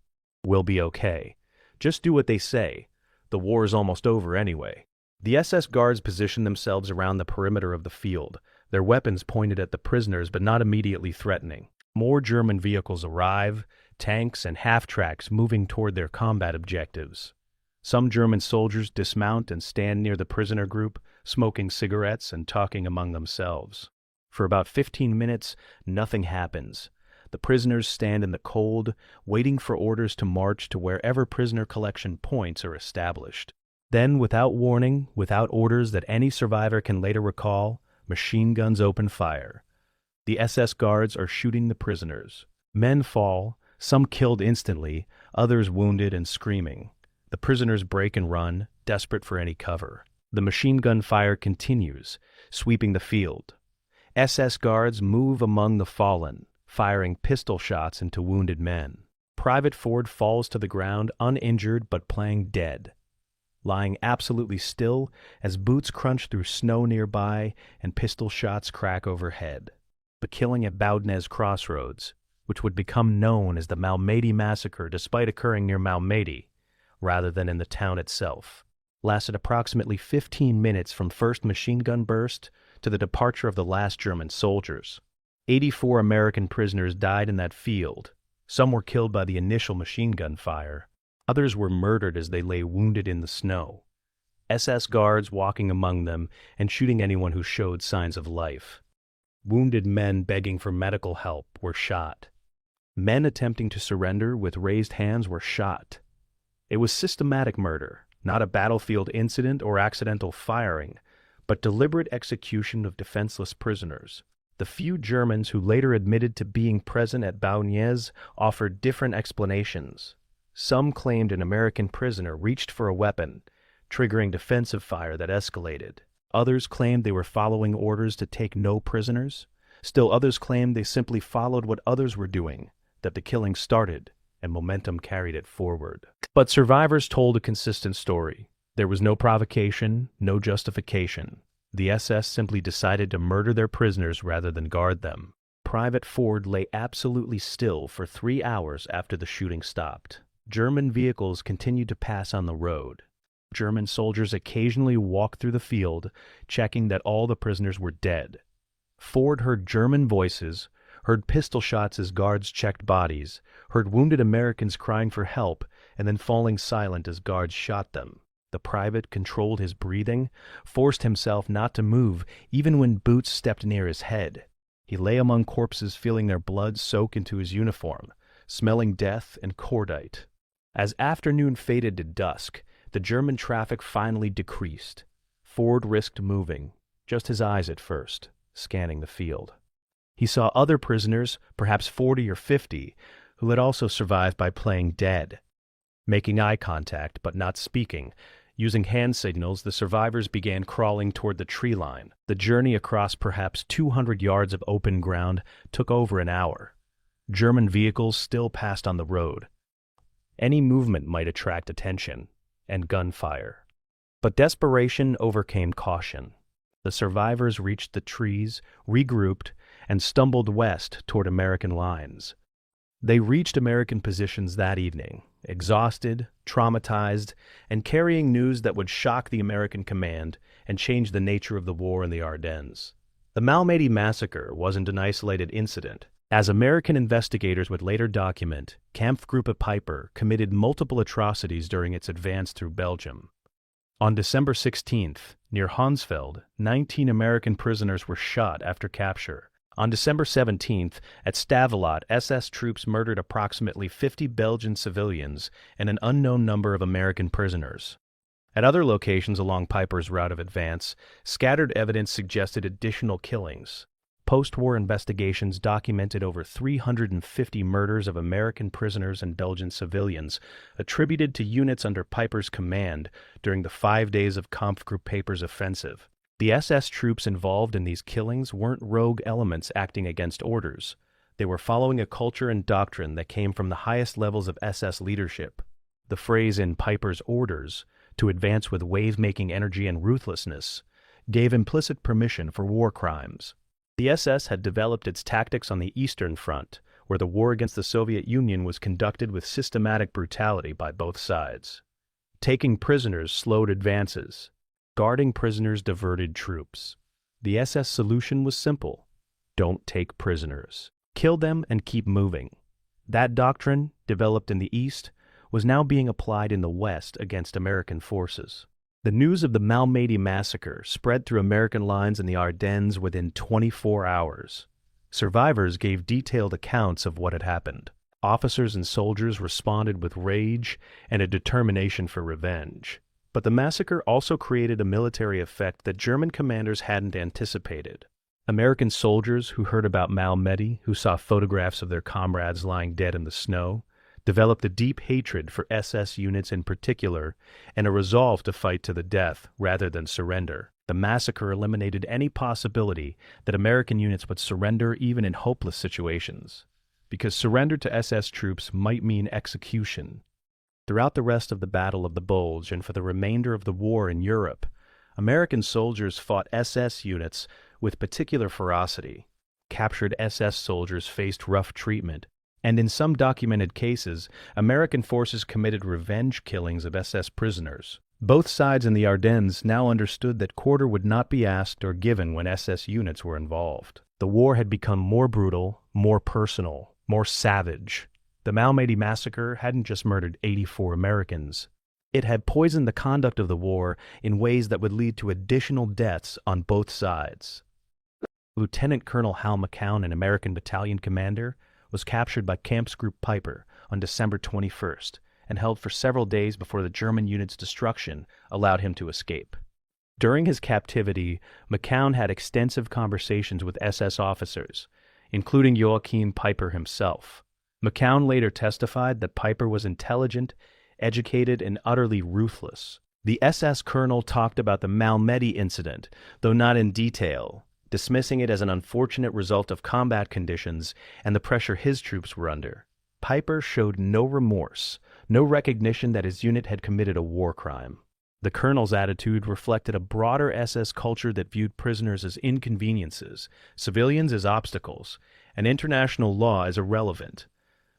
Speaker 1: "We'll be okay. Just do what they say. The war is almost over anyway." The SS guards positioned themselves around the perimeter of the field, their weapons pointed at the prisoners but not immediately threatening. More German vehicles arrive, tanks and half-tracks moving toward their combat objectives. Some German soldiers dismount and stand near the prisoner group, smoking cigarettes and talking among themselves. For about 15 minutes, nothing happens. The prisoners stand in the cold, waiting for orders to march to wherever prisoner collection points are established. Then, without warning, without orders that any survivor can later recall, machine guns open fire. The SS guards are shooting the prisoners. Men fall, some killed instantly, others wounded and screaming. The prisoners break and run, desperate for any cover. The machine gun fire continues, sweeping the field. SS guards move among the fallen, firing pistol shots into wounded men. Private Ford falls to the ground uninjured but playing dead, lying absolutely still as boots crunch through snow nearby and pistol shots crack overhead. The killing at Bastogne crossroads, which would become known as the Malmedy massacre despite occurring near Malmedy, rather than in the town itself, lasted approximately 15 minutes from first machine gun burst to the departure of the last German soldiers. 84 American prisoners died in that field. Some were killed by the initial machine gun fire. Others were murdered as they lay wounded in the snow. SS guards walking among them and shooting anyone who showed signs of life. Wounded men begging for medical help were shot. Men attempting to surrender with raised hands were shot. It was systematic murder, not a battlefield incident or accidental firing, but deliberate execution of defenseless prisoners. The few Germans who later admitted to being present at Bastogne offered different explanations. Some claimed an American prisoner reached for a weapon, triggering defensive fire that escalated. Others claimed they were following orders to take no prisoners. Still others claimed they simply followed what others were doing, that the killing started and momentum carried it forward. But survivors told a consistent story. There was no provocation, no justification. The SS simply decided to murder their prisoners rather than guard them. Private Ford lay absolutely still for 3 hours after the shooting stopped. German vehicles continued to pass on the road. German soldiers occasionally walked through the field, checking that all the prisoners were dead. Ford heard German voices, heard pistol shots as guards checked bodies, heard wounded Americans crying for help, and then falling silent as guards shot them. The private controlled his breathing, forced himself not to move even when boots stepped near his head. He lay among corpses feeling their blood soak into his uniform, smelling death and cordite. As afternoon faded to dusk, the German traffic finally decreased. Ford risked moving, just his eyes at first, scanning the field. He saw other prisoners, perhaps 40 or 50, who had also survived by playing dead. Making eye contact but not speaking, using hand signals, the survivors began crawling toward the tree line. The journey across perhaps 200 yards of open ground took over an hour. German vehicles still passed on the road. Any movement might attract attention and gunfire. But desperation overcame caution. The survivors reached the trees, regrouped, and stumbled west toward American lines. They reached American positions that evening, exhausted, traumatized, and carrying news that would shock the American command and change the nature of the war in the Ardennes. The Malmedy massacre wasn't an isolated incident. As American investigators would later document, Kampfgruppe Peiper committed multiple atrocities during its advance through Belgium. On December 16th, near Honsfeld, 19 American prisoners were shot after capture. On December 17th, at Stavelot, SS troops murdered approximately 50 Belgian civilians and an unknown number of American prisoners. At other locations along Peiper's route of advance, scattered evidence suggested additional killings. Post-war investigations documented over 350 murders of American prisoners and Belgian civilians attributed to units under Peiper's command during the 5 days of Kampfgruppe Peiper's offensive. The SS troops involved in these killings weren't rogue elements acting against orders. They were following a culture and doctrine that came from the highest levels of SS leadership. The phrase in Peiper's orders, to advance with wave-making energy and ruthlessness, gave implicit permission for war crimes. The SS had developed its tactics on the Eastern Front, where the war against the Soviet Union was conducted with systematic brutality by both sides. Taking prisoners slowed advances. guarding prisoners diverted troops. The SS solution was simple: don't take prisoners. Kill them and keep moving. That doctrine, developed in the East, was now being applied in the West against American forces. The news of the Malmedy massacre spread through American lines in the Ardennes within 24 hours. Survivors gave detailed accounts of what had happened. Officers and soldiers responded with rage and a determination for revenge. But the massacre also created a military effect that German commanders hadn't anticipated. American soldiers who heard about Malmedy, who saw photographs of their comrades lying dead in the snow, developed a deep hatred for SS units in particular and a resolve to fight to the death rather than surrender. The massacre eliminated any possibility that American units would surrender even in hopeless situations, because surrender to SS troops might mean execution. Throughout the rest of the Battle of the Bulge and for the remainder of the war in Europe, American soldiers fought SS units with particular ferocity. Captured SS soldiers faced rough treatment, and in some documented cases, American forces committed revenge killings of SS prisoners. Both sides in the Ardennes now understood that quarter would not be asked or given when SS units were involved. The war had become more brutal, more personal, more savage. The Malmedy massacre hadn't just murdered 84 Americans. It had poisoned the conduct of the war in ways that would lead to additional deaths on both sides. Lieutenant Colonel Hal McCown, an American battalion commander, was captured by Kampfgruppe Peiper on December 21st and held for several days before the German unit's destruction allowed him to escape. During his captivity, McCown had extensive conversations with SS officers, including Joachim Peiper himself. McCown later testified that Peiper was intelligent, educated, and utterly ruthless. The SS colonel talked about the Malmedy incident, though not in detail, dismissing it as an unfortunate result of combat conditions and the pressure his troops were under. Peiper showed no remorse, no recognition that his unit had committed a war crime. The colonel's attitude reflected a broader SS culture that viewed prisoners as inconveniences, civilians as obstacles, and international law as irrelevant.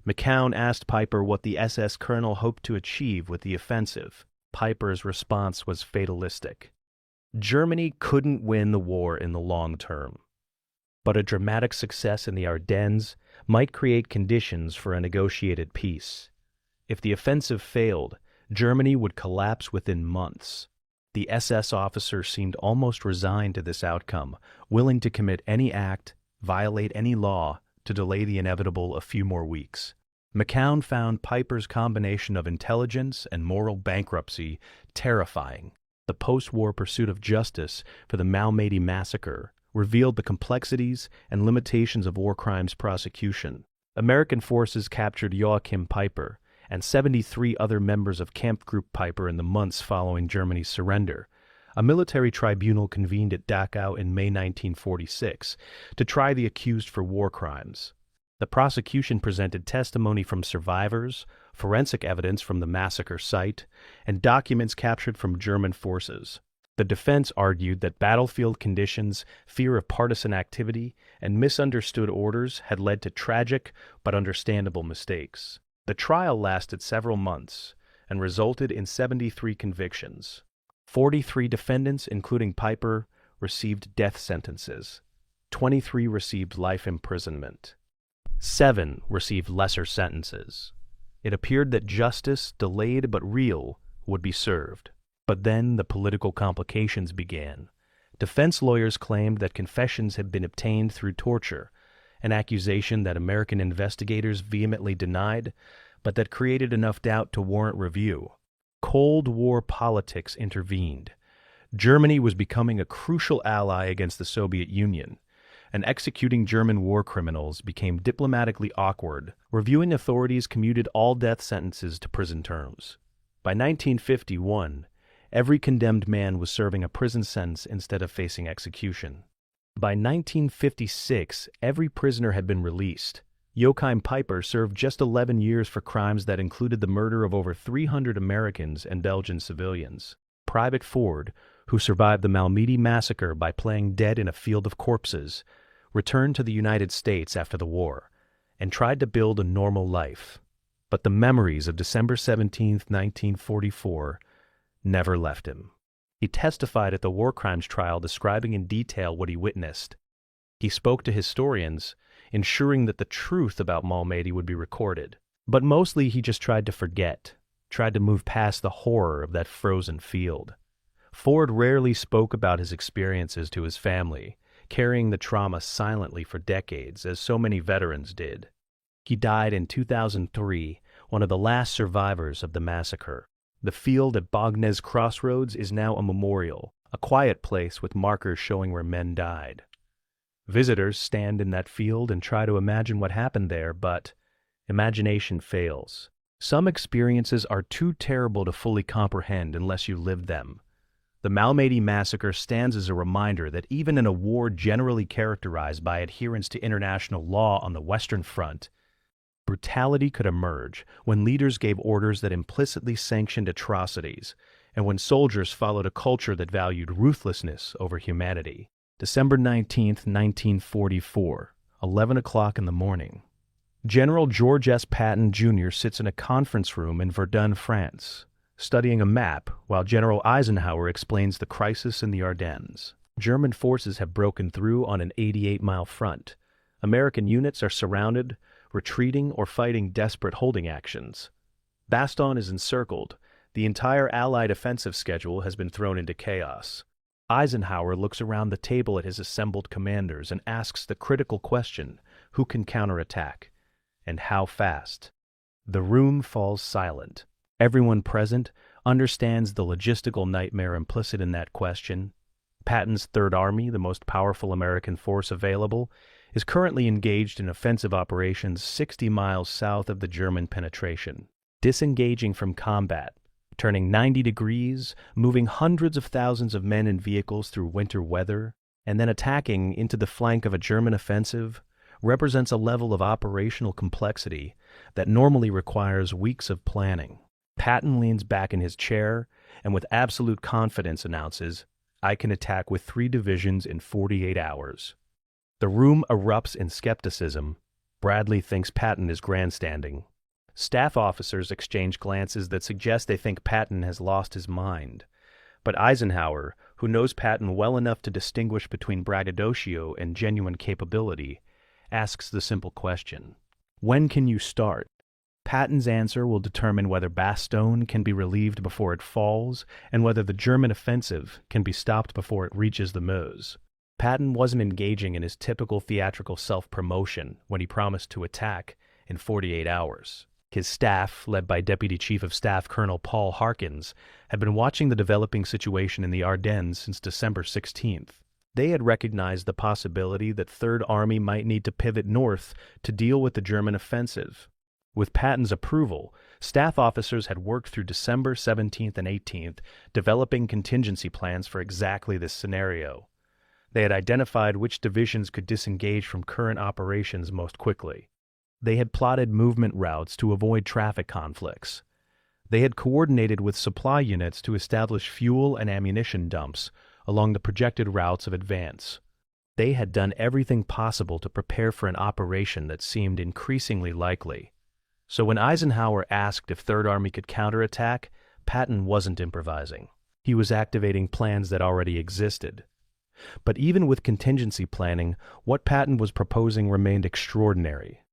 Speaker 1: McCown asked Peiper what the SS colonel hoped to achieve with the offensive. Peiper's response was fatalistic. Germany couldn't win the war in the long term, but a dramatic success in the Ardennes might create conditions for a negotiated peace. If the offensive failed, Germany would collapse within months. The SS officer seemed almost resigned to this outcome, willing to commit any act, violate any law, to delay the inevitable a few more weeks. McCown found Peiper's combination of intelligence and moral bankruptcy terrifying. The post-war pursuit of justice for the Malmedy massacre revealed the complexities and limitations of war crimes prosecution. American forces captured Joachim Peiper and 73 other members of Kampfgruppe Peiper in the months following Germany's surrender. A military tribunal convened at Dachau in May 1946 to try the accused for war crimes. The prosecution presented testimony from survivors, forensic evidence from the massacre site, and documents captured from German forces. The defense argued that battlefield conditions, fear of partisan activity, and misunderstood orders had led to tragic but understandable mistakes. The trial lasted several months and resulted in 73 convictions. 43 defendants, including Peiper, received death sentences. 23 received life imprisonment. 7 received lesser sentences. It appeared that justice, delayed but real, would be served. But then the political complications began. Defense lawyers claimed that confessions had been obtained through torture, an accusation that American investigators vehemently denied, but that created enough doubt to warrant review. Cold War politics intervened. Germany was becoming a crucial ally against the Soviet Union, and executing German war criminals became diplomatically awkward. Reviewing authorities commuted all death sentences to prison terms. By 1951, every condemned man was serving a prison sentence instead of facing execution. By 1956, every prisoner had been released. Joachim Peiper served just 11 years for crimes that included the murder of over 300 Americans and Belgian civilians. Private Ford, who survived the Malmedy massacre by playing dead in a field of corpses, returned to the United States after the war and tried to build a normal life. But the memories of December 17, 1944, never left him. He testified at the war crimes trial, describing in detail what he witnessed. He spoke to historians, ensuring that the truth about Malmedy would be recorded. But mostly he just tried to forget, tried to move past the horror of that frozen field. Ford rarely spoke about his experiences to his family, carrying the trauma silently for decades, as so many veterans did. He died in 2003, one of the last survivors of the massacre. The field at Bagnes Crossroads is now a memorial, a quiet place with markers showing where men died. Visitors stand in that field and try to imagine what happened there, but imagination fails. Some experiences are too terrible to fully comprehend unless you lived them. The Malmedy massacre stands as a reminder that even in a war generally characterized by adherence to international law on the Western Front, brutality could emerge when leaders gave orders that implicitly sanctioned atrocities, and when soldiers followed a culture that valued ruthlessness over humanity. December 19, 1944, 11 o'clock in the morning. General George S. Patton, Jr. sits in a conference room in Verdun, France, studying a map while General Eisenhower explains the crisis in the Ardennes. German forces have broken through on an 88-mile front. American units are surrounded, retreating, or fighting desperate holding actions. Bastogne is encircled. The entire Allied offensive schedule has been thrown into chaos. Eisenhower looks around the table at his assembled commanders and asks the critical question, who can counterattack, and how fast? The room falls silent. Everyone present understands the logistical nightmare implicit in that question. Patton's Third Army, the most powerful American force available, is currently engaged in offensive operations 60 miles south of the German penetration. Disengaging from combat, turning 90 degrees, moving hundreds of thousands of men and vehicles through winter weather, and then attacking into the flank of a German offensive, represents a level of operational complexity that normally requires weeks of planning. Patton leans back in his chair and with absolute confidence announces, "I can attack with 3 divisions in 48 hours." The room erupts in skepticism. Bradley thinks Patton is grandstanding. Staff officers exchange glances that suggest they think Patton has lost his mind. But Eisenhower, who knows Patton well enough to distinguish between braggadocio and genuine capability, asks the simple question, "When can you start?" Patton's answer will determine whether Bastogne can be relieved before it falls and whether the German offensive can be stopped before it reaches the Meuse. Patton wasn't engaging in his typical theatrical self-promotion when he promised to attack in 48 hours. His staff, led by Deputy Chief of Staff Colonel Paul Harkins, had been watching the developing situation in the Ardennes since December 16th. They had recognized the possibility that Third Army might need to pivot north to deal with the German offensive. With Patton's approval, staff officers had worked through December 17th and 18th, developing contingency plans for exactly this scenario. They had identified which divisions could disengage from current operations most quickly. They had plotted movement routes to avoid traffic conflicts. They had coordinated with supply units to establish fuel and ammunition dumps along the projected routes of advance. They had done everything possible to prepare for an operation that seemed increasingly likely. So when Eisenhower asked if Third Army could counterattack, Patton wasn't improvising. He was activating plans that already existed. But even with contingency planning, what Patton was proposing remained extraordinary.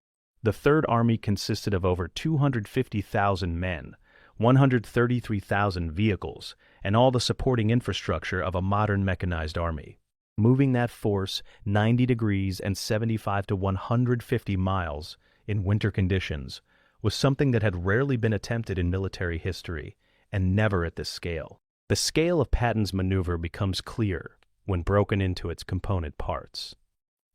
Speaker 1: The Third Army consisted of over 250,000 men, 133,000 vehicles, and all the supporting infrastructure of a modern mechanized army. Moving that force 90 degrees and 75 to 150 miles in winter conditions was something that had rarely been attempted in military history, and never at this scale. The scale of Patton's maneuver becomes clear when broken into its component parts.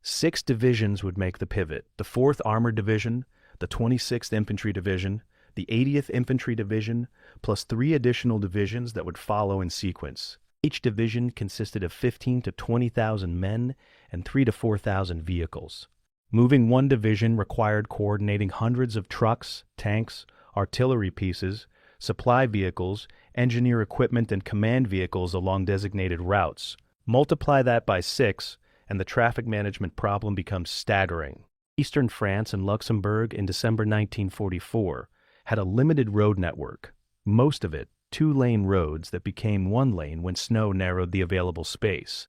Speaker 1: 6 divisions would make the pivot: the 4th Armored Division, the 26th Infantry Division, the 80th Infantry Division, plus 3 additional divisions that would follow in sequence. Each division consisted of 15 to 20,000 men and 3 to 4,000 vehicles. Moving one division required coordinating hundreds of trucks, tanks, artillery pieces, supply vehicles, engineer equipment, and command vehicles along designated routes. Multiply that by 6, and the traffic management problem becomes staggering. Eastern France and Luxembourg in December 1944 had a limited road network, most of it two-lane roads that became one lane when snow narrowed the available space.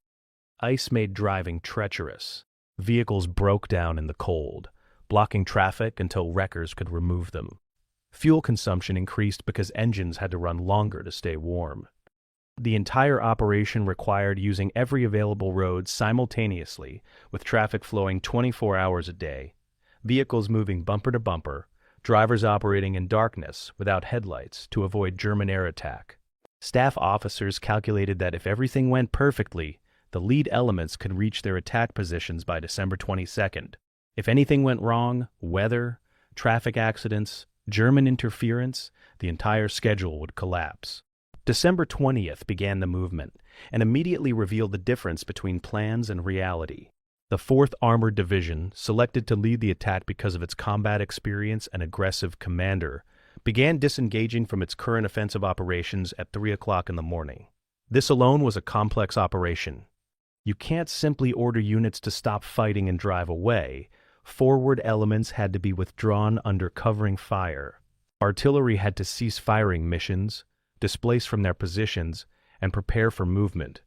Speaker 1: Ice made driving treacherous. Vehicles broke down in the cold, blocking traffic until wreckers could remove them. Fuel consumption increased because engines had to run longer to stay warm. The entire operation required using every available road simultaneously, with traffic flowing 24 hours a day, vehicles moving bumper to bumper, drivers operating in darkness without headlights to avoid German air attack. Staff officers calculated that if everything went perfectly, the lead elements could reach their attack positions by December 22nd. If anything went wrong, weather, traffic accidents, German interference, the entire schedule would collapse. December 20th began the movement and immediately revealed the difference between plans and reality. The 4th Armored Division, selected to lead the attack because of its combat experience and aggressive commander, began disengaging from its current offensive operations at 3 o'clock in the morning. This alone was a complex operation. You can't simply order units to stop fighting and drive away. Forward elements had to be withdrawn under covering fire. Artillery had to cease firing missions, displace from their positions, and prepare for movement.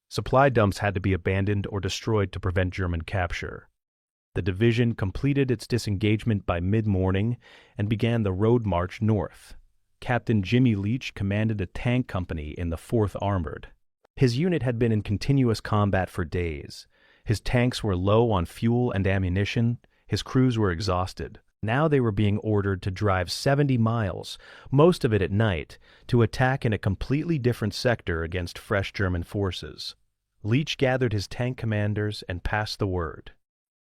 Speaker 1: Supply dumps had to be abandoned or destroyed to prevent German capture. The division completed its disengagement by mid-morning and began the road march north. Captain Jimmy Leach commanded a tank company in the 4th Armored. His unit had been in continuous combat for days. His tanks were low on fuel and ammunition. His crews were exhausted. Now they were being ordered to drive 70 miles, most of it at night, to attack in a completely different sector against fresh German forces. Leach gathered his tank commanders and passed the word.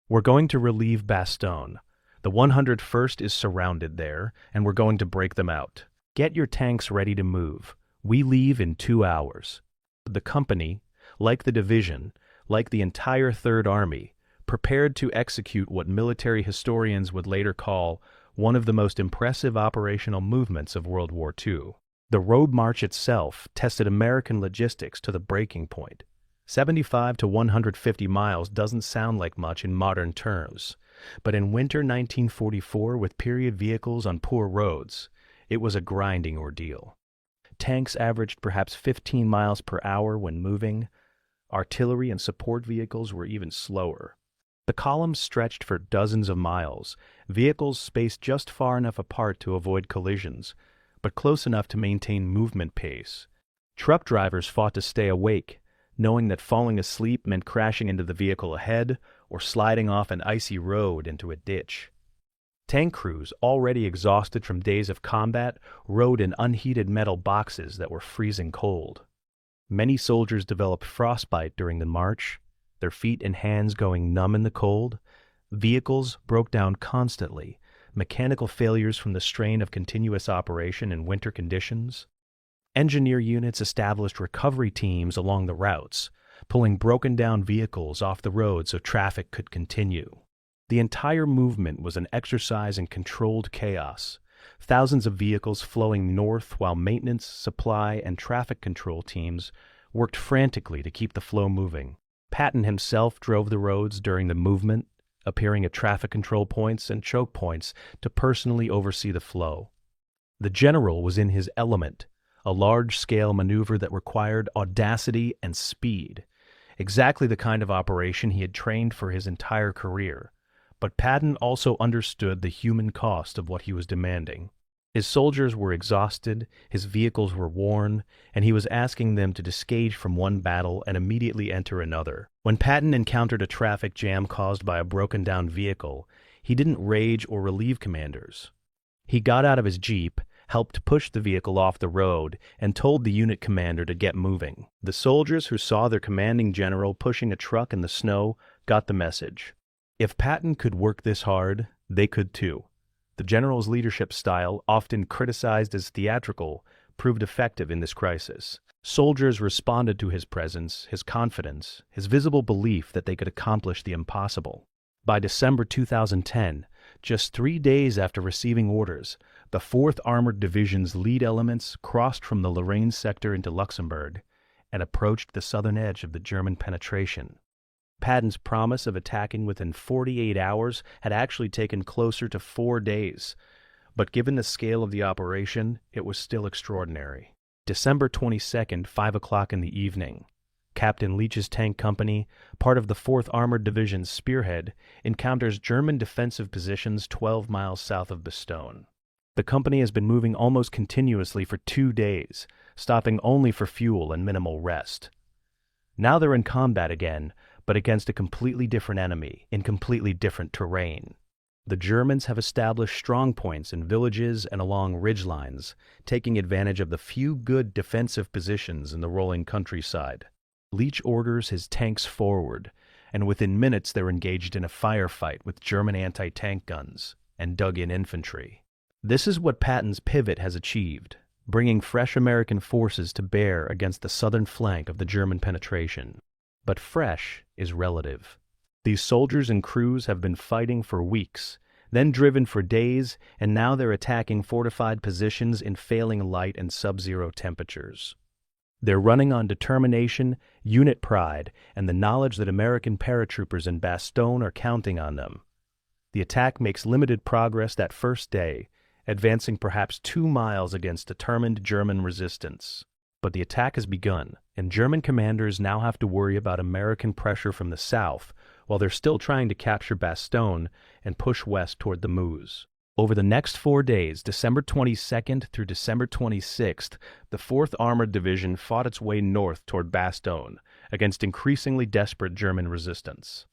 Speaker 1: "We're going to relieve Bastogne. The 101st is surrounded there, and we're going to break them out. Get your tanks ready to move. We leave in 2 hours." The company, like the division, like the entire Third Army, prepared to execute what military historians would later call one of the most impressive operational movements of World War II. The road march itself tested American logistics to the breaking point. 75 to 150 miles doesn't sound like much in modern terms, but in winter 1944, with period vehicles on poor roads, it was a grinding ordeal. Tanks averaged perhaps 15 miles per hour when moving. Artillery and support vehicles were even slower. The columns stretched for dozens of miles, vehicles spaced just far enough apart to avoid collisions, but close enough to maintain movement pace. Truck drivers fought to stay awake, knowing that falling asleep meant crashing into the vehicle ahead or sliding off an icy road into a ditch. Tank crews, already exhausted from days of combat, rode in unheated metal boxes that were freezing cold. Many soldiers developed frostbite during the march, their feet and hands going numb in the cold. Vehicles broke down constantly, mechanical failures from the strain of continuous operation in winter conditions. Engineer units established recovery teams along the routes, pulling broken-down vehicles off the road so traffic could continue. The entire movement was an exercise in controlled chaos, thousands of vehicles flowing north while maintenance, supply, and traffic control teams worked frantically to keep the flow moving. Patton himself drove the roads during the movement, appearing at traffic control points and choke points to personally oversee the flow. The general was in his element, a large-scale maneuver that required audacity and speed, exactly the kind of operation he had trained for his entire career. But Patton also understood the human cost of what he was demanding. His soldiers were exhausted, his vehicles were worn, and he was asking them to disengage from one battle and immediately enter another. When Patton encountered a traffic jam caused by a broken-down vehicle, he didn't rage or relieve commanders. He got out of his jeep, helped push the vehicle off the road, and told the unit commander to get moving. The soldiers who saw their commanding general pushing a truck in the snow got the message. If Patton could work this hard, they could too. The general's leadership style, often criticized as theatrical, proved effective in this crisis. Soldiers responded to his presence, his confidence, his visible belief that they could accomplish the impossible. By December 2010, just 3 days after receiving orders, the 4th Armored Division's lead elements crossed from the Lorraine sector into Luxembourg and approached the southern edge of the German penetration. Patton's promise of attacking within 48 hours had actually taken closer to 4 days, but given the scale of the operation, it was still extraordinary. December 22nd, 5 o'clock in the evening. Captain Leach's tank company, part of the 4th Armored Division's spearhead, encounters German defensive positions 12 miles south of Bastogne. The company has been moving almost continuously for 2 days, stopping only for fuel and minimal rest. Now they're in combat again, but against a completely different enemy, in completely different terrain. The Germans have established strong points in villages and along ridge lines, taking advantage of the few good defensive positions in the rolling countryside. Leach orders his tanks forward, and within minutes they're engaged in a firefight with German anti-tank guns and dug-in infantry. This is what Patton's pivot has achieved, bringing fresh American forces to bear against the southern flank of the German penetration. But fresh is relative. These soldiers and crews have been fighting for weeks, then driven for days, and now they're attacking fortified positions in failing light and sub-zero temperatures. They're running on determination, unit pride, and the knowledge that American paratroopers in Bastogne are counting on them. The attack makes limited progress that first day, advancing perhaps 2 miles against determined German resistance. But the attack has begun, and German commanders now have to worry about American pressure from the south, while they're still trying to capture Bastogne and push west toward the Meuse. Over the next 4 days, December 22nd through December 26th, the 4th Armored Division fought its way north toward Bastogne against increasingly desperate German resistance.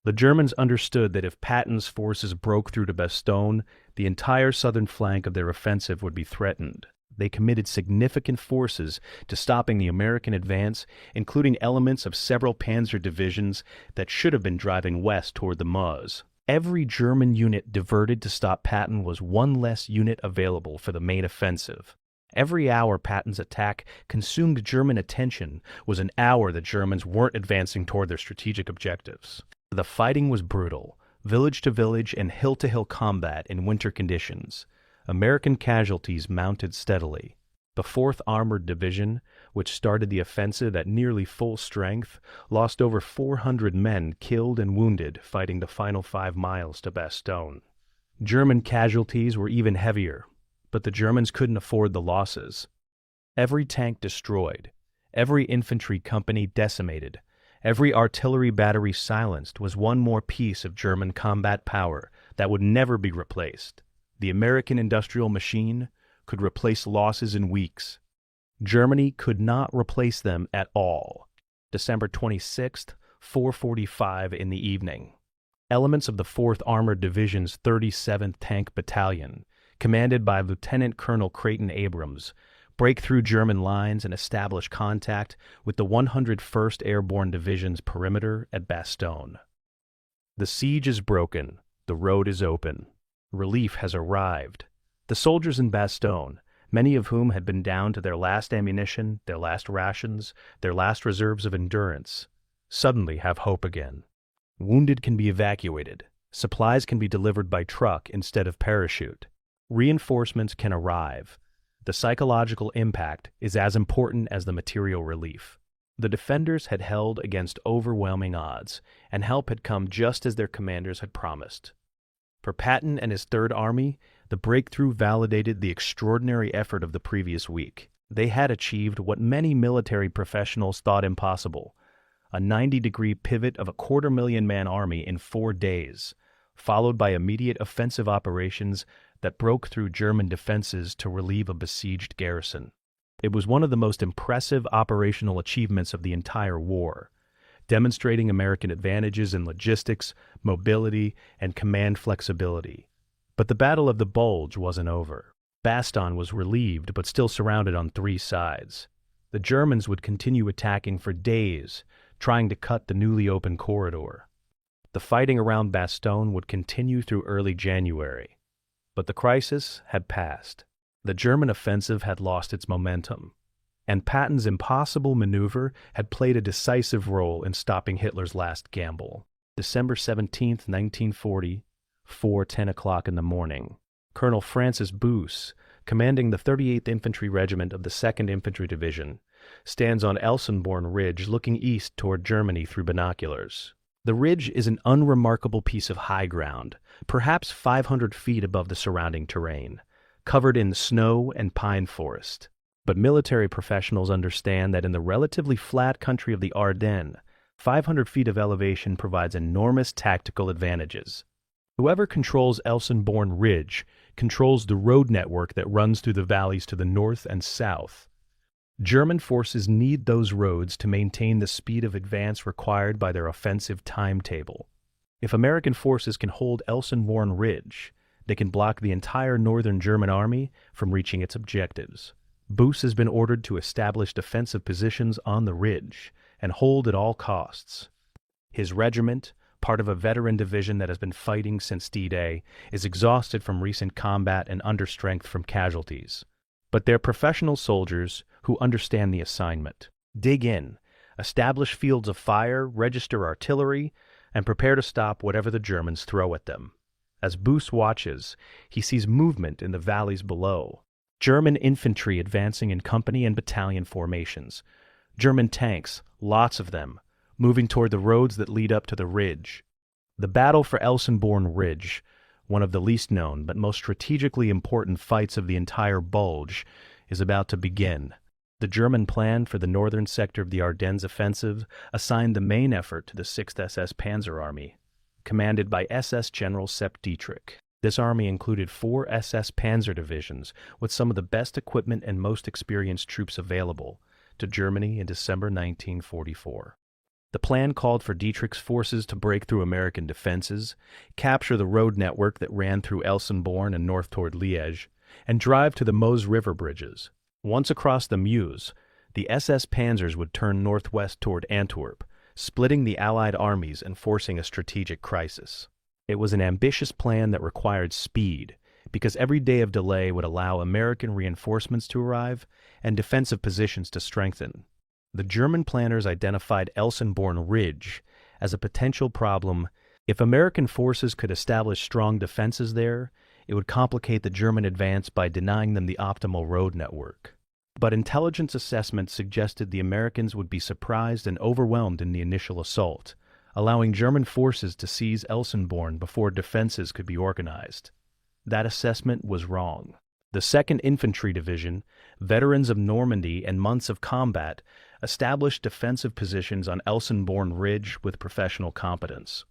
Speaker 1: The Germans understood that if Patton's forces broke through to Bastogne, the entire southern flank of their offensive would be threatened. They committed significant forces to stopping the American advance, including elements of several panzer divisions that should have been driving west toward the Meuse. Every German unit diverted to stop Patton was one less unit available for the main offensive. Every hour Patton's attack consumed German attention was an hour the Germans weren't advancing toward their strategic objectives. The fighting was brutal, village-to-village and hill-to-hill combat in winter conditions. American casualties mounted steadily. The 4th Armored Division, which started the offensive at nearly full strength, lost over 400 men killed and wounded fighting the final 5 miles to Bastogne. German casualties were even heavier, but the Germans couldn't afford the losses. Every tank destroyed, every infantry company decimated, every artillery battery silenced was one more piece of German combat power that would never be replaced. The American industrial machine could replace losses in weeks. Germany could not replace them at all. December 26th, 4:45 in the evening. Elements of the 4th Armored Division's 37th Tank Battalion, commanded by Lieutenant Colonel Creighton Abrams, break through German lines and establish contact with the 101st Airborne Division's perimeter at Bastogne. The siege is broken. The road is open. Relief has arrived. The soldiers in Bastogne, many of whom had been down to their last ammunition, their last rations, their last reserves of endurance, suddenly have hope again. Wounded can be evacuated. Supplies can be delivered by truck instead of parachute. Reinforcements can arrive. The psychological impact is as important as the material relief. The defenders had held against overwhelming odds, and help had come just as their commanders had promised. For Patton and his Third Army, the breakthrough validated the extraordinary effort of the previous week. They had achieved what many military professionals thought impossible, a 90-degree pivot of a 250,000-man army in 4 days, followed by immediate offensive operations that broke through German defenses to relieve a besieged garrison. It was one of the most impressive operational achievements of the entire war, demonstrating American advantages in logistics, mobility, and command flexibility. But the Battle of the Bulge wasn't over. Bastogne was relieved but still surrounded on 3 sides. The Germans would continue attacking for days, trying to cut the newly opened corridor. The fighting around Bastogne would continue through early January. But the crisis had passed. The German offensive had lost its momentum, and Patton's impossible maneuver had played a decisive role in stopping Hitler's last gamble. December 17, 1940, 4:10 o'clock in the morning. Colonel Francis Boos, commanding the 38th Infantry Regiment of the 2nd Infantry Division, stands on Elsenborn Ridge looking east toward Germany through binoculars. The ridge is an unremarkable piece of high ground, perhaps 500 feet above the surrounding terrain, covered in snow and pine forest. But military professionals understand that in the relatively flat country of the Ardennes, 500 feet of elevation provides enormous tactical advantages. Whoever controls Elsenborn Ridge controls the road network that runs through the valleys to the north and south. German forces need those roads to maintain the speed of advance required by their offensive timetable. If American forces can hold Elsenborn Ridge, they can block the entire northern German army from reaching its objectives. Busse has been ordered to establish defensive positions on the ridge and hold at all costs. His regiment, part of a veteran division that has been fighting since D-Day, is exhausted from recent combat and understrength from casualties. But they're professional soldiers who understand the assignment. Dig in, establish fields of fire, register artillery, and prepare to stop whatever the Germans throw at them. As Busse watches, he sees movement in the valleys below. German infantry advancing in company and battalion formations. German tanks, lots of them, moving toward the roads that lead up to the ridge. The battle for Elsenborn Ridge, one of the least known but most strategically important fights of the entire Bulge, is about to begin. The German plan for the northern sector of the Ardennes offensive assigned the main effort to the 6th SS Panzer Army, commanded by SS General Sepp Dietrich. This army included 4 SS Panzer divisions with some of the best equipment and most experienced troops available to Germany in December 1944. The plan called for Dietrich's forces to break through American defenses, capture the road network that ran through Elsenborn and north toward Liège, and drive to the Meuse River bridges. Once across the Meuse, the SS Panzers would turn northwest toward Antwerp, splitting the Allied armies and forcing a strategic crisis. It was an ambitious plan that required speed, because every day of delay would allow American reinforcements to arrive and defensive positions to strengthen. The German planners identified Elsenborn Ridge as a potential problem. If American forces could establish strong defenses there, it would complicate the German advance by denying them the optimal road network. But intelligence assessments suggested the Americans would be surprised and overwhelmed in the initial assault, allowing German forces to seize Elsenborn before defenses could be organized. That assessment was wrong. The 2nd Infantry Division, veterans of Normandy and months of combat, established defensive positions on Elsenborn Ridge with professional competence.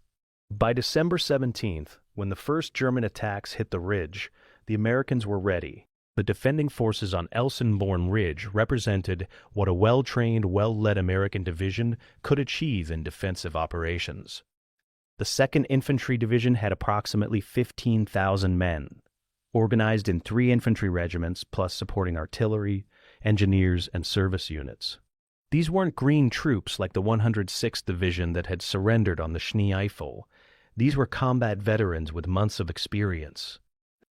Speaker 1: By December 17th, when the first German attacks hit the ridge, the Americans were ready. The defending forces on Elsenborn Ridge represented what a well-trained, well-led American division could achieve in defensive operations. The 2nd Infantry Division had approximately 15,000 men, organized in 3 infantry regiments plus supporting artillery, engineers, and service units. These weren't green troops like the 106th Division that had surrendered on the Schnee-Eifel. These were combat veterans with months of experience.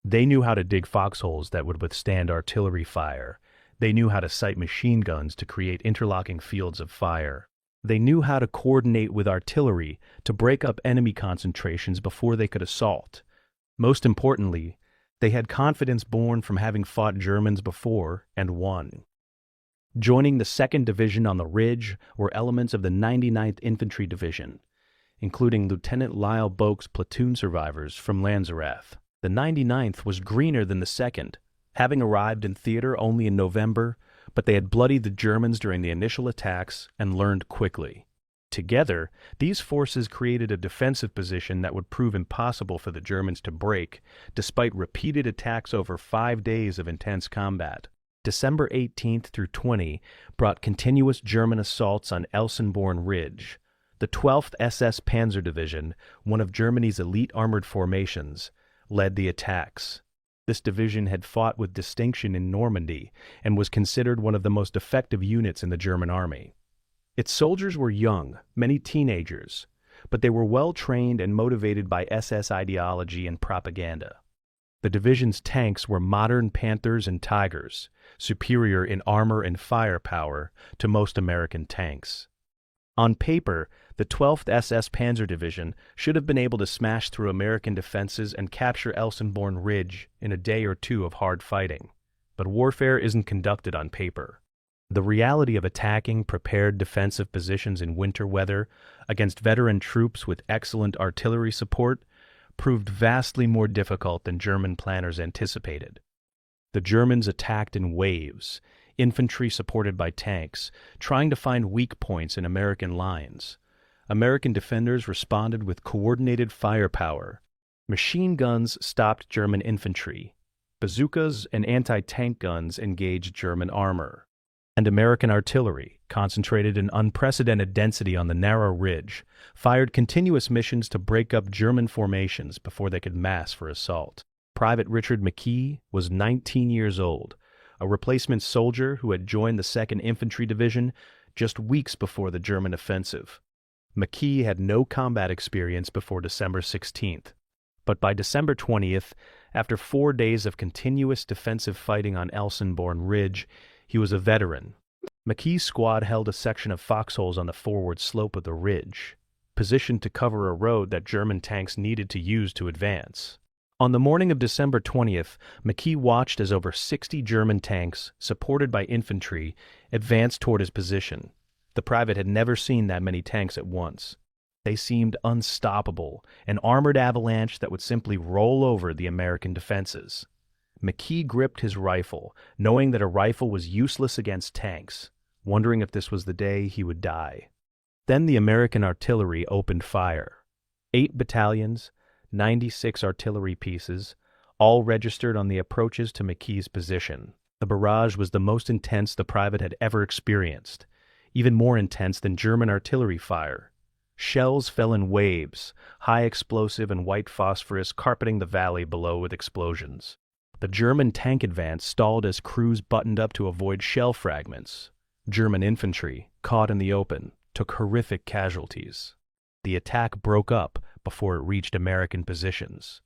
Speaker 1: They knew how to dig foxholes that would withstand artillery fire. They knew how to sight machine guns to create interlocking fields of fire. They knew how to coordinate with artillery to break up enemy concentrations before they could assault. Most importantly, they had confidence born from having fought Germans before and won. Joining the 2nd Division on the ridge were elements of the 99th Infantry Division, including Lieutenant Lyle Boke's platoon survivors from Lanzerath. The 99th was greener than the 2nd, having arrived in theater only in November, but they had bloodied the Germans during the initial attacks and learned quickly. Together, these forces created a defensive position that would prove impossible for the Germans to break, despite repeated attacks over 5 days of intense combat. December 18th through 20 brought continuous German assaults on Elsenborn Ridge. The 12th SS Panzer Division, one of Germany's elite armored formations, led the attacks. This division had fought with distinction in Normandy and was considered one of the most effective units in the German army. Its soldiers were young, many teenagers, but they were well trained and motivated by SS ideology and propaganda. The division's tanks were modern Panthers and Tigers, superior in armor and firepower to most American tanks. On paper, the 12th SS Panzer Division should have been able to smash through American defenses and capture Elsenborn Ridge in a day or two of hard fighting. But warfare isn't conducted on paper. The reality of attacking prepared defensive positions in winter weather against veteran troops with excellent artillery support proved vastly more difficult than German planners anticipated. The Germans attacked in waves, infantry supported by tanks, trying to find weak points in American lines. American defenders responded with coordinated firepower. Machine guns stopped German infantry. Bazookas and anti-tank guns engaged German armor. And American artillery, concentrated in unprecedented density on the narrow ridge, fired continuous missions to break up German formations before they could mass for assault. Private Richard McKee was 19 years old, a replacement soldier who had joined the 2nd Infantry Division just weeks before the German offensive. McKee had no combat experience before December 16th, but by December 20th, after 4 days of continuous defensive fighting on Elsenborn Ridge, he was a veteran. McKee's squad held a section of foxholes on the forward slope of the ridge, positioned to cover a road that German tanks needed to use to advance. On the morning of December 20th, McKee watched as over 60 German tanks, supported by infantry, advanced toward his position. The private had never seen that many tanks at once. They seemed unstoppable, an armored avalanche that would simply roll over the American defenses. McKee gripped his rifle, knowing that a rifle was useless against tanks, wondering if this was the day he would die. Then the American artillery opened fire. 8 battalions, 96 artillery pieces, all registered on the approaches to McKee's position. The barrage was the most intense the private had ever experienced, even more intense than German artillery fire. Shells fell in waves, high explosive and white phosphorus carpeting the valley below with explosions. The German tank advance stalled as crews buttoned up to avoid shell fragments. German infantry, caught in the open, took horrific casualties. The attack broke up before it reached American positions.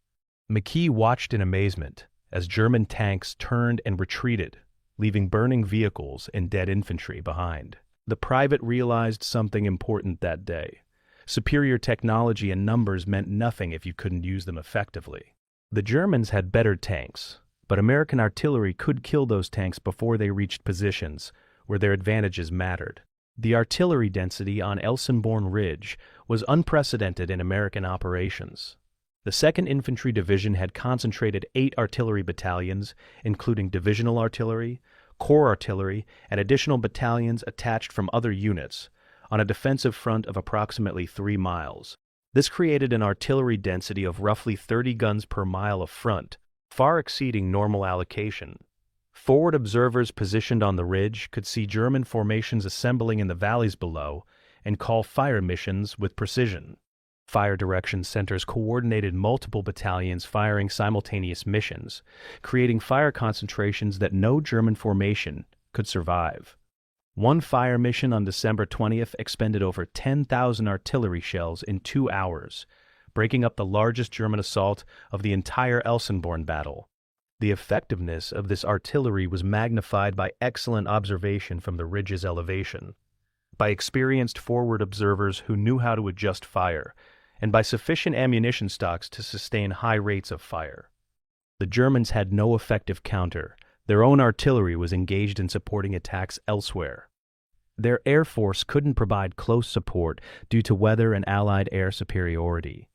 Speaker 1: McKee watched in amazement as German tanks turned and retreated, leaving burning vehicles and dead infantry behind. The private realized something important that day. Superior technology and numbers meant nothing if you couldn't use them effectively. The Germans had better tanks, but American artillery could kill those tanks before they reached positions where their advantages mattered. The artillery density on Elsenborn Ridge was unprecedented in American operations. The 2nd Infantry Division had concentrated 8 artillery battalions, including divisional artillery, corps artillery, and additional battalions attached from other units, on a defensive front of approximately 3 miles. This created an artillery density of roughly 30 guns per mile of front, far exceeding normal allocation. Forward observers positioned on the ridge could see German formations assembling in the valleys below and call fire missions with precision. Fire direction centers coordinated multiple battalions firing simultaneous missions, creating fire concentrations that no German formation could survive. One fire mission on December 20th expended over 10,000 artillery shells in 2 hours, breaking up the largest German assault of the entire Elsenborn battle. The effectiveness of this artillery was magnified by excellent observation from the ridge's elevation, by experienced forward observers who knew how to adjust fire, and by sufficient ammunition stocks to sustain high rates of fire. The Germans had no effective counter. Their own artillery was engaged in supporting attacks elsewhere. Their air force couldn't provide close support due to weather and Allied air superiority.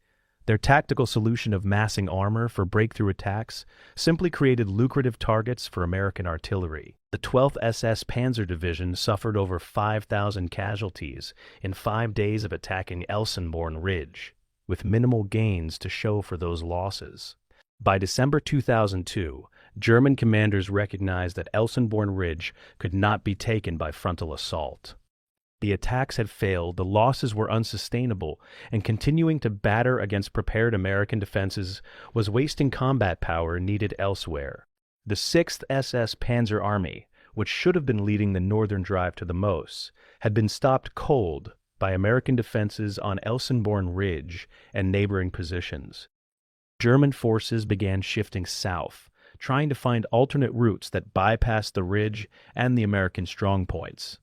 Speaker 1: Their tactical solution of massing armor for breakthrough attacks simply created lucrative targets for American artillery. The 12th SS Panzer Division suffered over 5,000 casualties in 5 days of attacking Elsenborn Ridge, with minimal gains to show for those losses. By December 2002, German commanders recognized that Elsenborn Ridge could not be taken by frontal assault. The attacks had failed, the losses were unsustainable, and continuing to batter against prepared American defenses was wasting combat power needed elsewhere. The 6th SS Panzer Army, which should have been leading the northern drive to the Meuse, had been stopped cold by American defenses on Elsenborn Ridge and neighboring positions. German forces began shifting south, trying to find alternate routes that bypassed the ridge and the American strongpoints.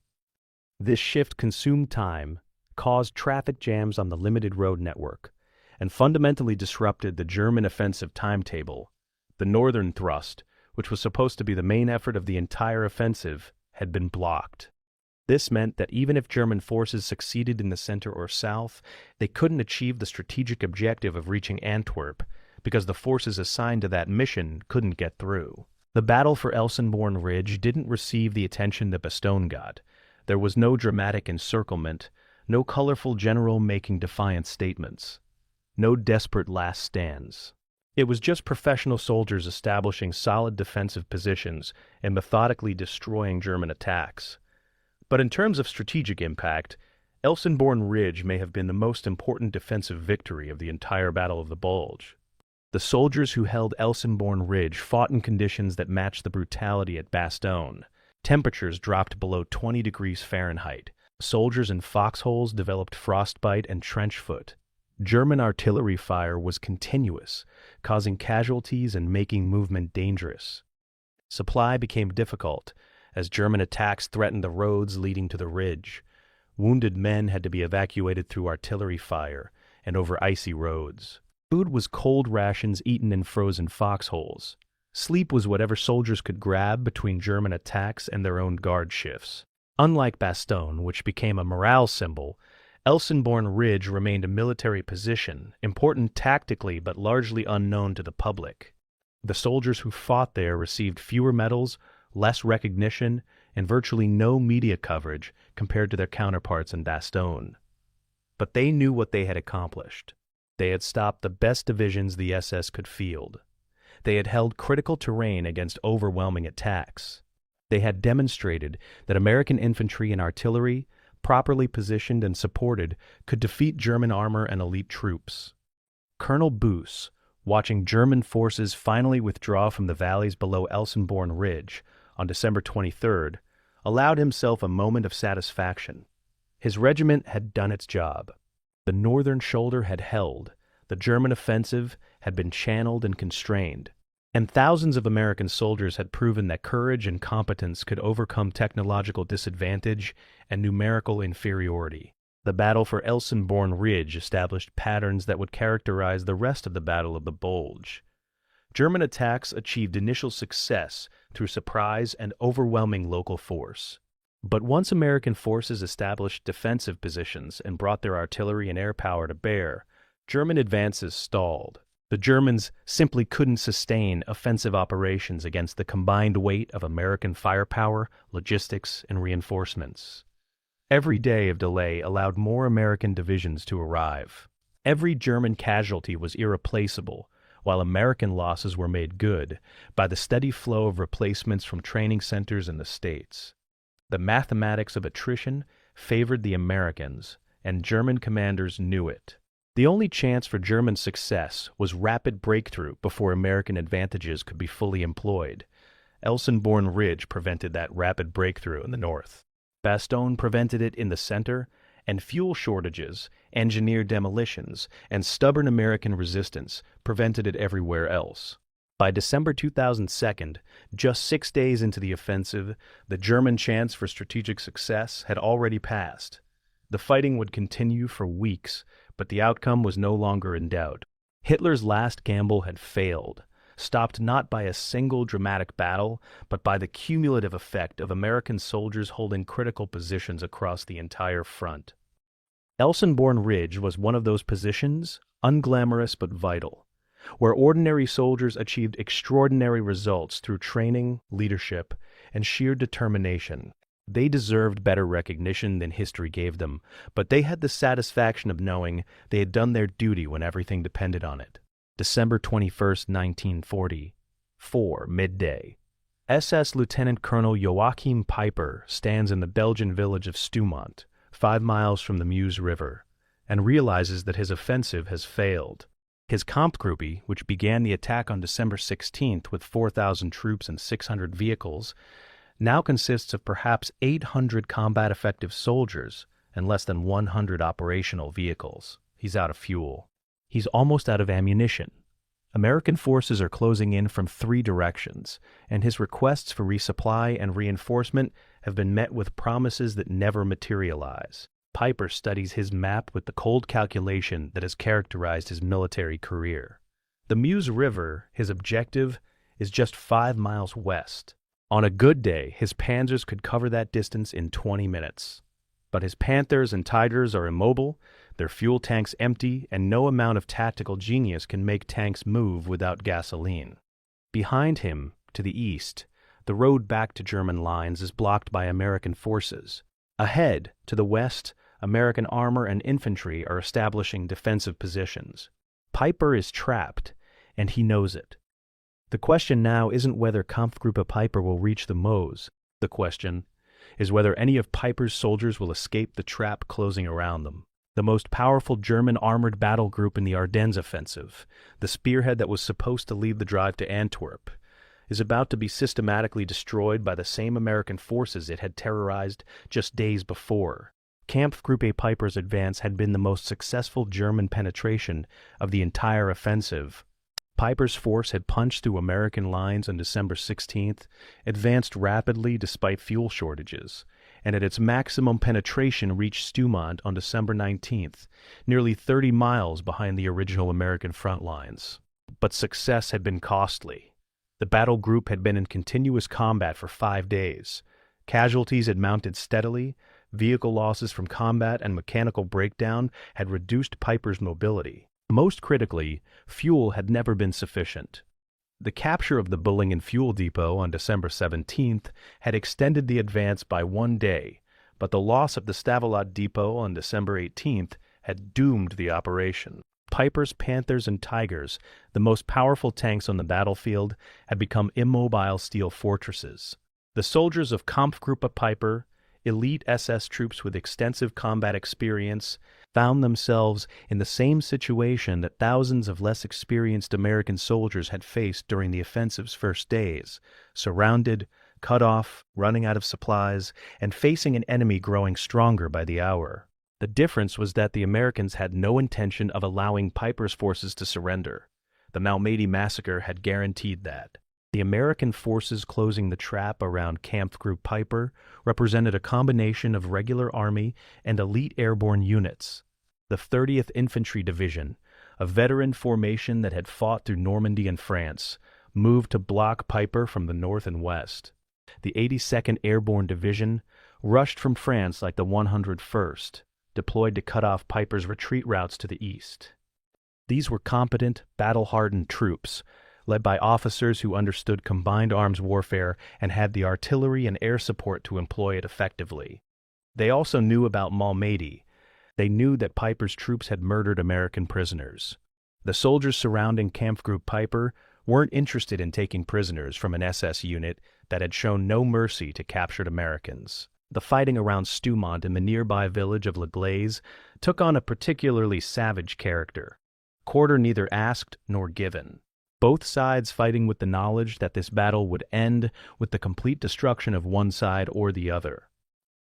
Speaker 1: This shift consumed time, caused traffic jams on the limited road network, and fundamentally disrupted the German offensive timetable. The northern thrust, which was supposed to be the main effort of the entire offensive, had been blocked. This meant that even if German forces succeeded in the center or south, they couldn't achieve the strategic objective of reaching Antwerp, because the forces assigned to that mission couldn't get through. The battle for Elsenborn Ridge didn't receive the attention that Bastogne got. There was no dramatic encirclement, no colorful general making defiant statements, no desperate last stands. It was just professional soldiers establishing solid defensive positions and methodically destroying German attacks. But in terms of strategic impact, Elsenborn Ridge may have been the most important defensive victory of the entire Battle of the Bulge. The soldiers who held Elsenborn Ridge fought in conditions that matched the brutality at Bastogne. Temperatures dropped below 20 degrees Fahrenheit. Soldiers in foxholes developed frostbite and trench foot. German artillery fire was continuous, causing casualties and making movement dangerous. Supply became difficult, as German attacks threatened the roads leading to the ridge. Wounded men had to be evacuated through artillery fire and over icy roads. Food was cold rations eaten in frozen foxholes. Sleep was whatever soldiers could grab between German attacks and their own guard shifts. Unlike Bastogne, which became a morale symbol, Elsenborn Ridge remained a military position, important tactically but largely unknown to the public. The soldiers who fought there received fewer medals, less recognition, and virtually no media coverage compared to their counterparts in Bastogne. But they knew what they had accomplished. They had stopped the best divisions the SS could field. They had held critical terrain against overwhelming attacks. They had demonstrated that American infantry and artillery, properly positioned and supported, could defeat German armor and elite troops. Colonel Boos, watching German forces finally withdraw from the valleys below Elsenborn Ridge on December 23rd, allowed himself a moment of satisfaction. His regiment had done its job. The northern shoulder had held, the German offensive had been channeled and constrained, and thousands of American soldiers had proven that courage and competence could overcome technological disadvantage and numerical inferiority. The battle for Elsenborn Ridge established patterns that would characterize the rest of the Battle of the Bulge. German attacks achieved initial success through surprise and overwhelming local force. But once American forces established defensive positions and brought their artillery and air power to bear, German advances stalled. The Germans simply couldn't sustain offensive operations against the combined weight of American firepower, logistics, and reinforcements. Every day of delay allowed more American divisions to arrive. Every German casualty was irreplaceable, while American losses were made good by the steady flow of replacements from training centers in the States. The mathematics of attrition favored the Americans, and German commanders knew it. The only chance for German success was rapid breakthrough before American advantages could be fully employed. Elsenborn Ridge prevented that rapid breakthrough in the north. Bastogne prevented it in the center, and fuel shortages, engineer demolitions, and stubborn American resistance prevented it everywhere else. By December 2002, just 6 days into the offensive, the German chance for strategic success had already passed. The fighting would continue for weeks, but the outcome was no longer in doubt. Hitler's last gamble had failed, stopped not by a single dramatic battle, but by the cumulative effect of American soldiers holding critical positions across the entire front. Elsenborn Ridge was one of those positions, unglamorous but vital, where ordinary soldiers achieved extraordinary results through training, leadership, and sheer determination. They deserved better recognition than history gave them, but they had the satisfaction of knowing they had done their duty when everything depended on it. December 21st, 1944, midday. SS Lieutenant Colonel Joachim Peiper stands in the Belgian village of Stoumont, 5 miles from the Meuse River, and realizes that his offensive has failed. His Kampfgruppe, which began the attack on December 16th with 4,000 troops and 600 vehicles, now consists of perhaps 800 combat-effective soldiers and less than 100 operational vehicles. He's out of fuel. He's almost out of ammunition. American forces are closing in from 3 directions, and his requests for resupply and reinforcement have been met with promises that never materialize. Peiper studies his map with the cold calculation that has characterized his military career. The Meuse River, his objective, is just 5 miles west. On a good day, his panzers could cover that distance in 20 minutes. But his Panthers and Tigers are immobile, their fuel tanks empty, and no amount of tactical genius can make tanks move without gasoline. Behind him, To the east, the road back to German lines is blocked by American forces. Ahead, to the west, American armor and infantry are establishing defensive positions. Peiper is trapped, and he knows it. The question now isn't whether Kampfgruppe Peiper will reach the Meuse. The question is whether any of Peiper's soldiers will escape the trap closing around them. The most powerful German armored battle group in the Ardennes offensive, the spearhead that was supposed to lead the drive to Antwerp, is about to be systematically destroyed by the same American forces it had terrorized just days before. Kampfgruppe Peiper's advance had been the most successful German penetration of the entire offensive. Peiper's force had punched through American lines on December 16th, advanced rapidly despite fuel shortages, and at its maximum penetration reached Stoumont on December 19th, nearly 30 miles behind the original American front lines. But success had been costly. The battle group had been in continuous combat for 5 days. Casualties had mounted steadily, vehicle losses from combat and mechanical breakdown had reduced Peiper's mobility. Most critically, fuel had never been sufficient. The capture of the Bullingen fuel depot on December 17th had extended the advance by 1 day, but the loss of the Stavelot depot on December 18th had doomed the operation. Peiper's Panthers and Tigers, the most powerful tanks on the battlefield, had become immobile steel fortresses. The soldiers of Kampfgruppe Peiper, elite SS troops with extensive combat experience, found themselves in the same situation that thousands of less experienced American soldiers had faced during the offensive's first days, surrounded, cut off, running out of supplies, and facing an enemy growing stronger by the hour. The difference was that the Americans had no intention of allowing Peiper's forces to surrender. The Malmedy massacre had guaranteed that. The American forces closing the trap around Kampfgruppe Peiper represented a combination of regular army and elite airborne units. The 30th Infantry Division, a veteran formation that had fought through Normandy and France, moved to block Peiper from the north and west. The 82nd Airborne Division rushed from France like the 101st, deployed to cut off Peiper's retreat routes to the east. These were competent, battle-hardened troops, led by officers who understood combined arms warfare and had the artillery and air support to employ it effectively. They also knew about Malmedy. They knew that Peiper's troops had murdered American prisoners. The soldiers surrounding Kampfgruppe Peiper weren't interested in taking prisoners from an SS unit that had shown no mercy to captured Americans. The fighting around Stoumont in the nearby village of La Glaise took on a particularly savage character. Quarter neither asked nor given. Both sides fighting with the knowledge that this battle would end with the complete destruction of one side or the other.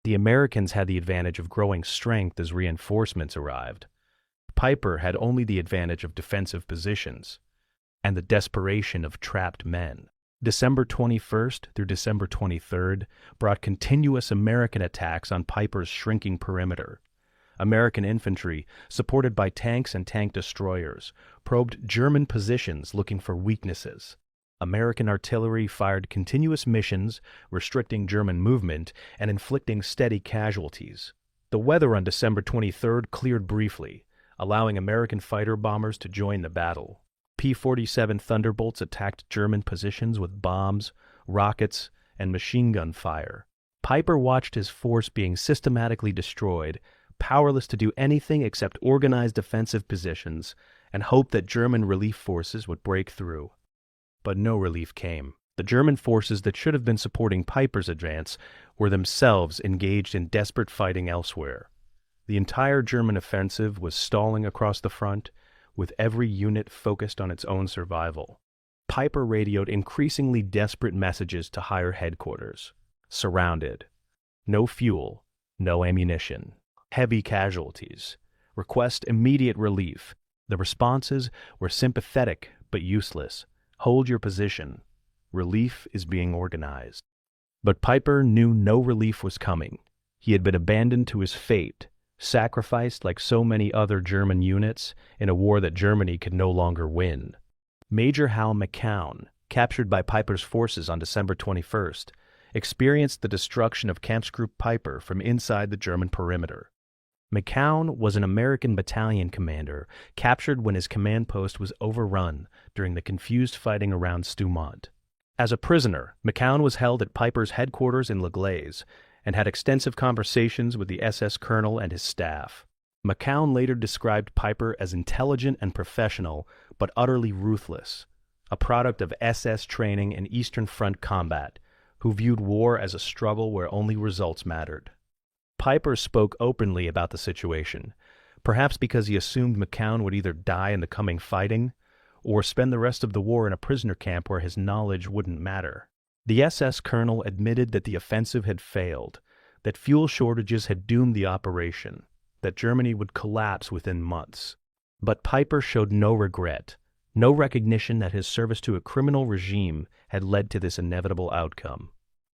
Speaker 1: The Americans had the advantage of growing strength as reinforcements arrived. Peiper had only the advantage of defensive positions and the desperation of trapped men. December 21st through December 23rd brought continuous American attacks on Peiper's shrinking perimeter. American infantry, supported by tanks and tank destroyers, probed German positions looking for weaknesses. American artillery fired continuous missions, restricting German movement and inflicting steady casualties. The weather on December 23rd cleared briefly, allowing American fighter bombers to join the battle. P-47 Thunderbolts attacked German positions with bombs, rockets, and machine gun fire. Peiper watched his force being systematically destroyed, powerless to do anything except organize defensive positions, and hoped that German relief forces would break through. But no relief came. The German forces that should have been supporting Peiper's advance were themselves engaged in desperate fighting elsewhere. The entire German offensive was stalling across the front, with every unit focused on its own survival. Peiper radioed increasingly desperate messages to higher headquarters. Surrounded. No fuel. No ammunition. Heavy casualties. Request immediate relief. The responses were sympathetic but useless. Hold your position. Relief is being organized. But Peiper knew no relief was coming. He had been abandoned to his fate, sacrificed like so many other German units in a war that Germany could no longer win. Major Hal McCown, captured by Peiper's forces on December 21st, experienced the destruction of Kampfgruppe Peiper from inside the German perimeter. McCown was an American battalion commander captured when his command post was overrun during the confused fighting around Stoumont. As a prisoner, McCown was held at Piper's headquarters in La Glaise and had extensive conversations with the SS colonel and his staff. McCown later described Piper as intelligent and professional, but utterly ruthless, a product of SS training in Eastern Front combat, who viewed war as a struggle where only results mattered. Piper spoke openly about the situation, perhaps because he assumed McCown would either die in the coming fighting or spend the rest of the war in a prisoner camp where his knowledge wouldn't matter. The SS colonel admitted that the offensive had failed, that fuel shortages had doomed the operation, that Germany would collapse within months. But Piper showed no regret, no recognition that his service to a criminal regime had led to this inevitable outcome.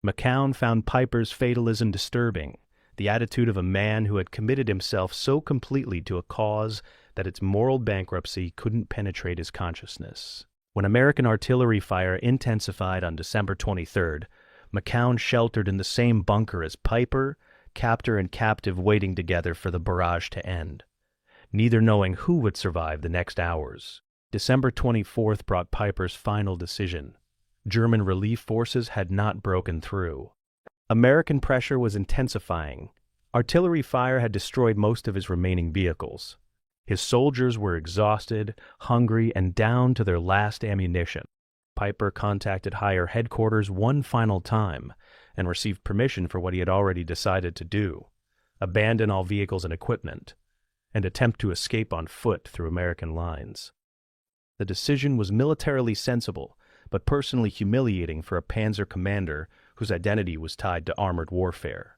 Speaker 1: McCown found Piper's fatalism disturbing, the attitude of a man who had committed himself so completely to a cause that its moral bankruptcy couldn't penetrate his consciousness. When American artillery fire intensified on December 23rd, McCown sheltered in the same bunker as Piper, captor and captive waiting together for the barrage to end, neither knowing who would survive the next hours. December 24th brought Piper's final decision. German relief forces had not broken through. American pressure was intensifying. Artillery fire had destroyed most of his remaining vehicles. His soldiers were exhausted, hungry, and down to their last ammunition. Piper contacted higher headquarters one final time and received permission for what he had already decided to do: abandon all vehicles and equipment, and attempt to escape on foot through American lines. The decision was militarily sensible, but personally humiliating for a panzer commander whose identity was tied to armored warfare.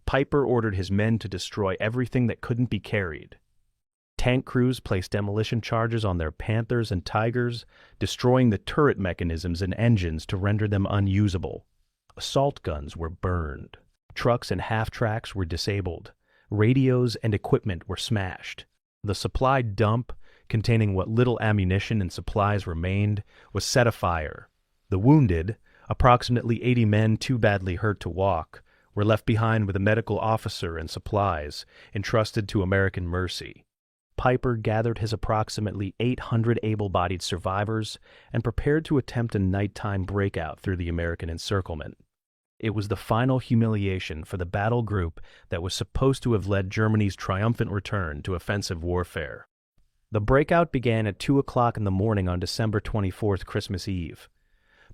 Speaker 1: Piper ordered his men to destroy everything that couldn't be carried. Tank crews placed demolition charges on their Panthers and Tigers, destroying the turret mechanisms and engines to render them unusable. Assault guns were burned. Trucks and half-tracks were disabled. Radios and equipment were smashed. The supply dump, containing what little ammunition and supplies remained, was set afire. The wounded, approximately 80 men too badly hurt to walk, were left behind with a medical officer and supplies, entrusted to American mercy. Piper gathered his approximately 800 able-bodied survivors and prepared to attempt a nighttime breakout through the American encirclement. It was the final humiliation for the battle group that was supposed to have led Germany's triumphant return to offensive warfare. The breakout began at 2 o'clock in the morning on December 24th, Christmas Eve.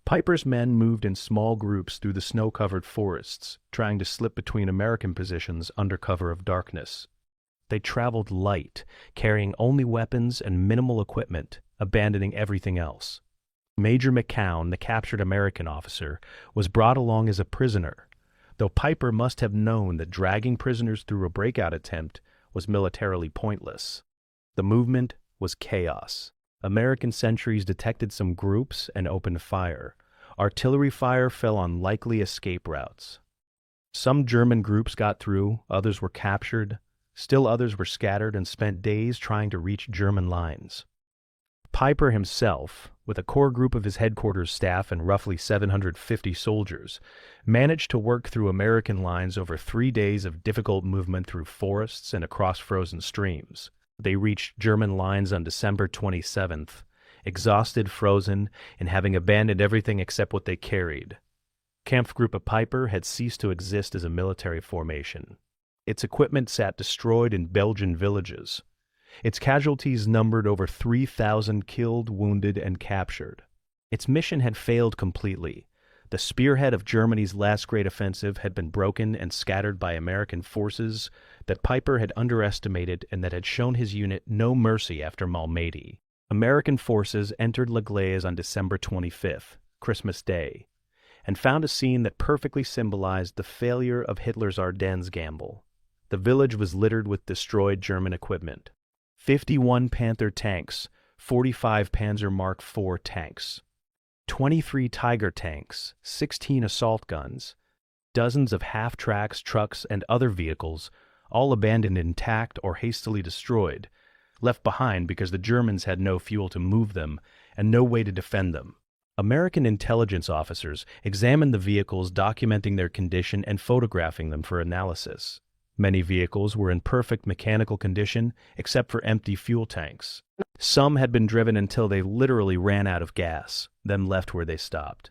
Speaker 1: Piper's men moved in small groups through the snow-covered forests, trying to slip between American positions under cover of darkness. They traveled light, carrying only weapons and minimal equipment, abandoning everything else. Major McCown, the captured American officer, was brought along as a prisoner, though Piper must have known that dragging prisoners through a breakout attempt was militarily pointless. The movement was chaos. American sentries detected some groups and opened fire. Artillery fire fell on likely escape routes. Some German groups got through, others were captured. Still others were scattered and spent days trying to reach German lines. Piper himself, with a core group of his headquarters staff and roughly 750 soldiers, managed to work through American lines over 3 days of difficult movement through forests and across frozen streams. They reached German lines on December 27th, exhausted, frozen, and having abandoned everything except what they carried. Kampfgruppe Piper had ceased to exist as a military formation. Its equipment sat destroyed in Belgian villages. Its casualties numbered over 3,000 killed, wounded, and captured. Its mission had failed completely. The spearhead of Germany's last great offensive had been broken and scattered by American forces that Piper had underestimated and that had shown his unit no mercy after Malmedy. American forces entered La Glaise on December 25th, Christmas Day, and found a scene that perfectly symbolized the failure of Hitler's Ardennes gamble. The village was littered with destroyed German equipment. 51 Panther tanks, 45 Panzer Mark IV tanks, 23 Tiger tanks, 16 assault guns, dozens of half-tracks, trucks, and other vehicles, all abandoned intact or hastily destroyed, left behind because the Germans had no fuel to move them and no way to defend them. American intelligence officers examined the vehicles, documenting their condition and photographing them for analysis. Many vehicles were in perfect mechanical condition, except for empty fuel tanks. Some had been driven until they literally ran out of gas, then left where they stopped.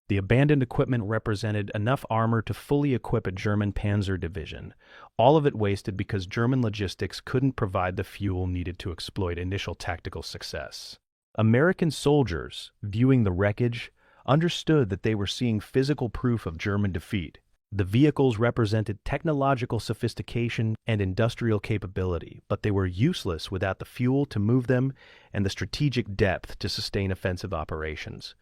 Speaker 1: The abandoned equipment represented enough armor to fully equip a German panzer division, all of it wasted because German logistics couldn't provide the fuel needed to exploit initial tactical success. American soldiers, viewing the wreckage, understood that they were seeing physical proof of German defeat. The vehicles represented technological sophistication and industrial capability, but they were useless without the fuel to move them and the strategic depth to sustain offensive operations.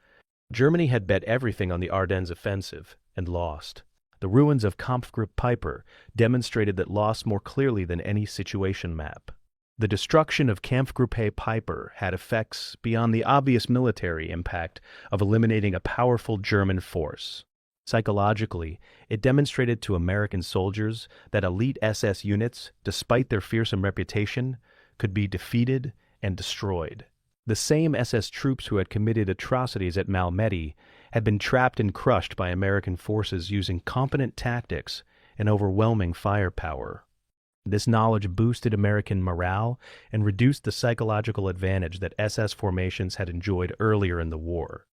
Speaker 1: Germany had bet everything on the Ardennes offensive and lost. The ruins of Kampfgruppe Peiper demonstrated that loss more clearly than any situation map. The destruction of Kampfgruppe Peiper had effects beyond the obvious military impact of eliminating a powerful German force. Psychologically, it demonstrated to American soldiers that elite SS units, despite their fearsome reputation, could be defeated and destroyed. The same SS troops who had committed atrocities at Malmedy had been trapped and crushed by American forces using competent tactics and overwhelming firepower. This knowledge boosted American morale and reduced the psychological advantage that SS formations had enjoyed earlier in the war.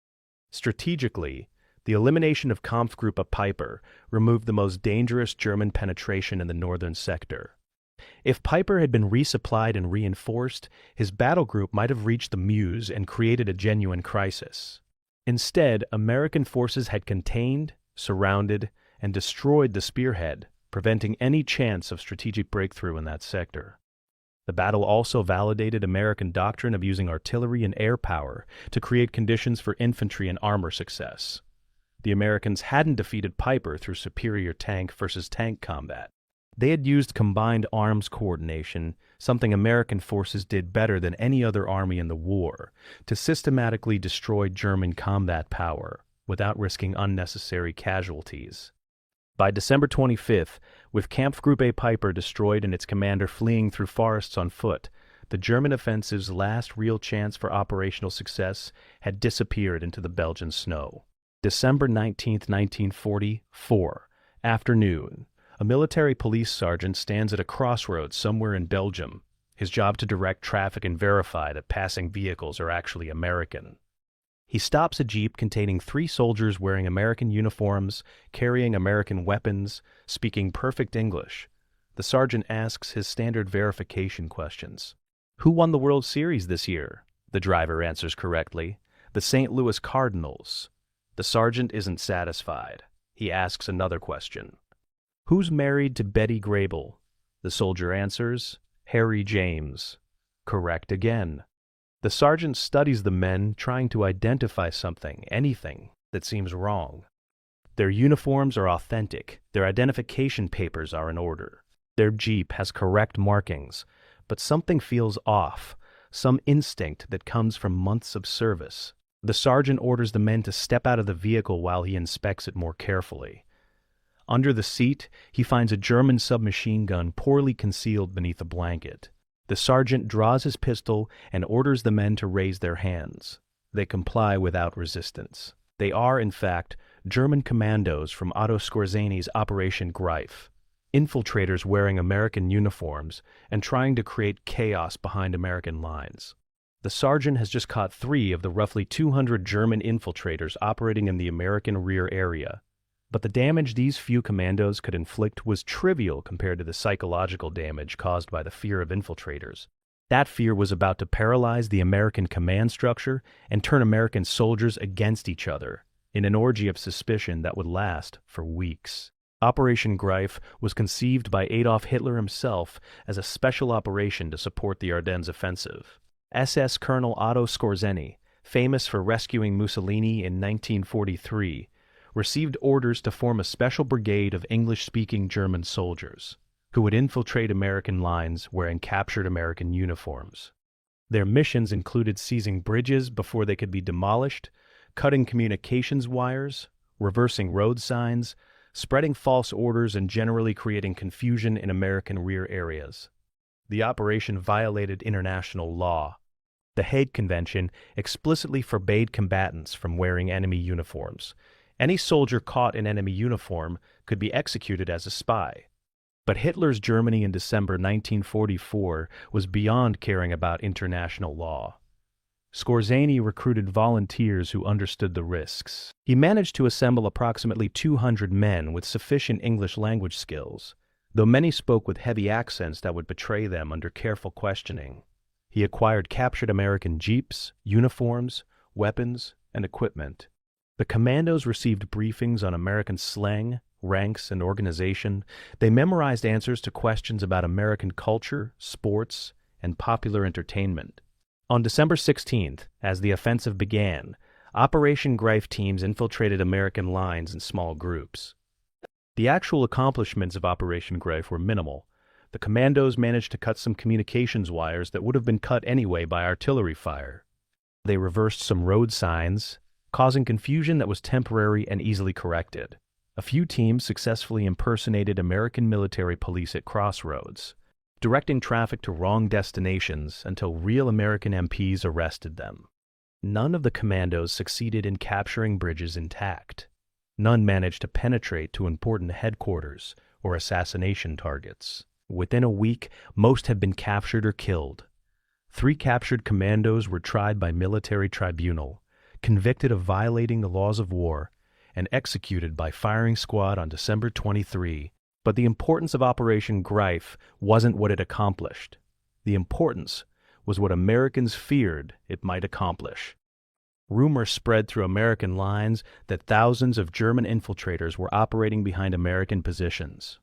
Speaker 1: Strategically, the elimination of Kampfgruppe Peiper removed the most dangerous German penetration in the northern sector. If Peiper had been resupplied and reinforced, his battle group might have reached the Meuse and created a genuine crisis. Instead, American forces had contained, surrounded, and destroyed the spearhead, preventing any chance of strategic breakthrough in that sector. The battle also validated American doctrine of using artillery and air power to create conditions for infantry and armor success. The Americans hadn't defeated Peiper through superior tank versus tank combat. They had used combined arms coordination, something American forces did better than any other army in the war, to systematically destroy German combat power without risking unnecessary casualties. By December 25th, with Kampfgruppe Peiper destroyed and its commander fleeing through forests on foot, the German offensive's last real chance for operational success had disappeared into the Belgian snow. December 19, 1944, afternoon. A military police sergeant stands at a crossroads somewhere in Belgium, his job to direct traffic and verify that passing vehicles are actually American. He stops a jeep containing 3 soldiers wearing American uniforms, carrying American weapons, speaking perfect English. The sergeant asks his standard verification questions. "Who won the World Series this year?" The driver answers correctly. "The St. Louis Cardinals." The sergeant isn't satisfied. He asks another question. "Who's married to Betty Grable?" The soldier answers, "Harry James." Correct again. The sergeant studies the men, trying to identify something, anything, that seems wrong. Their uniforms are authentic. Their identification papers are in order. Their jeep has correct markings, but something feels off, some instinct that comes from months of service. The sergeant orders the men to step out of the vehicle while he inspects it more carefully. Under the seat, he finds a German submachine gun poorly concealed beneath a blanket. The sergeant draws his pistol and orders the men to raise their hands. They comply without resistance. They are, in fact, German commandos from Otto Skorzény's Operation Greif, infiltrators wearing American uniforms and trying to create chaos behind American lines. The sergeant has just caught 3 of the roughly 200 German infiltrators operating in the American rear area. But the damage these few commandos could inflict was trivial compared to the psychological damage caused by the fear of infiltrators. That fear was about to paralyze the American command structure and turn American soldiers against each other in an orgy of suspicion that would last for weeks. Operation Greif was conceived by Adolf Hitler himself as a special operation to support the Ardennes offensive. SS Colonel Otto Skorzeny, famous for rescuing Mussolini in 1943, received orders to form a special brigade of English-speaking German soldiers who would infiltrate American lines wearing captured American uniforms. Their missions included seizing bridges before they could be demolished, cutting communications wires, reversing road signs, spreading false orders, and generally creating confusion in American rear areas. The operation violated international law. The Hague Convention explicitly forbade combatants from wearing enemy uniforms. Any soldier caught in enemy uniform could be executed as a spy. But Hitler's Germany in December 1944 was beyond caring about international law. Skorzeny recruited volunteers who understood the risks. He managed to assemble approximately 200 men with sufficient English language skills, though many spoke with heavy accents that would betray them under careful questioning. He acquired captured American jeeps, uniforms, weapons, and equipment. The commandos received briefings on American slang, ranks, and organization. They memorized answers to questions about American culture, sports, and popular entertainment. On December 16th, as the offensive began, Operation Greif teams infiltrated American lines in small groups. The actual accomplishments of Operation Greif were minimal. The commandos managed to cut some communications wires that would have been cut anyway by artillery fire. They reversed some road signs, causing confusion that was temporary and easily corrected. A few teams successfully impersonated American military police at crossroads, directing traffic to wrong destinations until real American MPs arrested them. None of the commandos succeeded in capturing bridges intact. None managed to penetrate to important headquarters or assassination targets. Within a week, most had been captured or killed. 3 captured commandos were tried by military tribunal, convicted of violating the laws of war, and executed by firing squad on December 23. But the importance of Operation Greif wasn't what it accomplished. The importance was what Americans feared it might accomplish. Rumors spread through American lines that thousands of German infiltrators were operating behind American positions.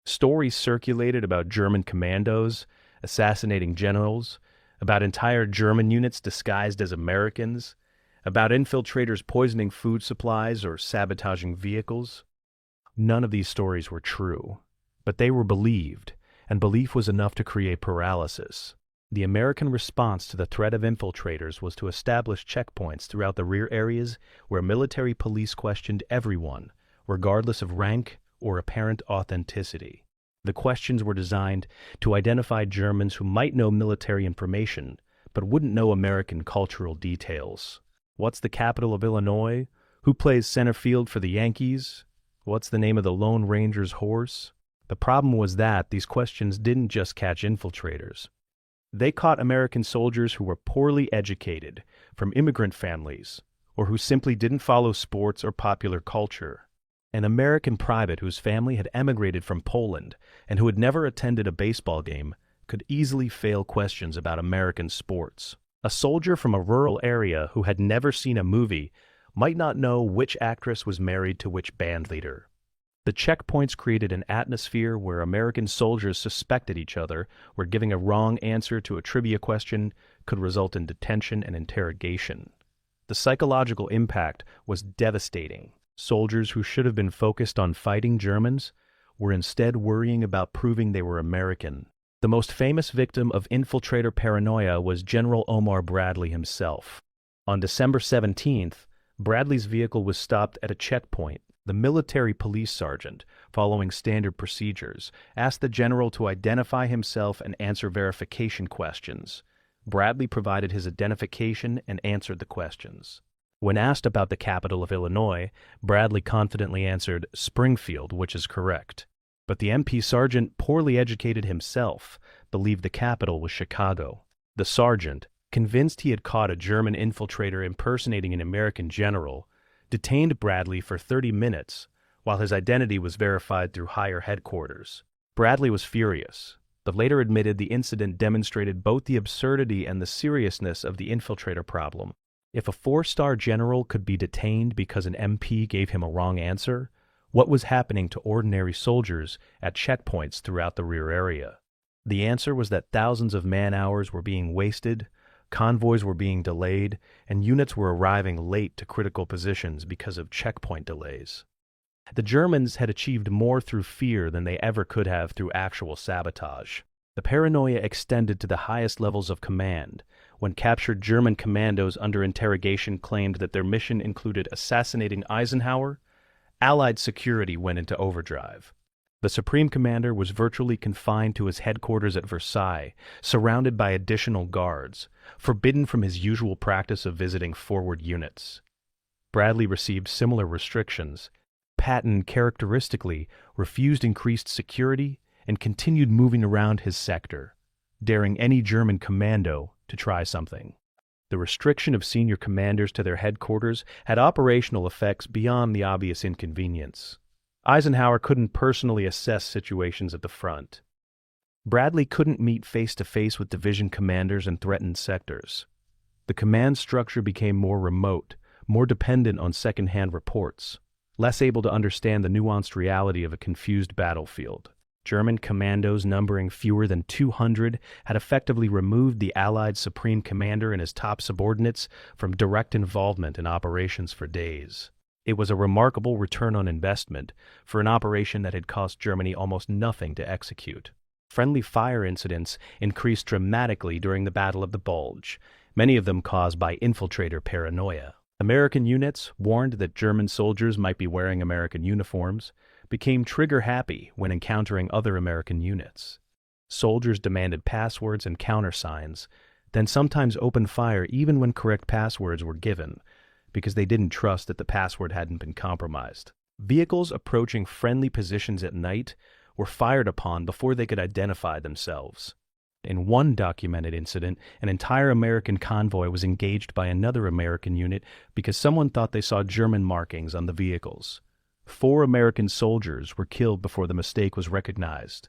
Speaker 1: Stories circulated about German commandos assassinating generals, about entire German units disguised as Americans, about infiltrators poisoning food supplies or sabotaging vehicles. None of these stories were true, but they were believed, and belief was enough to create paralysis. The American response to the threat of infiltrators was to establish checkpoints throughout the rear areas where military police questioned everyone, regardless of rank or apparent authenticity. The questions were designed to identify Germans who might know military information, but wouldn't know American cultural details. What's the capital of Illinois? Who plays center field for the Yankees? What's the name of the Lone Ranger's horse? The problem was that these questions didn't just catch infiltrators. They caught American soldiers who were poorly educated, from immigrant families, or who simply didn't follow sports or popular culture. An American private whose family had emigrated from Poland and who had never attended a baseball game could easily fail questions about American sports. A soldier from a rural area who had never seen a movie might not know which actress was married to which band leader. The checkpoints created an atmosphere where American soldiers suspected each other, where giving a wrong answer to a trivia question could result in detention and interrogation. The psychological impact was devastating. Soldiers who should have been focused on fighting Germans were instead worrying about proving they were American. The most famous victim of infiltrator paranoia was General Omar Bradley himself. On December 17th, Bradley's vehicle was stopped at a checkpoint. The military police sergeant, following standard procedures, asked the general to identify himself and answer verification questions. Bradley provided his identification and answered the questions. When asked about the capital of Illinois, Bradley confidently answered Springfield, which is correct. But the MP sergeant, poorly educated himself, believed the capital was Chicago. The sergeant, convinced he had caught a German infiltrator impersonating an American general, detained Bradley for 30 minutes while his identity was verified through higher headquarters. Bradley was furious, but later admitted the incident demonstrated both the absurdity and the seriousness of the infiltrator problem. If a 4-star general could be detained because an MP gave him a wrong answer, what was happening to ordinary soldiers at checkpoints throughout the rear area? The answer was that thousands of man-hours were being wasted, convoys were being delayed, and units were arriving late to critical positions because of checkpoint delays. The Germans had achieved more through fear than they ever could have through actual sabotage. The paranoia extended to the highest levels of command, when captured German commandos under interrogation claimed that their mission included assassinating Eisenhower. Allied security went into overdrive. The Supreme Commander was virtually confined to his headquarters at Versailles, surrounded by additional guards, forbidden from his usual practice of visiting forward units. Bradley received similar restrictions. Patton characteristically refused increased security and continued moving around his sector, daring any German commando to try something. The restriction of senior commanders to their headquarters had operational effects beyond the obvious inconvenience. Eisenhower couldn't personally assess situations at the front. Bradley couldn't meet face-to-face with division commanders in threatened sectors. The command structure became more remote, more dependent on second-hand reports, less able to understand the nuanced reality of a confused battlefield. German commandos numbering fewer than 200 had effectively removed the Allied Supreme Commander and his top subordinates from direct involvement in operations for days. It was a remarkable return on investment for an operation that had cost Germany almost nothing to execute. Friendly fire incidents increased dramatically during the Battle of the Bulge, many of them caused by infiltrator paranoia. American units, warned that German soldiers might be wearing American uniforms, became trigger-happy when encountering other American units. Soldiers demanded passwords and countersigns, then sometimes opened fire even when correct passwords were given, because they didn't trust that the password hadn't been compromised. Vehicles approaching friendly positions at night were fired upon before they could identify themselves. In one documented incident, an entire American convoy was engaged by another American unit because someone thought they saw German markings on the vehicles. 4 American soldiers were killed before the mistake was recognized.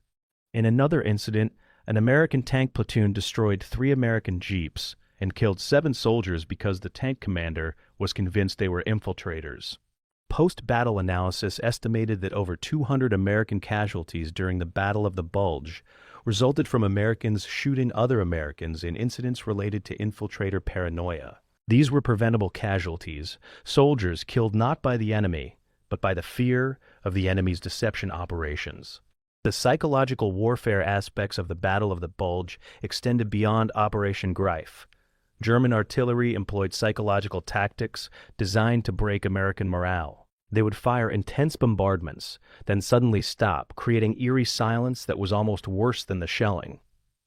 Speaker 1: In another incident, an American tank platoon destroyed 3 American jeeps and killed 7 soldiers because the tank commander was convinced they were infiltrators. Post-battle analysis estimated that over 200 American casualties during the Battle of the Bulge resulted from Americans shooting other Americans in incidents related to infiltrator paranoia. These were preventable casualties, soldiers killed not by the enemy, but by the fear of the enemy's deception operations. The psychological warfare aspects of the Battle of the Bulge extended beyond Operation Greif. German artillery employed psychological tactics designed to break American morale. They would fire intense bombardments, then suddenly stop, creating eerie silence that was almost worse than the shelling.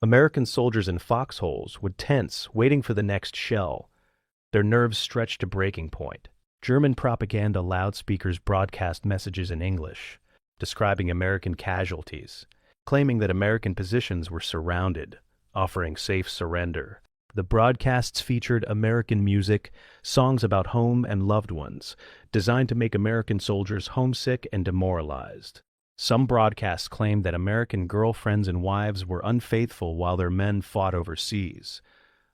Speaker 1: American soldiers in foxholes would tense, waiting for the next shell, their nerves stretched to breaking point. German propaganda loudspeakers broadcast messages in English, describing American casualties, claiming that American positions were surrounded, offering safe surrender. The broadcasts featured American music, songs about home and loved ones, designed to make American soldiers homesick and demoralized. Some broadcasts claimed that American girlfriends and wives were unfaithful while their men fought overseas,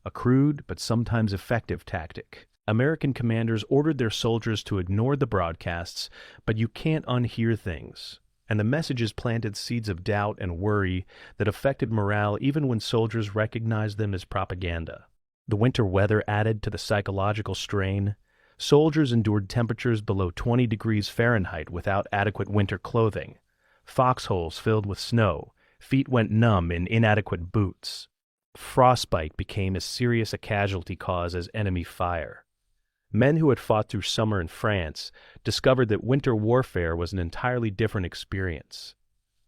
Speaker 1: a crude but sometimes effective tactic. American commanders ordered their soldiers to ignore the broadcasts, but you can't unhear things, and the messages planted seeds of doubt and worry that affected morale even when soldiers recognized them as propaganda. The winter weather added to the psychological strain. Soldiers endured temperatures below 20 degrees Fahrenheit without adequate winter clothing, foxholes filled with snow, feet went numb in inadequate boots. Frostbite became as serious a casualty cause as enemy fire. Men who had fought through summer in France discovered that winter warfare was an entirely different experience,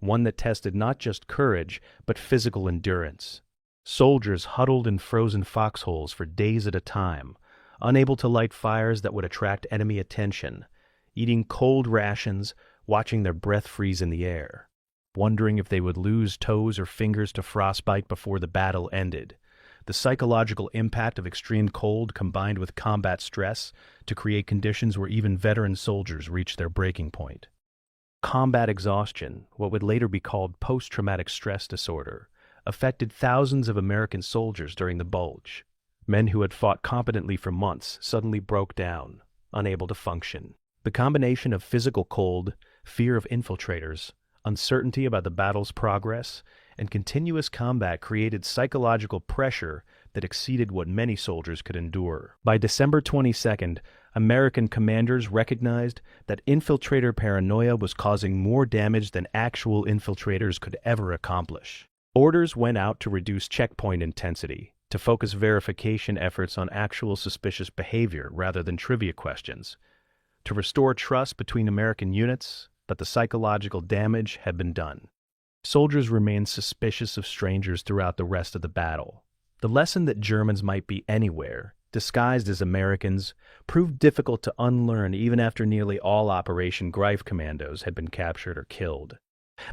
Speaker 1: one that tested not just courage, but physical endurance. Soldiers huddled in frozen foxholes for days at a time, unable to light fires that would attract enemy attention, eating cold rations, watching their breath freeze in the air, wondering if they would lose toes or fingers to frostbite before the battle ended. The psychological impact of extreme cold combined with combat stress to create conditions where even veteran soldiers reached their breaking point. Combat exhaustion, what would later be called post-traumatic stress disorder, affected thousands of American soldiers during the Bulge. Men who had fought competently for months suddenly broke down, unable to function. The combination of physical cold, fear of infiltrators, uncertainty about the battle's progress, and continuous combat created psychological pressure that exceeded what many soldiers could endure. By December 22nd, American commanders recognized that infiltrator paranoia was causing more damage than actual infiltrators could ever accomplish. Orders went out to reduce checkpoint intensity, to focus verification efforts on actual suspicious behavior rather than trivia questions, to restore trust between American units, but the psychological damage had been done. Soldiers remained suspicious of strangers throughout the rest of the battle. The lesson that Germans might be anywhere, disguised as Americans, proved difficult to unlearn even after nearly all Operation Greif commandos had been captured or killed.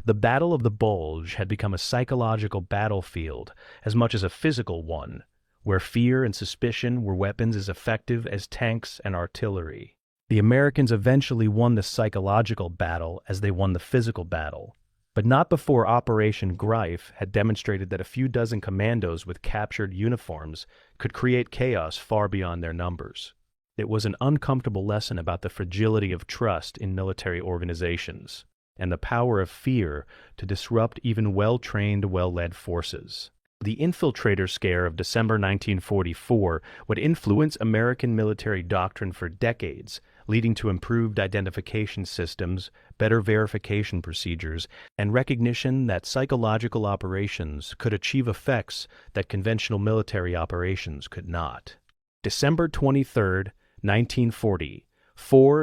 Speaker 1: The Battle of the Bulge had become a psychological battlefield as much as a physical one, where fear and suspicion were weapons as effective as tanks and artillery. The Americans eventually won the psychological battle as they won the physical battle, but not before Operation Greif had demonstrated that a few dozen commandos with captured uniforms could create chaos far beyond their numbers. It was an uncomfortable lesson about the fragility of trust in military organizations and the power of fear to disrupt even well-trained, well-led forces. The infiltrator scare of December 1944 would influence American military doctrine for decades, leading to improved identification systems, better verification procedures, and recognition that psychological operations could achieve effects that conventional military operations could not. December 23, 1940,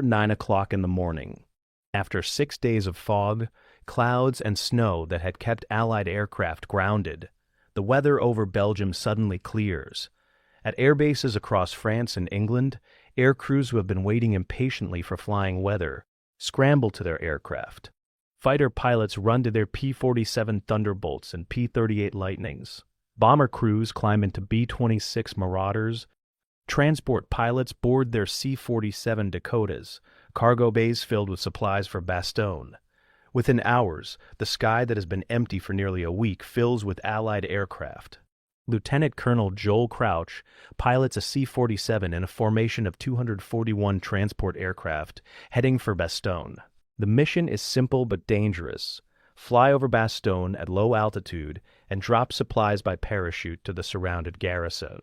Speaker 1: 9 o'clock in the morning. After 6 days of fog, clouds, and snow that had kept Allied aircraft grounded, the weather over Belgium suddenly clears. At air bases across France and England, air crews who have been waiting impatiently for flying weather scramble to their aircraft. Fighter pilots run to their P-47 Thunderbolts and P-38 Lightnings. Bomber crews climb into B-26 Marauders. Transport pilots board their C-47 Dakotas, cargo bays filled with supplies for Bastogne. Within hours, the sky that has been empty for nearly a week fills with Allied aircraft. Lieutenant Colonel Joel Crouch pilots a C-47 in a formation of 241 transport aircraft heading for Bastogne. The mission is simple but dangerous. Fly over Bastogne at low altitude and drop supplies by parachute to the surrounded garrison.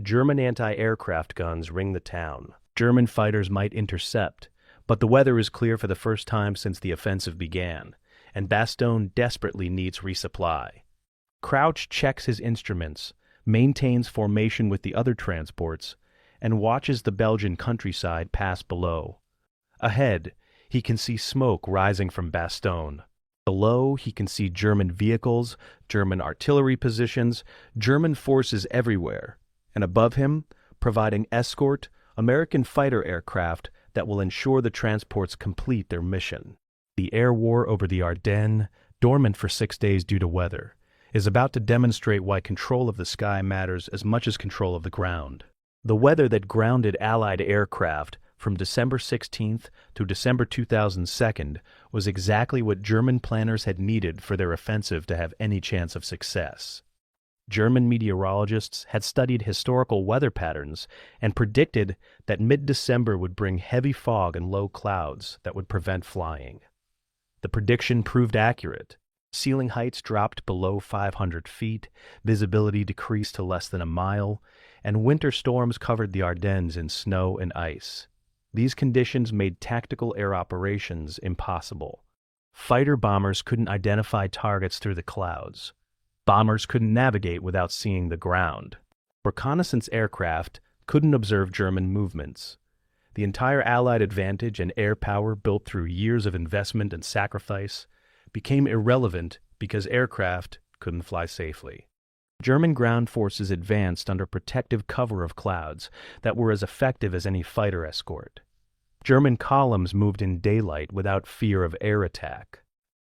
Speaker 1: German anti-aircraft guns ring the town. German fighters might intercept, but the weather is clear for the first time since the offensive began, and Bastogne desperately needs resupply. Crouch checks his instruments, maintains formation with the other transports, and watches the Belgian countryside pass below. Ahead, he can see smoke rising from Bastogne. Below, he can see German vehicles, German artillery positions, German forces everywhere, and above him, providing escort, American fighter aircraft that will ensure the transports complete their mission. The air war over the Ardennes, dormant for 6 days due to weather, is about to demonstrate why control of the sky matters as much as control of the ground. The weather that grounded Allied aircraft from December 16th to December 2002 was exactly what German planners had needed for their offensive to have any chance of success. German meteorologists had studied historical weather patterns and predicted that mid-December would bring heavy fog and low clouds that would prevent flying. The prediction proved accurate. Ceiling heights dropped below 500 feet, visibility decreased to less than a mile, and winter storms covered the Ardennes in snow and ice. These conditions made tactical air operations impossible. Fighter bombers couldn't identify targets through the clouds. Bombers couldn't navigate without seeing the ground. Reconnaissance aircraft couldn't observe German movements. The entire Allied advantage and air power built through years of investment and sacrifice became irrelevant because aircraft couldn't fly safely. German ground forces advanced under protective cover of clouds that were as effective as any fighter escort. German columns moved in daylight without fear of air attack.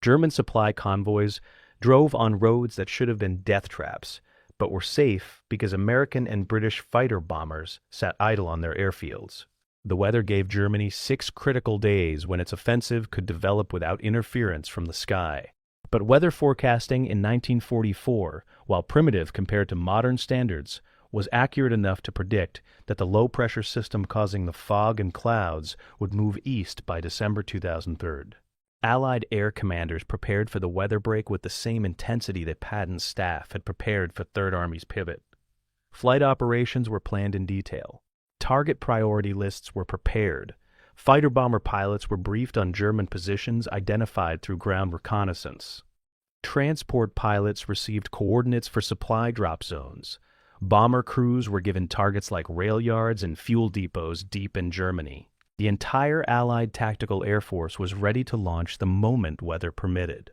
Speaker 1: German supply convoys drove on roads that should have been death traps, but were safe because American and British fighter bombers sat idle on their airfields. The weather gave Germany 6 critical days when its offensive could develop without interference from the sky. But weather forecasting in 1944, while primitive compared to modern standards, was accurate enough to predict that the low-pressure system causing the fog and clouds would move east by December 2003. Allied air commanders prepared for the weather break with the same intensity that Patton's staff had prepared for Third Army's pivot. Flight operations were planned in detail. Target priority lists were prepared. Fighter bomber pilots were briefed on German positions identified through ground reconnaissance. Transport pilots received coordinates for supply drop zones. Bomber crews were given targets like rail yards and fuel depots deep in Germany. The entire Allied Tactical Air Force was ready to launch the moment weather permitted.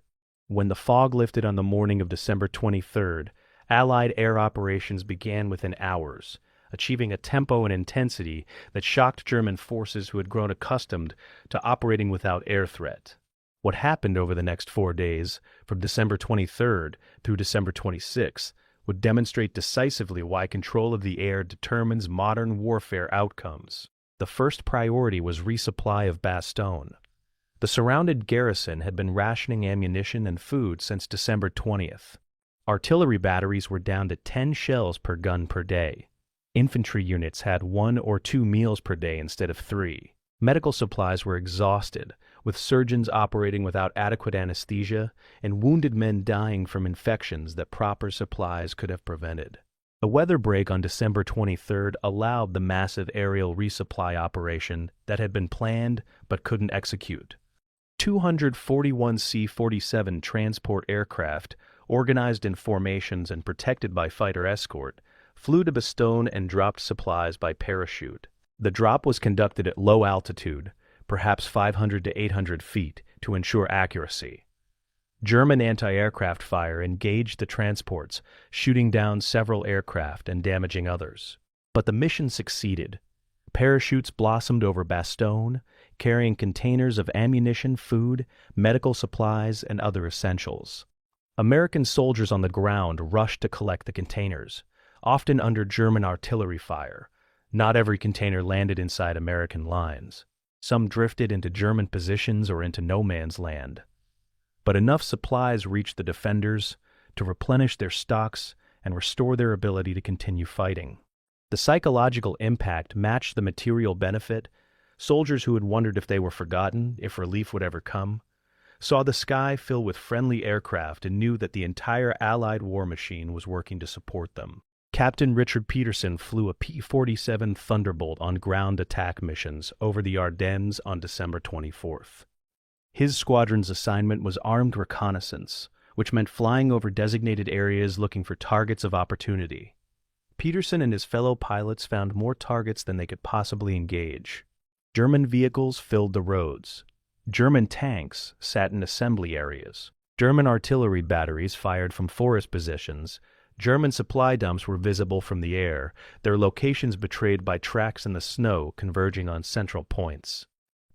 Speaker 1: When the fog lifted on the morning of December 23rd, Allied air operations began within hours, achieving a tempo and intensity that shocked German forces who had grown accustomed to operating without air threat. What happened over the next 4 days, from December 23rd through December 26th, would demonstrate decisively why control of the air determines modern warfare outcomes. The first priority was resupply of Bastogne. The surrounded garrison had been rationing ammunition and food since December 20th. Artillery batteries were down to 10 shells per gun per day. Infantry units had 1 or 2 meals per day instead of 3. Medical supplies were exhausted, with surgeons operating without adequate anesthesia and wounded men dying from infections that proper supplies could have prevented. A weather break on December 23rd allowed the massive aerial resupply operation that had been planned but couldn't execute. 241 C-47 transport aircraft, organized in formations and protected by fighter escort, flew to Bastogne and dropped supplies by parachute. The drop was conducted at low altitude, perhaps 500 to 800 feet, to ensure accuracy. German anti-aircraft fire engaged the transports, shooting down several aircraft and damaging others. But the mission succeeded. Parachutes blossomed over Bastogne, carrying containers of ammunition, food, medical supplies, and other essentials. American soldiers on the ground rushed to collect the containers, often under German artillery fire. Not every container landed inside American lines. Some drifted into German positions or into no man's land. But enough supplies reached the defenders to replenish their stocks and restore their ability to continue fighting. The psychological impact matched the material benefit. Soldiers who had wondered if they were forgotten, if relief would ever come, saw the sky fill with friendly aircraft and knew that the entire Allied war machine was working to support them. Captain Richard Peterson flew a P-47 Thunderbolt on ground attack missions over the Ardennes on December 24th. His squadron's assignment was armed reconnaissance, which meant flying over designated areas looking for targets of opportunity. Peterson and his fellow pilots found more targets than they could possibly engage. German vehicles filled the roads. German tanks sat in assembly areas. German artillery batteries fired from forest positions. German supply dumps were visible from the air, their locations betrayed by tracks in the snow converging on central points.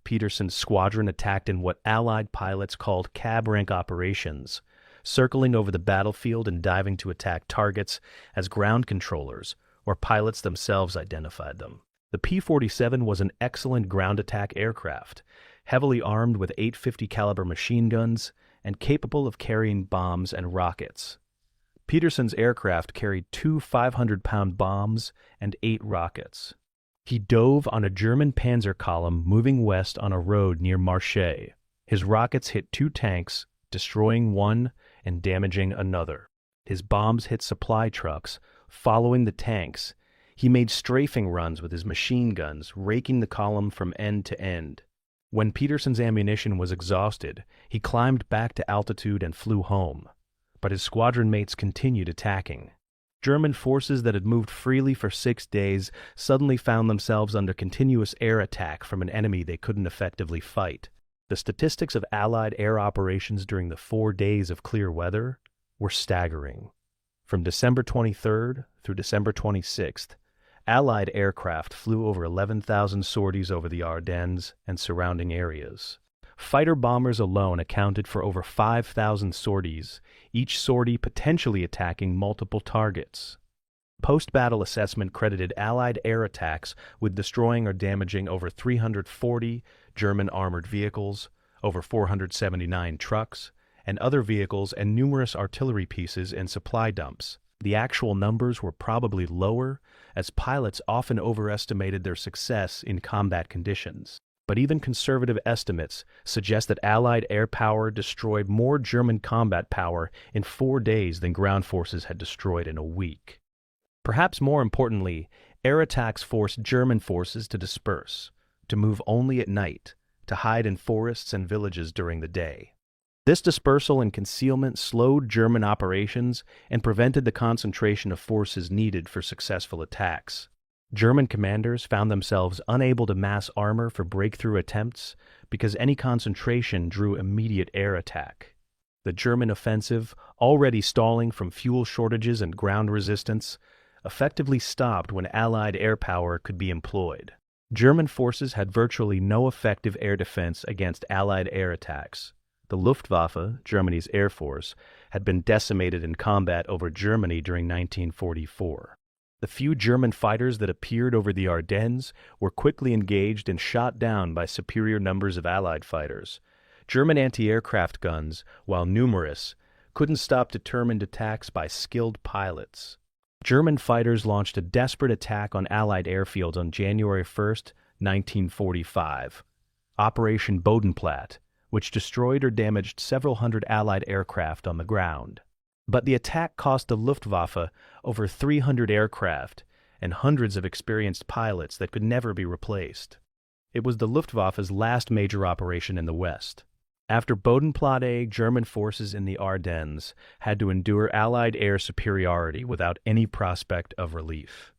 Speaker 1: Peterson's squadron attacked in what Allied pilots called cab-rank operations, circling over the battlefield and diving to attack targets as ground controllers or pilots themselves identified them. The P-47 was an excellent ground attack aircraft, heavily armed with 850 caliber machine guns and capable of carrying bombs and rockets. Peterson's aircraft carried 2 500-pound bombs and 8 rockets. He dove on a German panzer column moving west on a road near Marche. His rockets hit 2 tanks, destroying one and damaging another. His bombs hit supply trucks, following the tanks. He made strafing runs with his machine guns, raking the column from end to end. When Peterson's ammunition was exhausted, he climbed back to altitude and flew home. But his squadron mates continued attacking. German forces that had moved freely for 6 days suddenly found themselves under continuous air attack from an enemy they couldn't effectively fight. The statistics of Allied air operations during the 4 days of clear weather were staggering. From December 23rd through December 26th, Allied aircraft flew over 11,000 sorties over the Ardennes and surrounding areas. Fighter bombers alone accounted for over 5,000 sorties, each sortie potentially attacking multiple targets. Post-battle assessment credited Allied air attacks with destroying or damaging over 340 German armored vehicles, over 479 trucks, and other vehicles and numerous artillery pieces and supply dumps. The actual numbers were probably lower, as pilots often overestimated their success in combat conditions. But even conservative estimates suggest that Allied air power destroyed more German combat power in 4 days than ground forces had destroyed in a week. Perhaps more importantly, air attacks forced German forces to disperse, to move only at night, to hide in forests and villages during the day. This dispersal and concealment slowed German operations and prevented the concentration of forces needed for successful attacks. German commanders found themselves unable to mass armor for breakthrough attempts because any concentration drew immediate air attack. The German offensive, already stalling from fuel shortages and ground resistance, effectively stopped when Allied air power could be employed. German forces had virtually no effective air defense against Allied air attacks. The Luftwaffe, Germany's air force, had been decimated in combat over Germany during 1944. The few German fighters that appeared over the Ardennes were quickly engaged and shot down by superior numbers of Allied fighters. German anti-aircraft guns, while numerous, couldn't stop determined attacks by skilled pilots. German fighters launched a desperate attack on Allied airfields on January 1, 1945. Operation Bodenplatte, which destroyed or damaged several hundred Allied aircraft on the ground. But the attack cost the Luftwaffe over 300 aircraft and hundreds of experienced pilots that could never be replaced. It was the Luftwaffe's last major operation in the West. After Bodenplatte, German forces in the Ardennes had to endure Allied air superiority without any prospect of relief.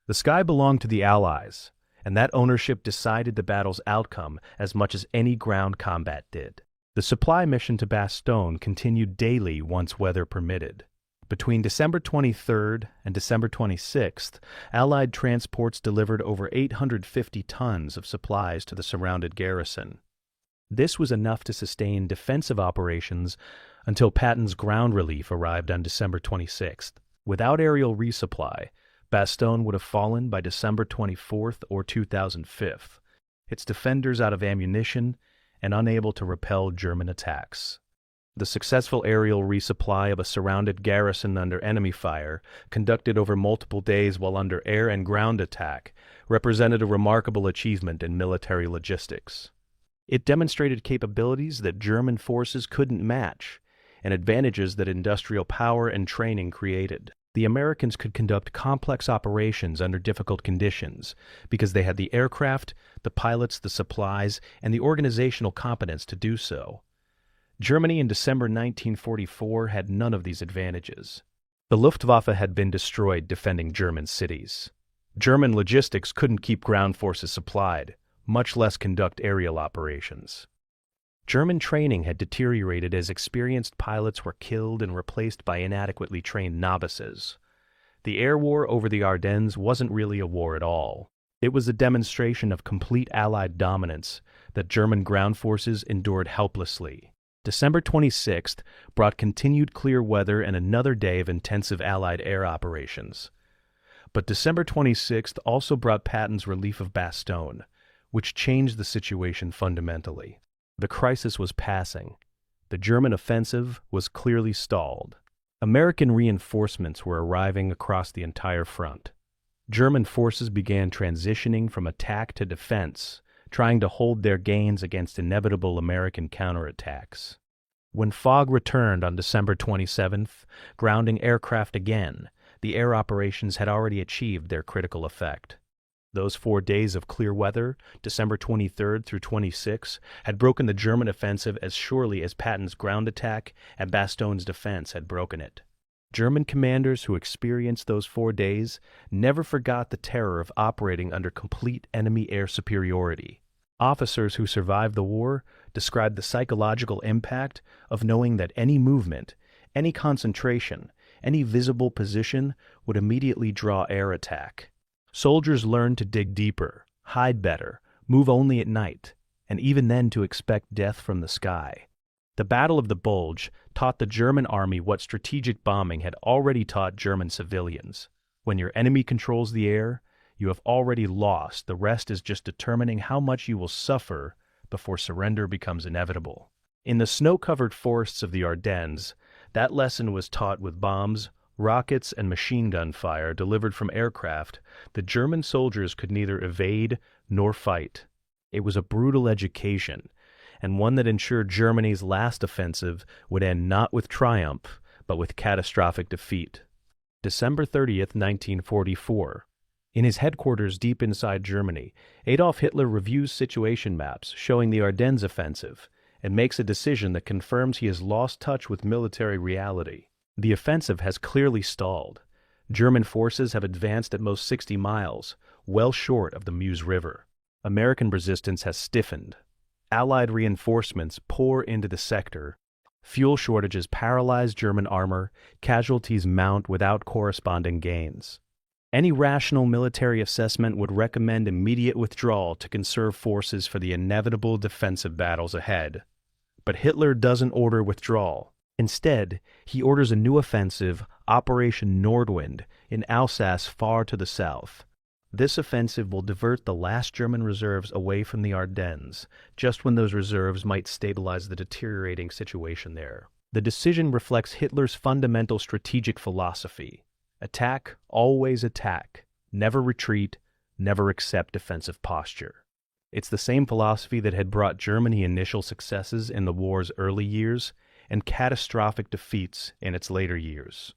Speaker 1: The sky belonged to the Allies, and that ownership decided the battle's outcome as much as any ground combat did. The supply mission to Bastogne continued daily once weather permitted. Between December 23rd and December 26th, Allied transports delivered over 850 tons of supplies to the surrounded garrison. This was enough to sustain defensive operations until Patton's ground relief arrived on December 26th. Without aerial resupply, Bastogne would have fallen by December 24th or 2005, its defenders out of ammunition and unable to repel German attacks. The successful aerial resupply of a surrounded garrison under enemy fire, conducted over multiple days while under air and ground attack, represented a remarkable achievement in military logistics. It demonstrated capabilities that German forces couldn't match, and advantages that industrial power and training created. The Americans could conduct complex operations under difficult conditions because they had the aircraft, the pilots, the supplies, and the organizational competence to do so. Germany in December 1944 had none of these advantages. The Luftwaffe had been destroyed defending German cities. German logistics couldn't keep ground forces supplied, much less conduct aerial operations. German training had deteriorated as experienced pilots were killed and replaced by inadequately trained novices. The air war over the Ardennes wasn't really a war at all. It was a demonstration of complete Allied dominance that German ground forces endured helplessly. December 26th brought continued clear weather and another day of intensive Allied air operations. But December 26th also brought Patton's relief of Bastogne, which changed the situation fundamentally. The crisis was passing. The German offensive was clearly stalled. American reinforcements were arriving across the entire front. German forces began transitioning from attack to defense, trying to hold their gains against inevitable American counterattacks. When fog returned on December 27th, grounding aircraft again, the air operations had already achieved their critical effect. Those 4 days of clear weather, December 23rd through 26, had broken the German offensive as surely as Patton's ground attack and Bastogne's defense had broken it. German commanders who experienced those 4 days never forgot the terror of operating under complete enemy air superiority. Officers who survived the war described the psychological impact of knowing that any movement, any concentration, any visible position would immediately draw air attack. Soldiers learned to dig deeper, hide better, move only at night, and even then to expect death from the sky. The Battle of the Bulge taught the German army what strategic bombing had already taught German civilians. When your enemy controls the air, you have already lost. The rest is just determining how much you will suffer before surrender becomes inevitable. In the snow-covered forests of the Ardennes, that lesson was taught with bombs, rockets, and machine gun fire delivered from aircraft. The German soldiers could neither evade nor fight. It was a brutal education, and one that ensured Germany's last offensive would end not with triumph, but with catastrophic defeat. December 30th, 1944. In his headquarters deep inside Germany, Adolf Hitler reviews situation maps showing the Ardennes offensive and makes a decision that confirms he has lost touch with military reality. The offensive has clearly stalled. German forces have advanced at most 60 miles, well short of the Meuse River. American resistance has stiffened. Allied reinforcements pour into the sector. Fuel shortages paralyze German armor. Casualties mount without corresponding gains. Any rational military assessment would recommend immediate withdrawal to conserve forces for the inevitable defensive battles ahead. But Hitler doesn't order withdrawal. Instead, he orders a new offensive, Operation Nordwind, in Alsace far to the south. This offensive will divert the last German reserves away from the Ardennes, just when those reserves might stabilize the deteriorating situation there. The decision reflects Hitler's fundamental strategic philosophy: attack, always attack, never retreat, never accept defensive posture. It's the same philosophy that had brought Germany initial successes in the war's early years and catastrophic defeats in its later years.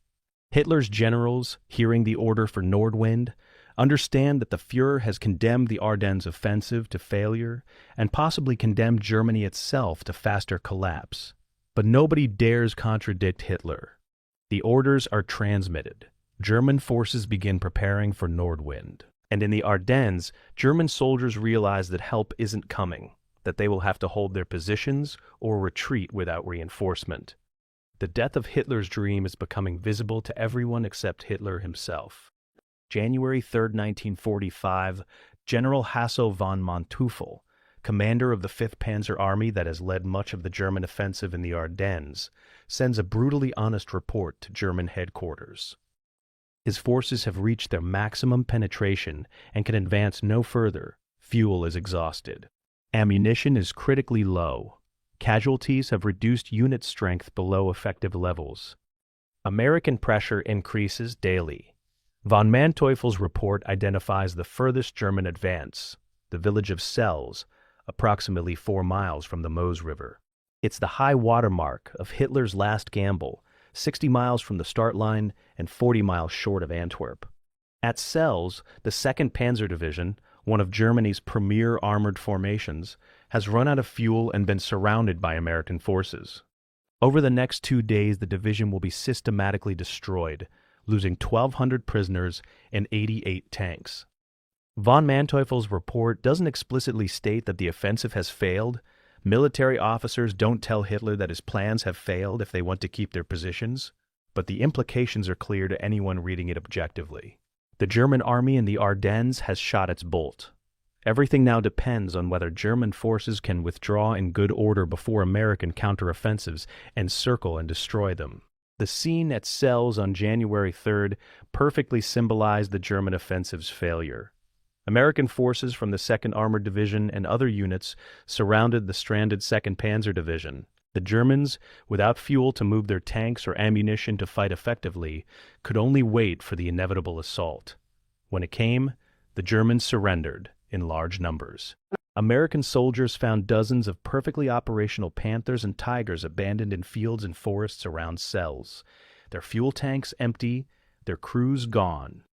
Speaker 1: Hitler's generals, hearing the order for Nordwind, understand that the Führer has condemned the Ardennes offensive to failure and possibly condemned Germany itself to faster collapse. But nobody dares contradict Hitler. The orders are transmitted. German forces begin preparing for Nordwind. And in the Ardennes, German soldiers realize that help isn't coming, that they will have to hold their positions or retreat without reinforcement. The death of Hitler's dream is becoming visible to everyone except Hitler himself. January 3, 1945, General Hasso von Manteuffel, commander of the 5th Panzer Army that has led much of the German offensive in the Ardennes, sends a brutally honest report to German headquarters. His forces have reached their maximum penetration and can advance no further. Fuel is exhausted. Ammunition is critically low. Casualties have reduced unit strength below effective levels. American pressure increases daily. Von Manteuffel's report identifies the furthest German advance, the village of Sels, approximately 4 miles from the Meuse River. It's the high water mark of Hitler's last gamble, 60 miles from the start line and 40 miles short of Antwerp. At Sels, the 2nd Panzer Division, one of Germany's premier armored formations, has run out of fuel and been surrounded by American forces. Over the next 2 days, the division will be systematically destroyed, losing 1,200 prisoners and 88 tanks. Von Manteuffel's report doesn't explicitly state that the offensive has failed. Military officers don't tell Hitler that his plans have failed if they want to keep their positions, but the implications are clear to anyone reading it objectively. The German army in the Ardennes has shot its bolt. Everything now depends on whether German forces can withdraw in good order before American counteroffensives encircle and destroy them. The scene at Sels on January 3rd perfectly symbolized the German offensive's failure. American forces from the 2nd Armored Division and other units surrounded the stranded 2nd Panzer Division. The Germans, without fuel to move their tanks or ammunition to fight effectively, could only wait for the inevitable assault. When it came, the Germans surrendered in large numbers. American soldiers found dozens of perfectly operational Panthers and Tigers abandoned in fields and forests around Sels, their fuel tanks empty, their crews gone.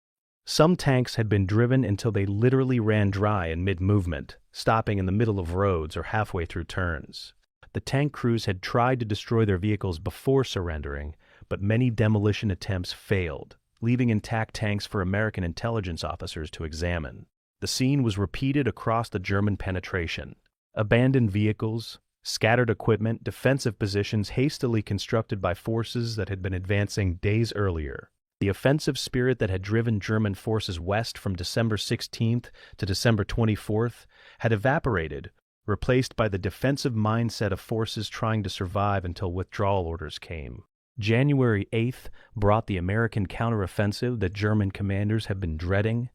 Speaker 1: Some tanks had been driven until they literally ran dry in mid-movement, stopping in the middle of roads or halfway through turns. The tank crews had tried to destroy their vehicles before surrendering, but many demolition attempts failed, leaving intact tanks for American intelligence officers to examine. The scene was repeated across the German penetration. Abandoned vehicles, scattered equipment, defensive positions hastily constructed by forces that had been advancing days earlier. The offensive spirit that had driven German forces west from December 16th to December 24th had evaporated, replaced by the defensive mindset of forces trying to survive until withdrawal orders came. January 8th brought the American counteroffensive that German commanders had been dreading.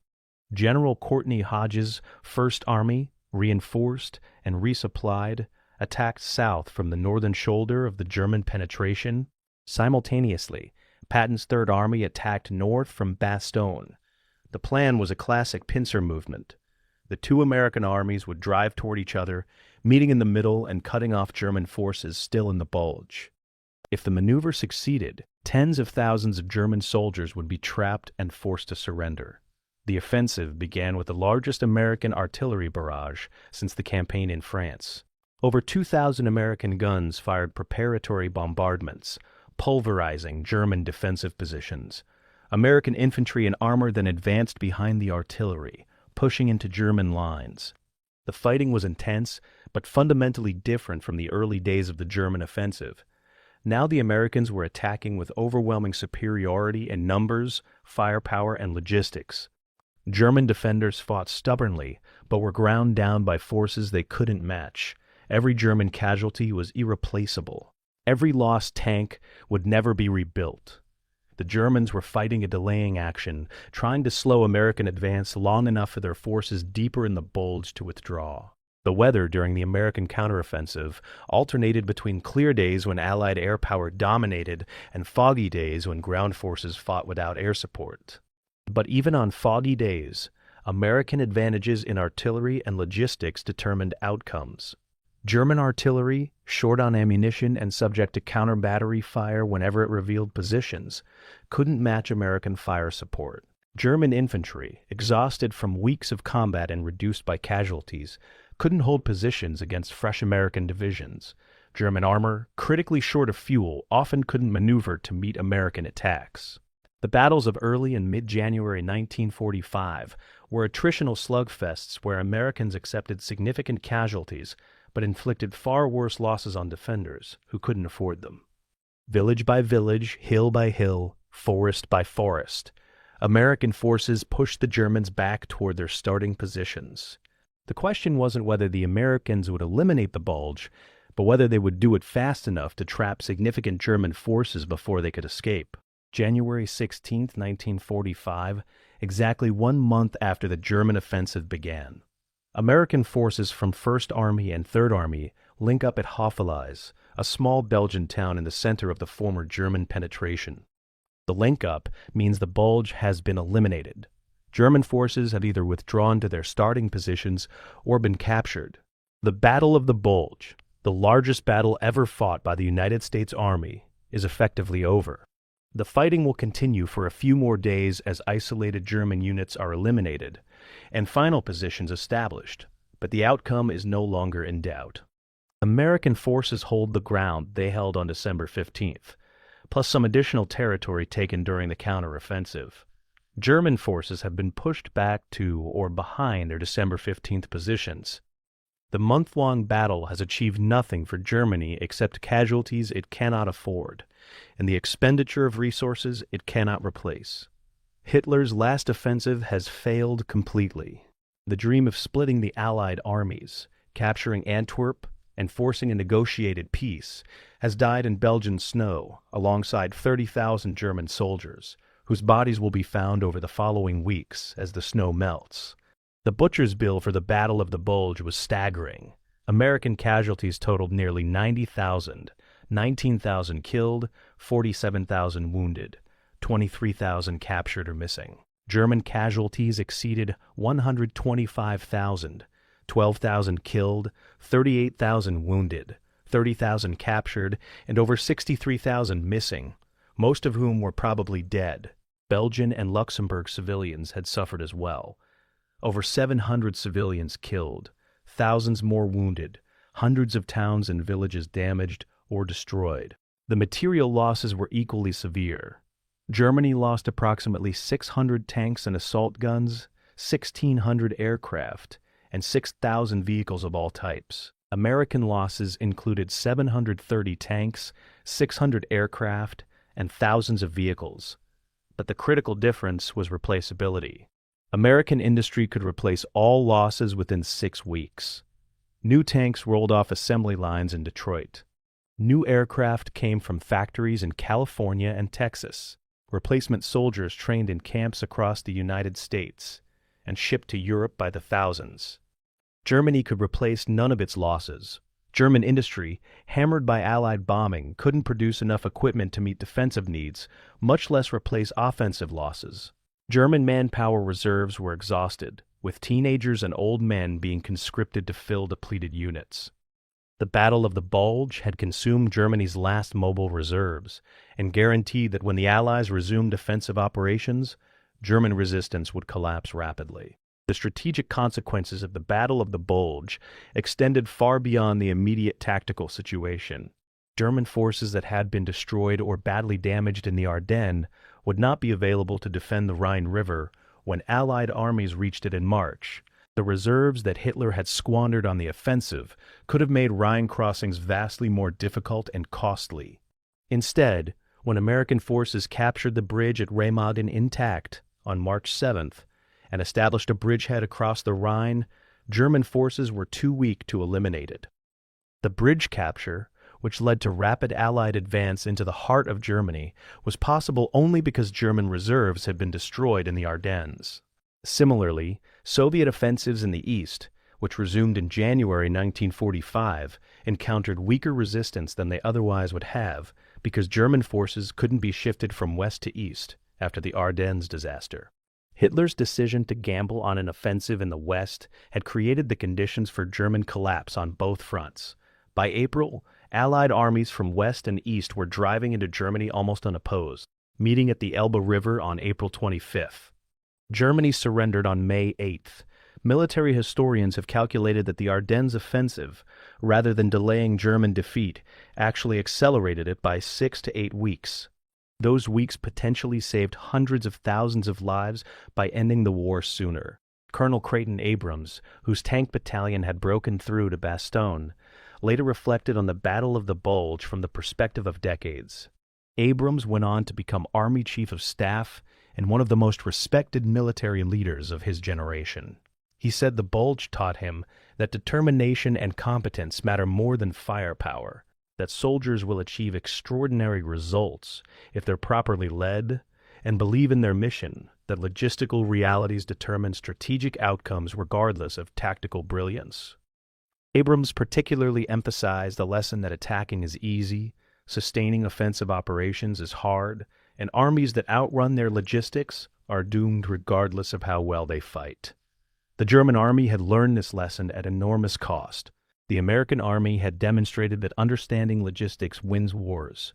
Speaker 1: General Courtney Hodges' 1st Army, reinforced and resupplied, attacked south from the northern shoulder of the German penetration. Simultaneously, Patton's 3rd Army attacked north from Bastogne. The plan was a classic pincer movement. The 2 American armies would drive toward each other, meeting in the middle and cutting off German forces still in the Bulge. If the maneuver succeeded, tens of thousands of German soldiers would be trapped and forced to surrender. The offensive began with the largest American artillery barrage since the campaign in France. Over 2,000 American guns fired preparatory bombardments, pulverizing German defensive positions. American infantry and armor then advanced behind the artillery, pushing into German lines. The fighting was intense, but fundamentally different from the early days of the German offensive. Now the Americans were attacking with overwhelming superiority in numbers, firepower, and logistics. German defenders fought stubbornly, but were ground down by forces they couldn't match, Every German casualty was irreplaceable. Every lost tank would never be rebuilt. The Germans were fighting a delaying action, trying to slow American advance long enough for their forces deeper in the Bulge to withdraw. The weather during the American counteroffensive alternated between clear days when Allied air power dominated and foggy days when ground forces fought without air support. But even on foggy days, American advantages in artillery and logistics determined outcomes. German artillery, short on ammunition and subject to counter-battery fire whenever it revealed positions, couldn't match American fire support. German infantry, exhausted from weeks of combat and reduced by casualties, couldn't hold positions against fresh American divisions. German armor, critically short of fuel, often couldn't maneuver to meet American attacks. The battles of early and mid-January 1945 were attritional slugfests where Americans accepted significant casualties but inflicted far worse losses on defenders who couldn't afford them. Village by village, hill by hill, forest by forest, American forces pushed the Germans back toward their starting positions. The question wasn't whether the Americans would eliminate the Bulge, but whether they would do it fast enough to trap significant German forces before they could escape. January 16, 1945, exactly 1 month after the German offensive began. American forces from 1st Army and 3rd Army link up at Hoffelise, a small Belgian town in the center of the former German penetration. The link-up means the Bulge has been eliminated. German forces have either withdrawn to their starting positions or been captured. The Battle of the Bulge, the largest battle ever fought by the United States Army, is effectively over. The fighting will continue for a few more days as isolated German units are eliminated and final positions established, but the outcome is no longer in doubt. American forces hold the ground they held on December 15th, plus some additional territory taken during the counteroffensive. German forces have been pushed back to or behind their December 15th positions. The month-long battle has achieved nothing for Germany except casualties it cannot afford, and the expenditure of resources it cannot replace. Hitler's last offensive has failed completely. The dream of splitting the Allied armies, capturing Antwerp, and forcing a negotiated peace has died in Belgian snow alongside 30,000 German soldiers, whose bodies will be found over the following weeks as the snow melts. The butcher's bill for the Battle of the Bulge was staggering. American casualties totaled nearly 90,000, 19,000 killed, 47,000 wounded, 23,000 captured or missing. German casualties exceeded 125,000, 12,000 killed, 38,000 wounded, 30,000 captured, and over 63,000 missing, most of whom were probably dead. Belgian and Luxembourg civilians had suffered as well. Over 700 civilians killed, thousands more wounded, hundreds of towns and villages damaged or destroyed. The material losses were equally severe. Germany lost approximately 600 tanks and assault guns, 1,600 aircraft, and 6,000 vehicles of all types. American losses included 730 tanks, 600 aircraft, and thousands of vehicles. But the critical difference was replaceability. American industry could replace all losses within 6 weeks. New tanks rolled off assembly lines in Detroit. New aircraft came from factories in California and Texas. Replacement soldiers trained in camps across the United States and shipped to Europe by the thousands. Germany could replace none of its losses. German industry, hammered by Allied bombing, couldn't produce enough equipment to meet defensive needs, much less replace offensive losses. German manpower reserves were exhausted, with teenagers and old men being conscripted to fill depleted units. The Battle of the Bulge had consumed Germany's last mobile reserves and guaranteed that when the Allies resumed offensive operations, German resistance would collapse rapidly. The strategic consequences of the Battle of the Bulge extended far beyond the immediate tactical situation. German forces that had been destroyed or badly damaged in the Ardennes would not be available to defend the Rhine River when Allied armies reached it in March. The reserves that Hitler had squandered on the offensive could have made Rhine crossings vastly more difficult and costly. Instead, when American forces captured the bridge at Remagen intact on March 7th and established a bridgehead across the Rhine, German forces were too weak to eliminate it. The bridge capture, which led to rapid Allied advance into the heart of Germany, was possible only because German reserves had been destroyed in the Ardennes. Similarly, Soviet offensives in the east, which resumed in January 1945, encountered weaker resistance than they otherwise would have because German forces couldn't be shifted from west to east after the Ardennes disaster. Hitler's decision to gamble on an offensive in the west had created the conditions for German collapse on both fronts. By April, Allied armies from west and east were driving into Germany almost unopposed, meeting at the Elbe River on April 25th. Germany surrendered on May 8th. Military historians have calculated that the Ardennes offensive, rather than delaying German defeat, actually accelerated it by 6 to 8 weeks. Those weeks potentially saved hundreds of thousands of lives by ending the war sooner. Colonel Creighton Abrams, whose tank battalion had broken through to Bastogne, later reflected on the Battle of the Bulge from the perspective of decades. Abrams went on to become Army Chief of Staff and one of the most respected military leaders of his generation. He said the Bulge taught him that determination and competence matter more than firepower, that soldiers will achieve extraordinary results if they're properly led, and believe in their mission, that logistical realities determine strategic outcomes regardless of tactical brilliance. Abrams particularly emphasized the lesson that attacking is easy, sustaining offensive operations is hard, and armies that outrun their logistics are doomed regardless of how well they fight. The German army had learned this lesson at enormous cost. The American army had demonstrated that understanding logistics wins wars.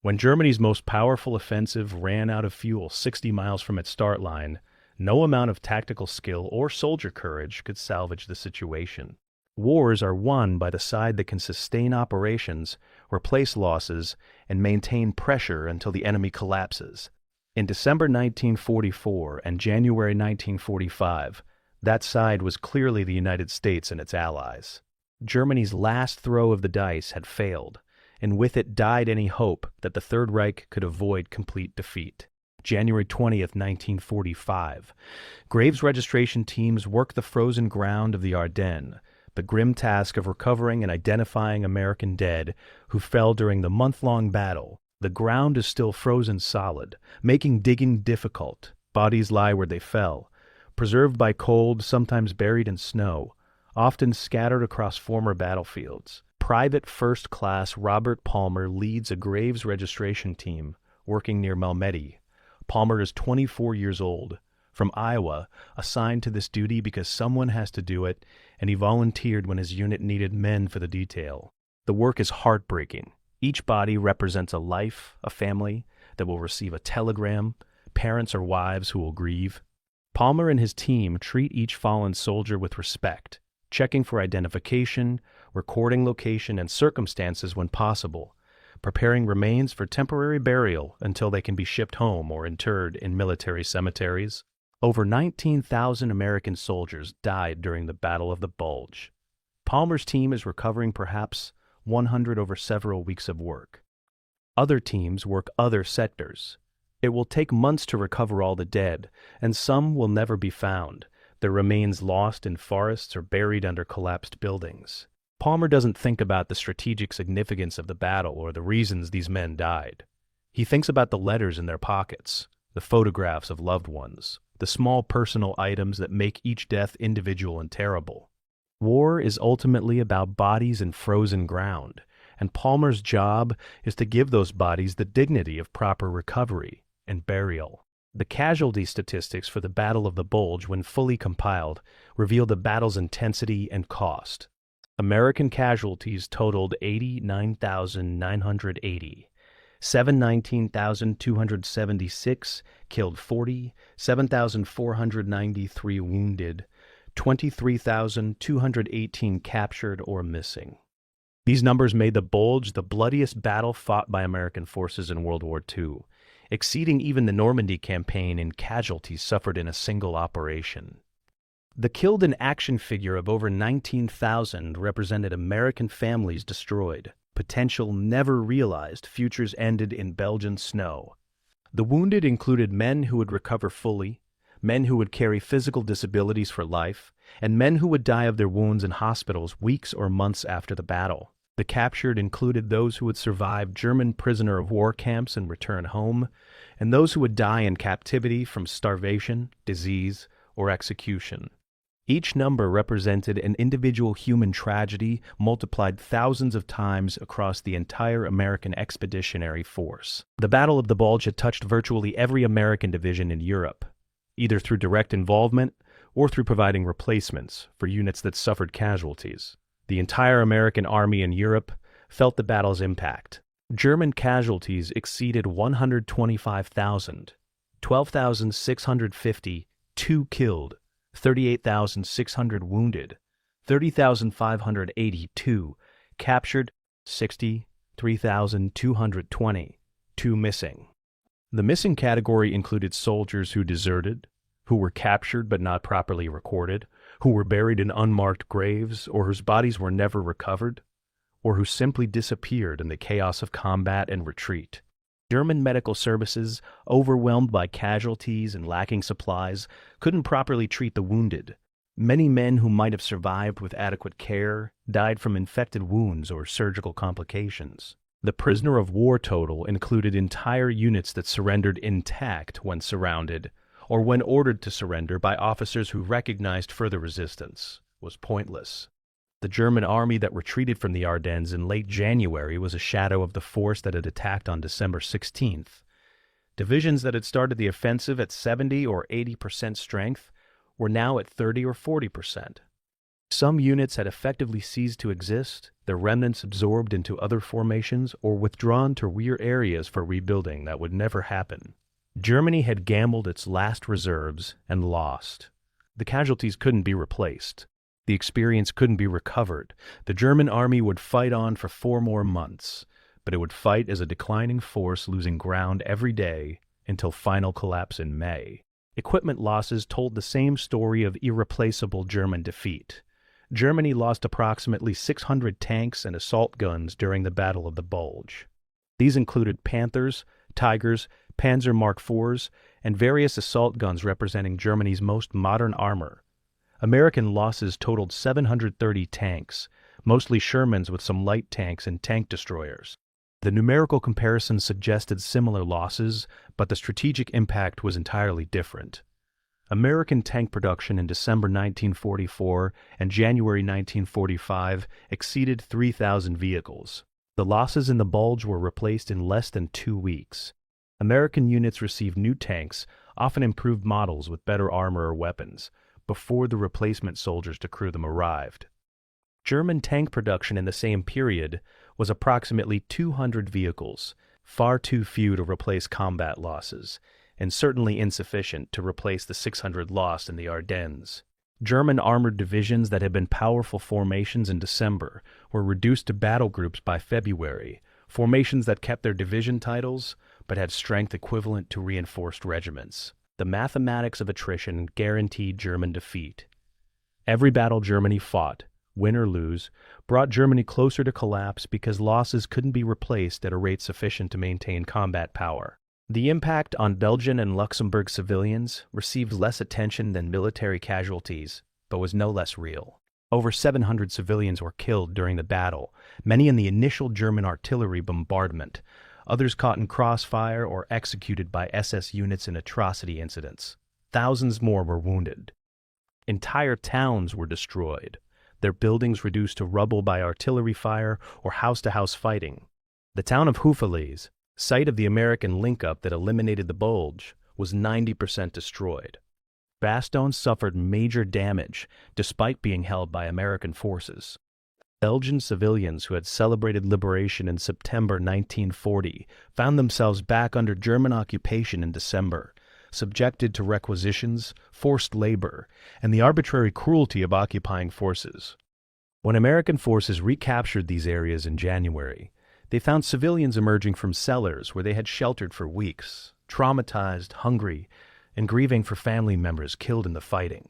Speaker 1: When Germany's most powerful offensive ran out of fuel 60 miles from its start line, no amount of tactical skill or soldier courage could salvage the situation. Wars are won by the side that can sustain operations, replace losses, and maintain pressure until the enemy collapses. In December 1944 and January 1945, that side was clearly the United States and its allies. Germany's last throw of the dice had failed, and with it died any hope that the Third Reich could avoid complete defeat. January 20th, 1945. Graves registration teams worked the frozen ground of the Ardennes, the grim task of recovering and identifying American dead who fell during the month-long battle. The ground is still frozen solid, making digging difficult. Bodies lie where they fell, preserved by cold, sometimes buried in snow, often scattered across former battlefields. Private First Class Robert Palmer leads a Graves registration team working near Malmedy. Palmer is 24 years old, from Iowa, assigned to this duty because someone has to do it, and he volunteered when his unit needed men for the detail. The work is heartbreaking. Each body represents a life, a family that will receive a telegram, parents or wives who will grieve. Palmer and his team treat each fallen soldier with respect, checking for identification, recording location and circumstances when possible, preparing remains for temporary burial until they can be shipped home or interred in military cemeteries. Over 19,000 American soldiers died during the Battle of the Bulge. Palmer's team is recovering perhaps 100 over several weeks of work. Other teams work other sectors. It will take months to recover all the dead, and some will never be found, their remains lost in forests or buried under collapsed buildings. Palmer doesn't think about the strategic significance of the battle or the reasons these men died. He thinks about the letters in their pockets, the photographs of loved ones, the small personal items that make each death individual and terrible. War is ultimately about bodies and frozen ground, and Palmer's job is to give those bodies the dignity of proper recovery and burial. The casualty statistics for the Battle of the Bulge, when fully compiled, reveal the battle's intensity and cost. American casualties totaled 89,980. 719,276 killed 40, 7,493 wounded, 23,218 captured or missing. These numbers made the Bulge the bloodiest battle fought by American forces in World War II, exceeding even the Normandy campaign in casualties suffered in a single operation. The killed in action figure of over 19,000 represented American families destroyed, potential never realized futures ended in Belgian snow. The wounded included men who would recover fully, men who would carry physical disabilities for life, and men who would die of their wounds in hospitals weeks or months after the battle. The captured included those who would survive German prisoner of war camps and return home, and those who would die in captivity from starvation, disease, or execution. Each number represented an individual human tragedy multiplied thousands of times across the entire American expeditionary force. The Battle of the Bulge had touched virtually every American division in Europe, either through direct involvement or through providing replacements for units that suffered casualties. The entire American army in Europe felt the battle's impact. German casualties exceeded 125,000, 12,650, 2 killed, 38,600 wounded, 30,582 captured, 63,220, 2 missing. The missing category included soldiers who deserted, who were captured but not properly recorded, who were buried in unmarked graves or whose bodies were never recovered, or who simply disappeared in the chaos of combat and retreat. German medical services, overwhelmed by casualties and lacking supplies, couldn't properly treat the wounded. Many men who might have survived with adequate care died from infected wounds or surgical complications. The prisoner of war total included entire units that surrendered intact when surrounded, or when ordered to surrender by officers who recognized further resistance was pointless. The German army that retreated from the Ardennes in late January was a shadow of the force that had attacked on December 16th. Divisions that had started the offensive at 70 or 80% strength were now at 30 or 40%. Some units had effectively ceased to exist, their remnants absorbed into other formations or withdrawn to rear areas for rebuilding that would never happen. Germany had gambled its last reserves and lost. The casualties couldn't be replaced. The experience couldn't be recovered. The German army would fight on for 4 more months, but it would fight as a declining force, losing ground every day until final collapse in May. Equipment losses told the same story of irreplaceable German defeat. Germany lost approximately 600 tanks and assault guns during the Battle of the Bulge. These included Panthers, Tigers, Panzer Mark IVs, and various assault guns representing Germany's most modern armor. American losses totaled 730 tanks, mostly Shermans with some light tanks and tank destroyers. The numerical comparison suggested similar losses, but the strategic impact was entirely different. American tank production in December 1944 and January 1945 exceeded 3,000 vehicles. The losses in the Bulge were replaced in less than 2 weeks. American units received new tanks, often improved models with better armor or weapons, before the replacement soldiers to crew them arrived. German tank production in the same period was approximately 200 vehicles, far too few to replace combat losses, and certainly insufficient to replace the 600 lost in the Ardennes. German armored divisions that had been powerful formations in December were reduced to battle groups by February, formations that kept their division titles but had strength equivalent to reinforced regiments. The mathematics of attrition guaranteed German defeat. Every battle Germany fought, win or lose, brought Germany closer to collapse because losses couldn't be replaced at a rate sufficient to maintain combat power. The impact on Belgian and Luxembourg civilians received less attention than military casualties, but was no less real. Over 700 civilians were killed during the battle, many in the initial German artillery bombardment, others caught in crossfire or executed by SS units in atrocity incidents. Thousands more were wounded. Entire towns were destroyed, their buildings reduced to rubble by artillery fire or house-to-house fighting. The town of Houffalize, site of the American link-up that eliminated the Bulge, was 90% destroyed. Bastogne suffered major damage despite being held by American forces. Belgian civilians who had celebrated liberation in September 1940 found themselves back under German occupation in December, subjected to requisitions, forced labor, and the arbitrary cruelty of occupying forces. When American forces recaptured these areas in January, they found civilians emerging from cellars where they had sheltered for weeks, traumatized, hungry, and grieving for family members killed in the fighting.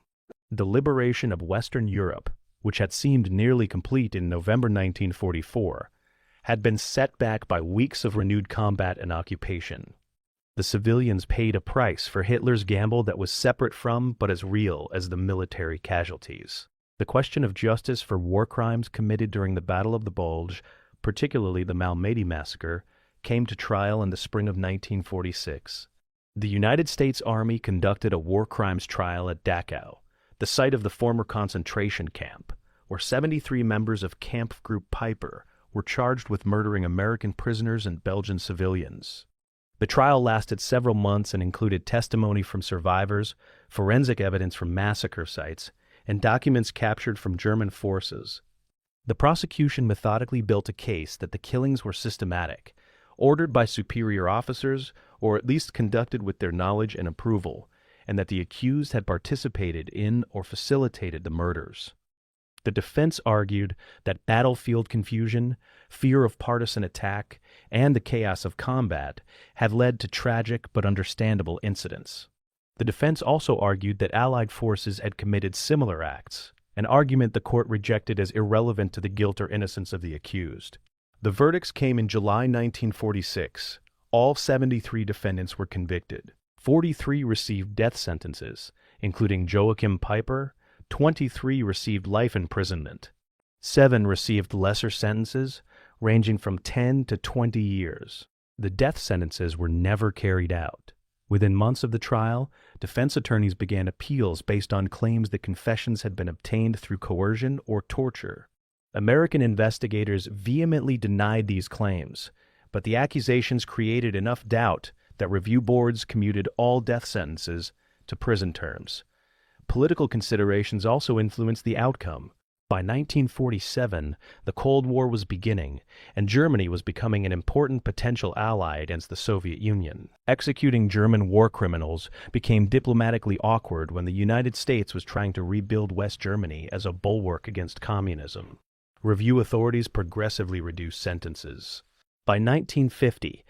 Speaker 1: The liberation of Western Europe, which had seemed nearly complete in November 1944, had been set back by weeks of renewed combat and occupation. The civilians paid a price for Hitler's gamble that was separate from, but as real as, the military casualties. The question of justice for war crimes committed during the Battle of the Bulge, particularly the Malmedy massacre, came to trial in the spring of 1946. The United States Army conducted a war crimes trial at Dachau, the site of the former concentration camp, where 73 members of Camp Group Piper were charged with murdering American prisoners and Belgian civilians. The trial lasted several months and included testimony from survivors, forensic evidence from massacre sites, and documents captured from German forces. The prosecution methodically built a case that the killings were systematic, ordered by superior officers, or at least conducted with their knowledge and approval, and that the accused had participated in or facilitated the murders. The defense argued that battlefield confusion, fear of partisan attack, and the chaos of combat had led to tragic but understandable incidents. The defense also argued that Allied forces had committed similar acts, an argument the court rejected as irrelevant to the guilt or innocence of the accused. The verdicts came in July 1946. All 73 defendants were convicted. 43 received death sentences, including Joachim Piper. 23 received life imprisonment. 7 received lesser sentences, ranging from 10 to 20 years. The death sentences were never carried out. Within months of the trial, defense attorneys began appeals based on claims that confessions had been obtained through coercion or torture. American investigators vehemently denied these claims, but the accusations created enough doubt that review boards commuted all death sentences to prison terms. Political considerations also influenced the outcome. By 1947, the Cold War was beginning, and Germany was becoming an important potential ally against the Soviet Union. Executing German war criminals became diplomatically awkward when the United States was trying to rebuild West Germany as a bulwark against communism. Review authorities progressively reduced sentences. By 1950,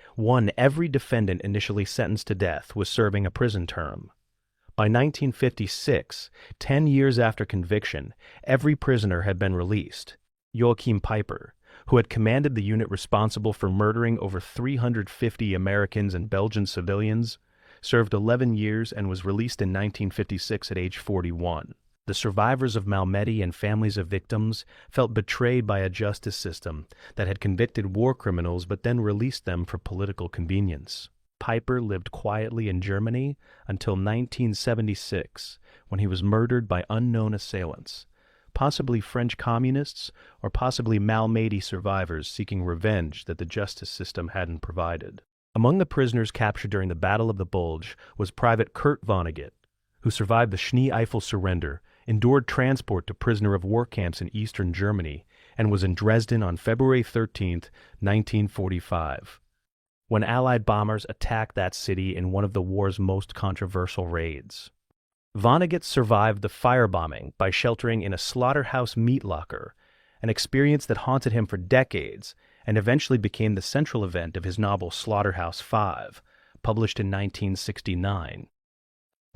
Speaker 1: every defendant initially sentenced to death was serving a prison term. By 1956, 10 years after conviction, every prisoner had been released. Joachim Piper, who had commanded the unit responsible for murdering over 350 Americans and Belgian civilians, served 11 years and was released in 1956 at age 41. The survivors of Malmedy and families of victims felt betrayed by a justice system that had convicted war criminals but then released them for political convenience. Piper lived quietly in Germany until 1976, when he was murdered by unknown assailants, possibly French communists or possibly Malmedy survivors seeking revenge that the justice system hadn't provided. Among the prisoners captured during the Battle of the Bulge was Private Kurt Vonnegut, who survived the Schnee-Eifel surrender, endured transport to prisoner of war camps in eastern Germany, and was in Dresden on February 13, 1945. When Allied bombers attacked that city in one of the war's most controversial raids. Vonnegut survived the firebombing by sheltering in a slaughterhouse meat locker, an experience that haunted him for decades and eventually became the central event of his novel Slaughterhouse 5, published in 1969.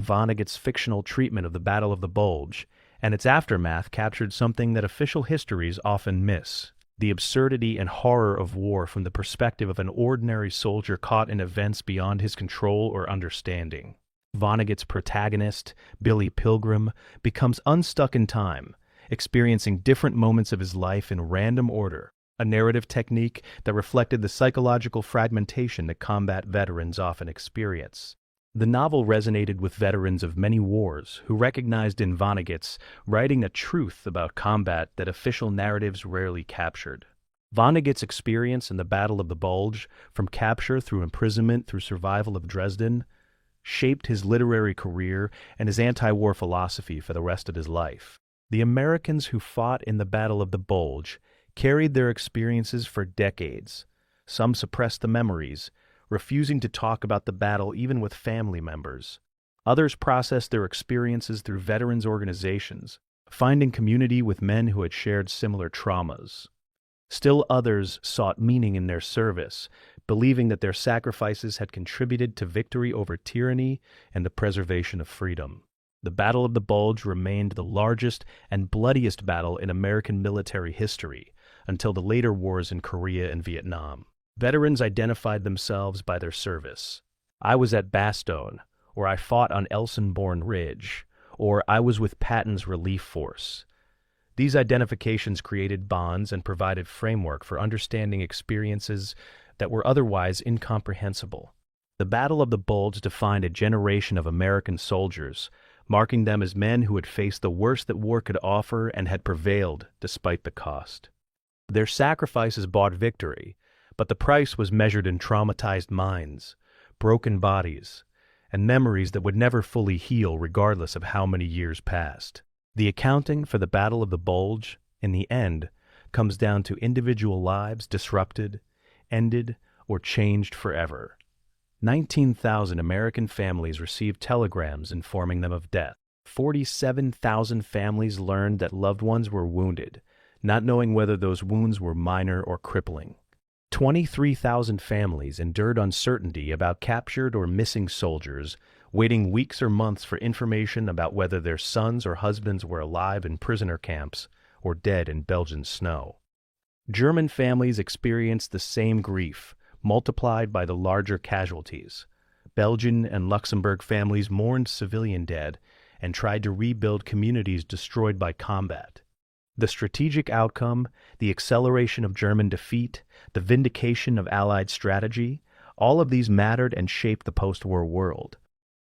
Speaker 1: Vonnegut's fictional treatment of the Battle of the Bulge and its aftermath captured something that official histories often miss: the absurdity and horror of war from the perspective of an ordinary soldier caught in events beyond his control or understanding. Vonnegut's protagonist, Billy Pilgrim, becomes unstuck in time, experiencing different moments of his life in random order, a narrative technique that reflected the psychological fragmentation that combat veterans often experience. The novel resonated with veterans of many wars who recognized in Vonnegut's writing a truth about combat that official narratives rarely captured. Vonnegut's experience in the Battle of the Bulge, from capture through imprisonment through survival of Dresden, shaped his literary career and his anti-war philosophy for the rest of his life. The Americans who fought in the Battle of the Bulge carried their experiences for decades. Some suppressed the memories, refusing to talk about the battle even with family members. Others processed their experiences through veterans organizations, finding community with men who had shared similar traumas. Still others sought meaning in their service, believing that their sacrifices had contributed to victory over tyranny and the preservation of freedom. The Battle of the Bulge remained the largest and bloodiest battle in American military history until the later wars in Korea and Vietnam. Veterans identified themselves by their service. I was at Bastogne, or I fought on Elsenborn Ridge, or I was with Patton's relief force. These identifications created bonds and provided framework for understanding experiences that were otherwise incomprehensible. The Battle of the Bulge defined a generation of American soldiers, marking them as men who had faced the worst that war could offer and had prevailed despite the cost. Their sacrifices bought victory, but the price was measured in traumatized minds, broken bodies, and memories that would never fully heal regardless of how many years passed. The accounting for the Battle of the Bulge, in the end, comes down to individual lives disrupted, ended, or changed forever. 19,000 American families received telegrams informing them of death. 47,000 families learned that loved ones were wounded, not knowing whether those wounds were minor or crippling. 23,000 families endured uncertainty about captured or missing soldiers, waiting weeks or months for information about whether their sons or husbands were alive in prisoner camps or dead in Belgian snow. German families experienced the same grief, multiplied by the larger casualties. Belgian and Luxembourg families mourned civilian dead and tried to rebuild communities destroyed by combat. The strategic outcome, the acceleration of German defeat, the vindication of Allied strategy, all of these mattered and shaped the post-war world.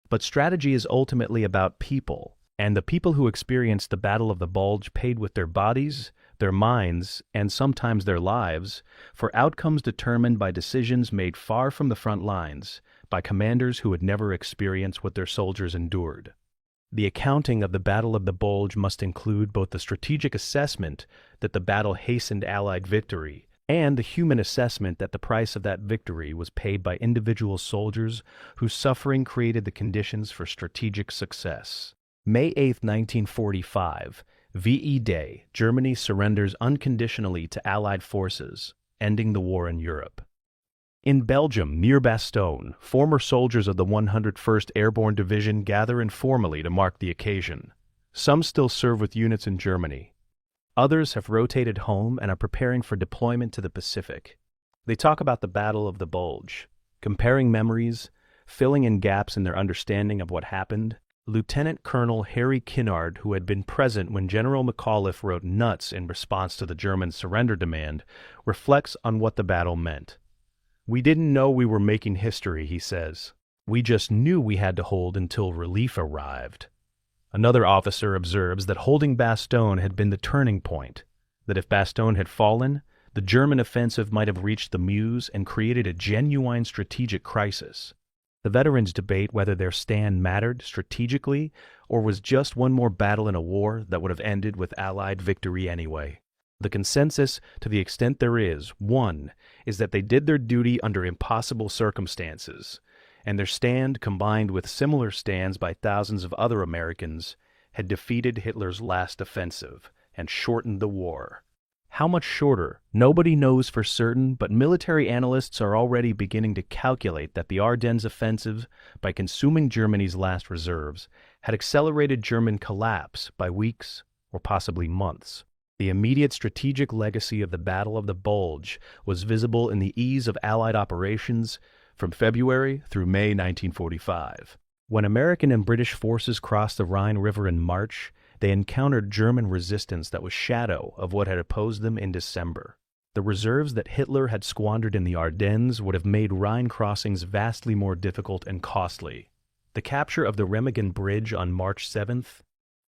Speaker 1: But strategy is ultimately about people, and the people who experienced the Battle of the Bulge paid with their bodies, their minds, and sometimes their lives, for outcomes determined by decisions made far from the front lines, by commanders who had never experienced what their soldiers endured. The accounting of the Battle of the Bulge must include both the strategic assessment that the battle hastened Allied victory and the human assessment that the price of that victory was paid by individual soldiers whose suffering created the conditions for strategic success. May 8, 1945, VE Day, Germany surrenders unconditionally to Allied forces, ending the war in Europe. In Belgium, near Bastogne, former soldiers of the 101st Airborne Division gather informally to mark the occasion. Some still serve with units in Germany. Others have rotated home and are preparing for deployment to the Pacific. They talk about the Battle of the Bulge, comparing memories, filling in gaps in their understanding of what happened. Lieutenant Colonel Harry Kinnard, who had been present when General McAuliffe wrote "nuts" in response to the German surrender demand, reflects on what the battle meant. "We didn't know we were making history," he says. "We just knew we had to hold until relief arrived." Another officer observes that holding Bastogne had been the turning point, that if Bastogne had fallen, the German offensive might have reached the Meuse and created a genuine strategic crisis. The veterans debate whether their stand mattered strategically or was just one more battle in a war that would have ended with Allied victory anyway. The consensus, to the extent there is, one, is that they did their duty under impossible circumstances, and their stand, combined with similar stands by thousands of other Americans, had defeated Hitler's last offensive and shortened the war. How much shorter? Nobody knows for certain, but military analysts are already beginning to calculate that the Ardennes offensive, by consuming Germany's last reserves, had accelerated German collapse by weeks or possibly months. The immediate strategic legacy of the Battle of the Bulge was visible in the ease of Allied operations from February through May 1945. When American and British forces crossed the Rhine River in March, they encountered German resistance that was shadow of what had opposed them in December. The reserves that Hitler had squandered in the Ardennes would have made Rhine crossings vastly more difficult and costly. The capture of the Remagen Bridge on March 7th,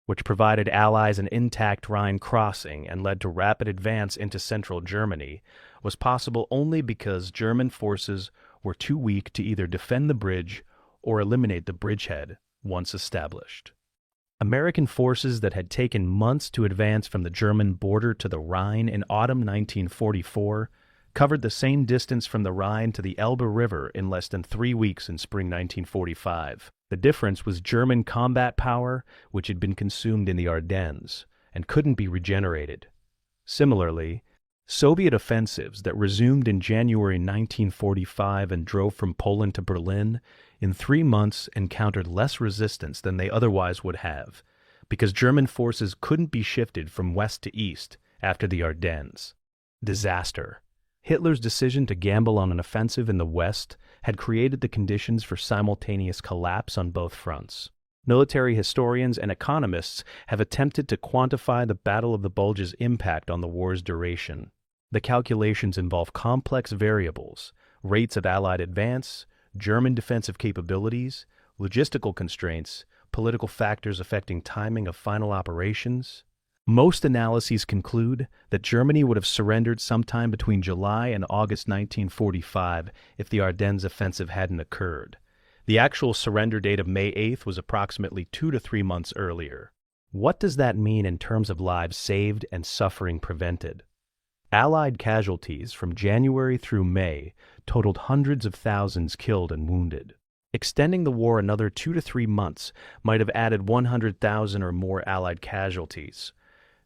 Speaker 1: which provided Allies an intact Rhine crossing and led to rapid advance into central Germany, was possible only because German forces were too weak to either defend the bridge or eliminate the bridgehead once established. American forces that had taken months to advance from the German border to the Rhine in autumn 1944 covered the same distance from the Rhine to the Elbe River in less than 3 weeks in spring 1945. The difference was German combat power, which had been consumed in the Ardennes and couldn't be regenerated. Similarly, Soviet offensives that resumed in January 1945 and drove from Poland to Berlin in 3 months encountered less resistance than they otherwise would have, because German forces couldn't be shifted from west to east after the Ardennes. Disaster. Hitler's decision to gamble on an offensive in the West had created the conditions for simultaneous collapse on both fronts. Military historians and economists have attempted to quantify the Battle of the Bulge's impact on the war's duration. The calculations involve complex variables: rates of Allied advance, German defensive capabilities, logistical constraints, political factors affecting timing of final operations. Most analyses conclude that Germany would have surrendered sometime between July and August 1945 if the Ardennes offensive hadn't occurred. The actual surrender date of May 8th was approximately 2 to 3 months earlier. What does that mean in terms of lives saved and suffering prevented? Allied casualties from January through May totaled hundreds of thousands killed and wounded. Extending the war another 2 to 3 months might have added 100,000 or more Allied casualties.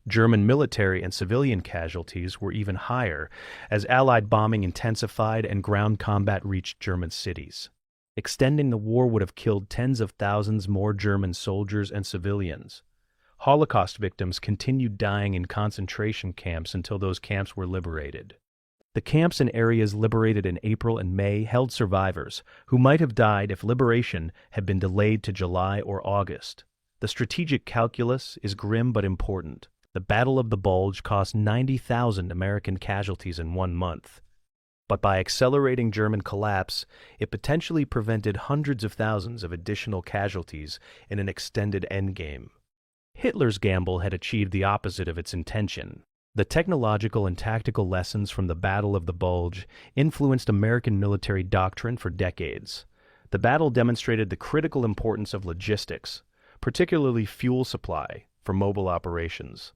Speaker 1: German military and civilian casualties were even higher as Allied bombing intensified and ground combat reached German cities. Extending the war would have killed tens of thousands more German soldiers and civilians. Holocaust victims continued dying in concentration camps until those camps were liberated. The camps and areas liberated in April and May held survivors who might have died if liberation had been delayed to July or August. The strategic calculus is grim but important. The Battle of the Bulge cost 90,000 American casualties in 1 month. But by accelerating German collapse, it potentially prevented hundreds of thousands of additional casualties in an extended endgame. Hitler's gamble had achieved the opposite of its intention. The technological and tactical lessons from the Battle of the Bulge influenced American military doctrine for decades. The battle demonstrated the critical importance of logistics, particularly fuel supply, for mobile operations.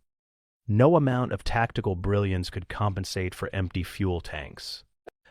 Speaker 1: No amount of tactical brilliance could compensate for empty fuel tanks.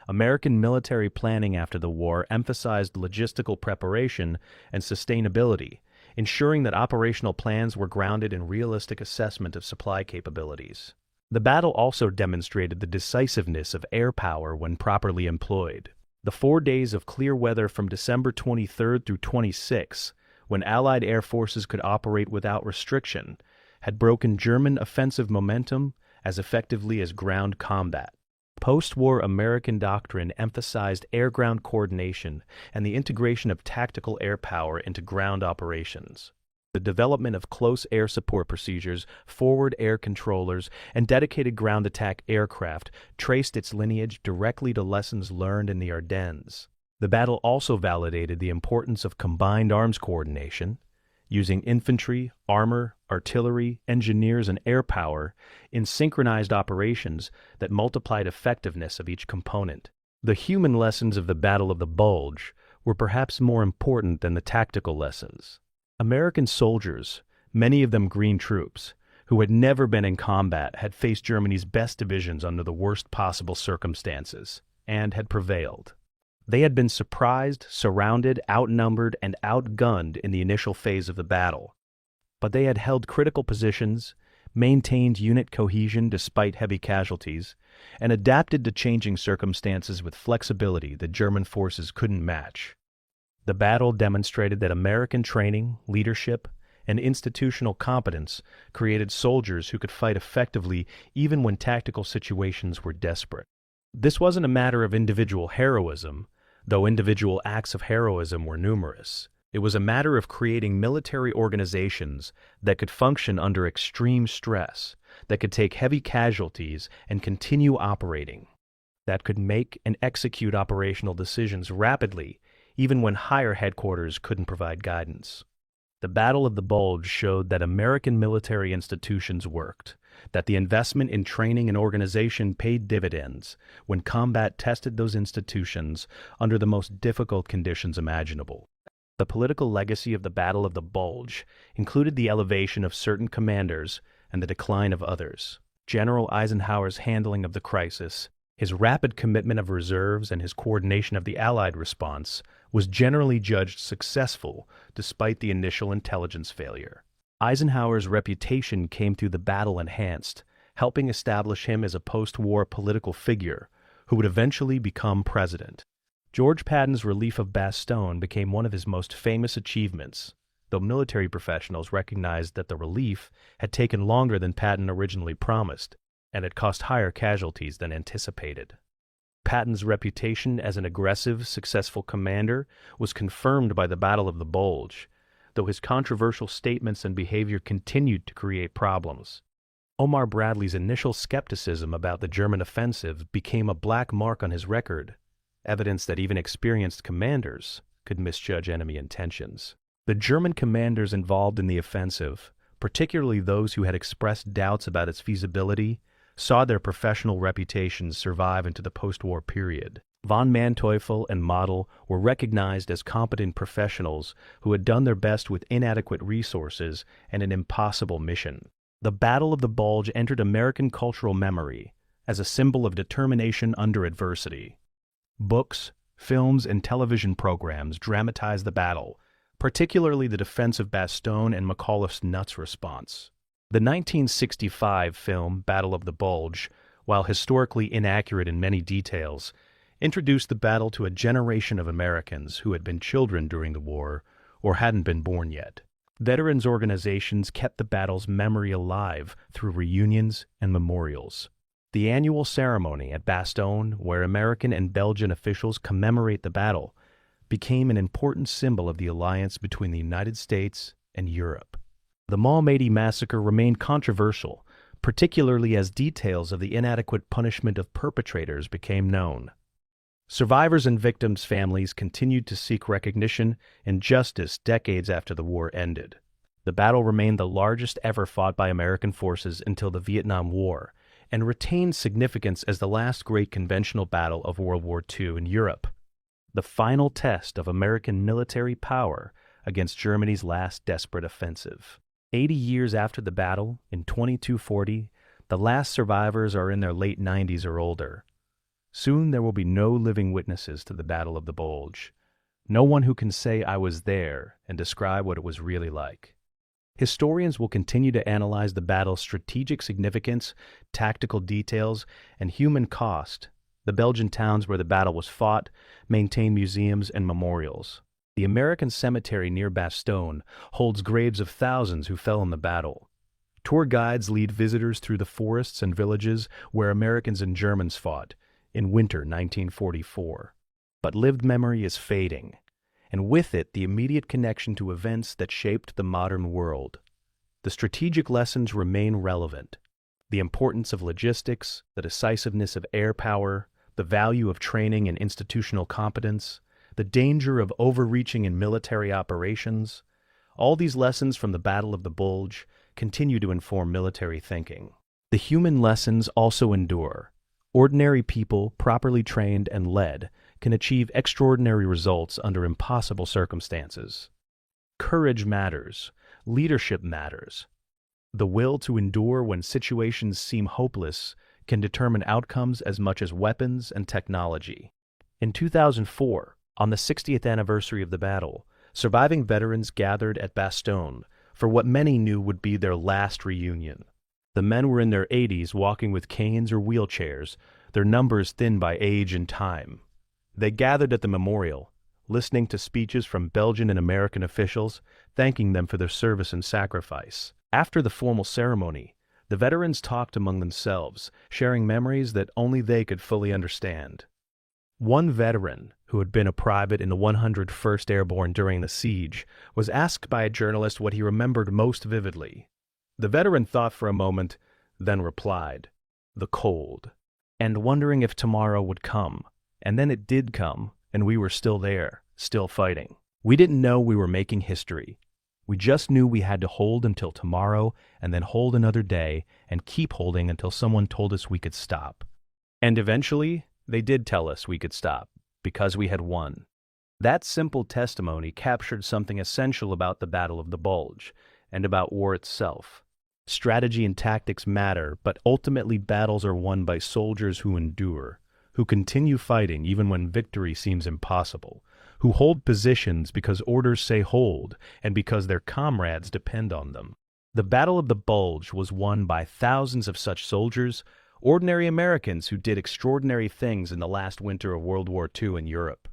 Speaker 1: American military planning after the war emphasized logistical preparation and sustainability, ensuring that operational plans were grounded in realistic assessment of supply capabilities. The battle also demonstrated the decisiveness of air power when properly employed. The 4 days of clear weather from December 23rd through 26, when Allied air forces could operate without restriction, had broken German offensive momentum as effectively as ground combat. Post-war American doctrine emphasized air-ground coordination and the integration of tactical air power into ground operations. The development of close air support procedures, forward air controllers, and dedicated ground attack aircraft traced its lineage directly to lessons learned in the Ardennes. The battle also validated the importance of combined arms coordination, using infantry, armor, artillery, engineers, and air power in synchronized operations that multiplied effectiveness of each component. The human lessons of the Battle of the Bulge were perhaps more important than the tactical lessons. American soldiers, many of them green troops, who had never been in combat, had faced Germany's best divisions under the worst possible circumstances, and had prevailed. They had been surprised, surrounded, outnumbered, and outgunned in the initial phase of the battle. But they had held critical positions, maintained unit cohesion despite heavy casualties, and adapted to changing circumstances with flexibility that German forces couldn't match. The battle demonstrated that American training, leadership, and institutional competence created soldiers who could fight effectively even when tactical situations were desperate. This wasn't a matter of individual heroism, though individual acts of heroism were numerous. It was a matter of creating military organizations that could function under extreme stress, that could take heavy casualties and continue operating, that could make and execute operational decisions rapidly, even when higher headquarters couldn't provide guidance. The Battle of the Bulge showed that American military institutions worked, that the investment in training and organization paid dividends when combat tested those institutions under the most difficult conditions imaginable. The political legacy of the Battle of the Bulge included the elevation of certain commanders and the decline of others. General Eisenhower's handling of the crisis, his rapid commitment of reserves, and his coordination of the Allied response was generally judged successful despite the initial intelligence failure. Eisenhower's reputation came through the battle enhanced, helping establish him as a post-war political figure who would eventually become president. George Patton's relief of Bastogne became one of his most famous achievements, though military professionals recognized that the relief had taken longer than Patton originally promised, and had cost higher casualties than anticipated. Patton's reputation as an aggressive, successful commander was confirmed by the Battle of the Bulge, though his controversial statements and behavior continued to create problems. Omar Bradley's initial skepticism about the German offensive became a black mark on his record, evidence that even experienced commanders could misjudge enemy intentions. The German commanders involved in the offensive, particularly those who had expressed doubts about its feasibility, saw their professional reputations survive into the post-war period. Von Manteuffel and Model were recognized as competent professionals who had done their best with inadequate resources and an impossible mission. The Battle of the Bulge entered American cultural memory as a symbol of determination under adversity. Books, films, and television programs dramatized the battle, particularly the defense of Bastogne and McAuliffe's nuts response. The 1965 film Battle of the Bulge, while historically inaccurate in many details, introduced the battle to a generation of Americans who had been children during the war or hadn't been born yet. Veterans organizations kept the battle's memory alive through reunions and memorials. The annual ceremony at Bastogne, where American and Belgian officials commemorate the battle, became an important symbol of the alliance between the United States and Europe. The Malmedy massacre remained controversial, particularly as details of the inadequate punishment of perpetrators became known. Survivors and victims' families continued to seek recognition and justice decades after the war ended. The battle remained the largest ever fought by American forces until the Vietnam War, and retained significance as the last great conventional battle of World War II in Europe, the final test of American military power against Germany's last desperate offensive. 80 years after the battle, in 2240, the last survivors are in their late 90s or older. Soon there will be no living witnesses to the Battle of the Bulge, no one who can say I was there and describe what it was really like. Historians will continue to analyze the battle's strategic significance, tactical details, and human cost. The Belgian towns where the battle was fought maintain museums and memorials. The American cemetery near Bastogne holds graves of thousands who fell in the battle. Tour guides lead visitors through the forests and villages where Americans and Germans fought in winter 1944. But lived memory is fading, and with it the immediate connection to events that shaped the modern world. The strategic lessons remain relevant. The importance of logistics, the decisiveness of air power, the value of training and institutional competence, the danger of overreaching in military operations, all these lessons from the Battle of the Bulge continue to inform military thinking. The human lessons also endure. Ordinary people, properly trained and led, can achieve extraordinary results under impossible circumstances. Courage matters. Leadership matters. The will to endure when situations seem hopeless can determine outcomes as much as weapons and technology. In 2004, on the 60th anniversary of the battle, surviving veterans gathered at Bastogne for what many knew would be their last reunion. The men were in their 80s, walking with canes or wheelchairs, their numbers thinned by age and time. They gathered at the memorial, listening to speeches from Belgian and American officials, thanking them for their service and sacrifice. After the formal ceremony, the veterans talked among themselves, sharing memories that only they could fully understand. One veteran, who had been a private in the 101st Airborne during the siege, was asked by a journalist what he remembered most vividly. The veteran thought for a moment, then replied, "The cold," and wondering if tomorrow would come. And then it did come, and we were still there, still fighting. We didn't know we were making history. We just knew we had to hold until tomorrow, and then hold another day, and keep holding until someone told us we could stop. And eventually, they did tell us we could stop, because we had won. That simple testimony captured something essential about the Battle of the Bulge, and about war itself. Strategy and tactics matter, but ultimately battles are won by soldiers who endure, who continue fighting even when victory seems impossible, who hold positions because orders say hold and because their comrades depend on them. The Battle of the Bulge was won by thousands of such soldiers, ordinary Americans who did extraordinary things in the last winter of World War II in Europe.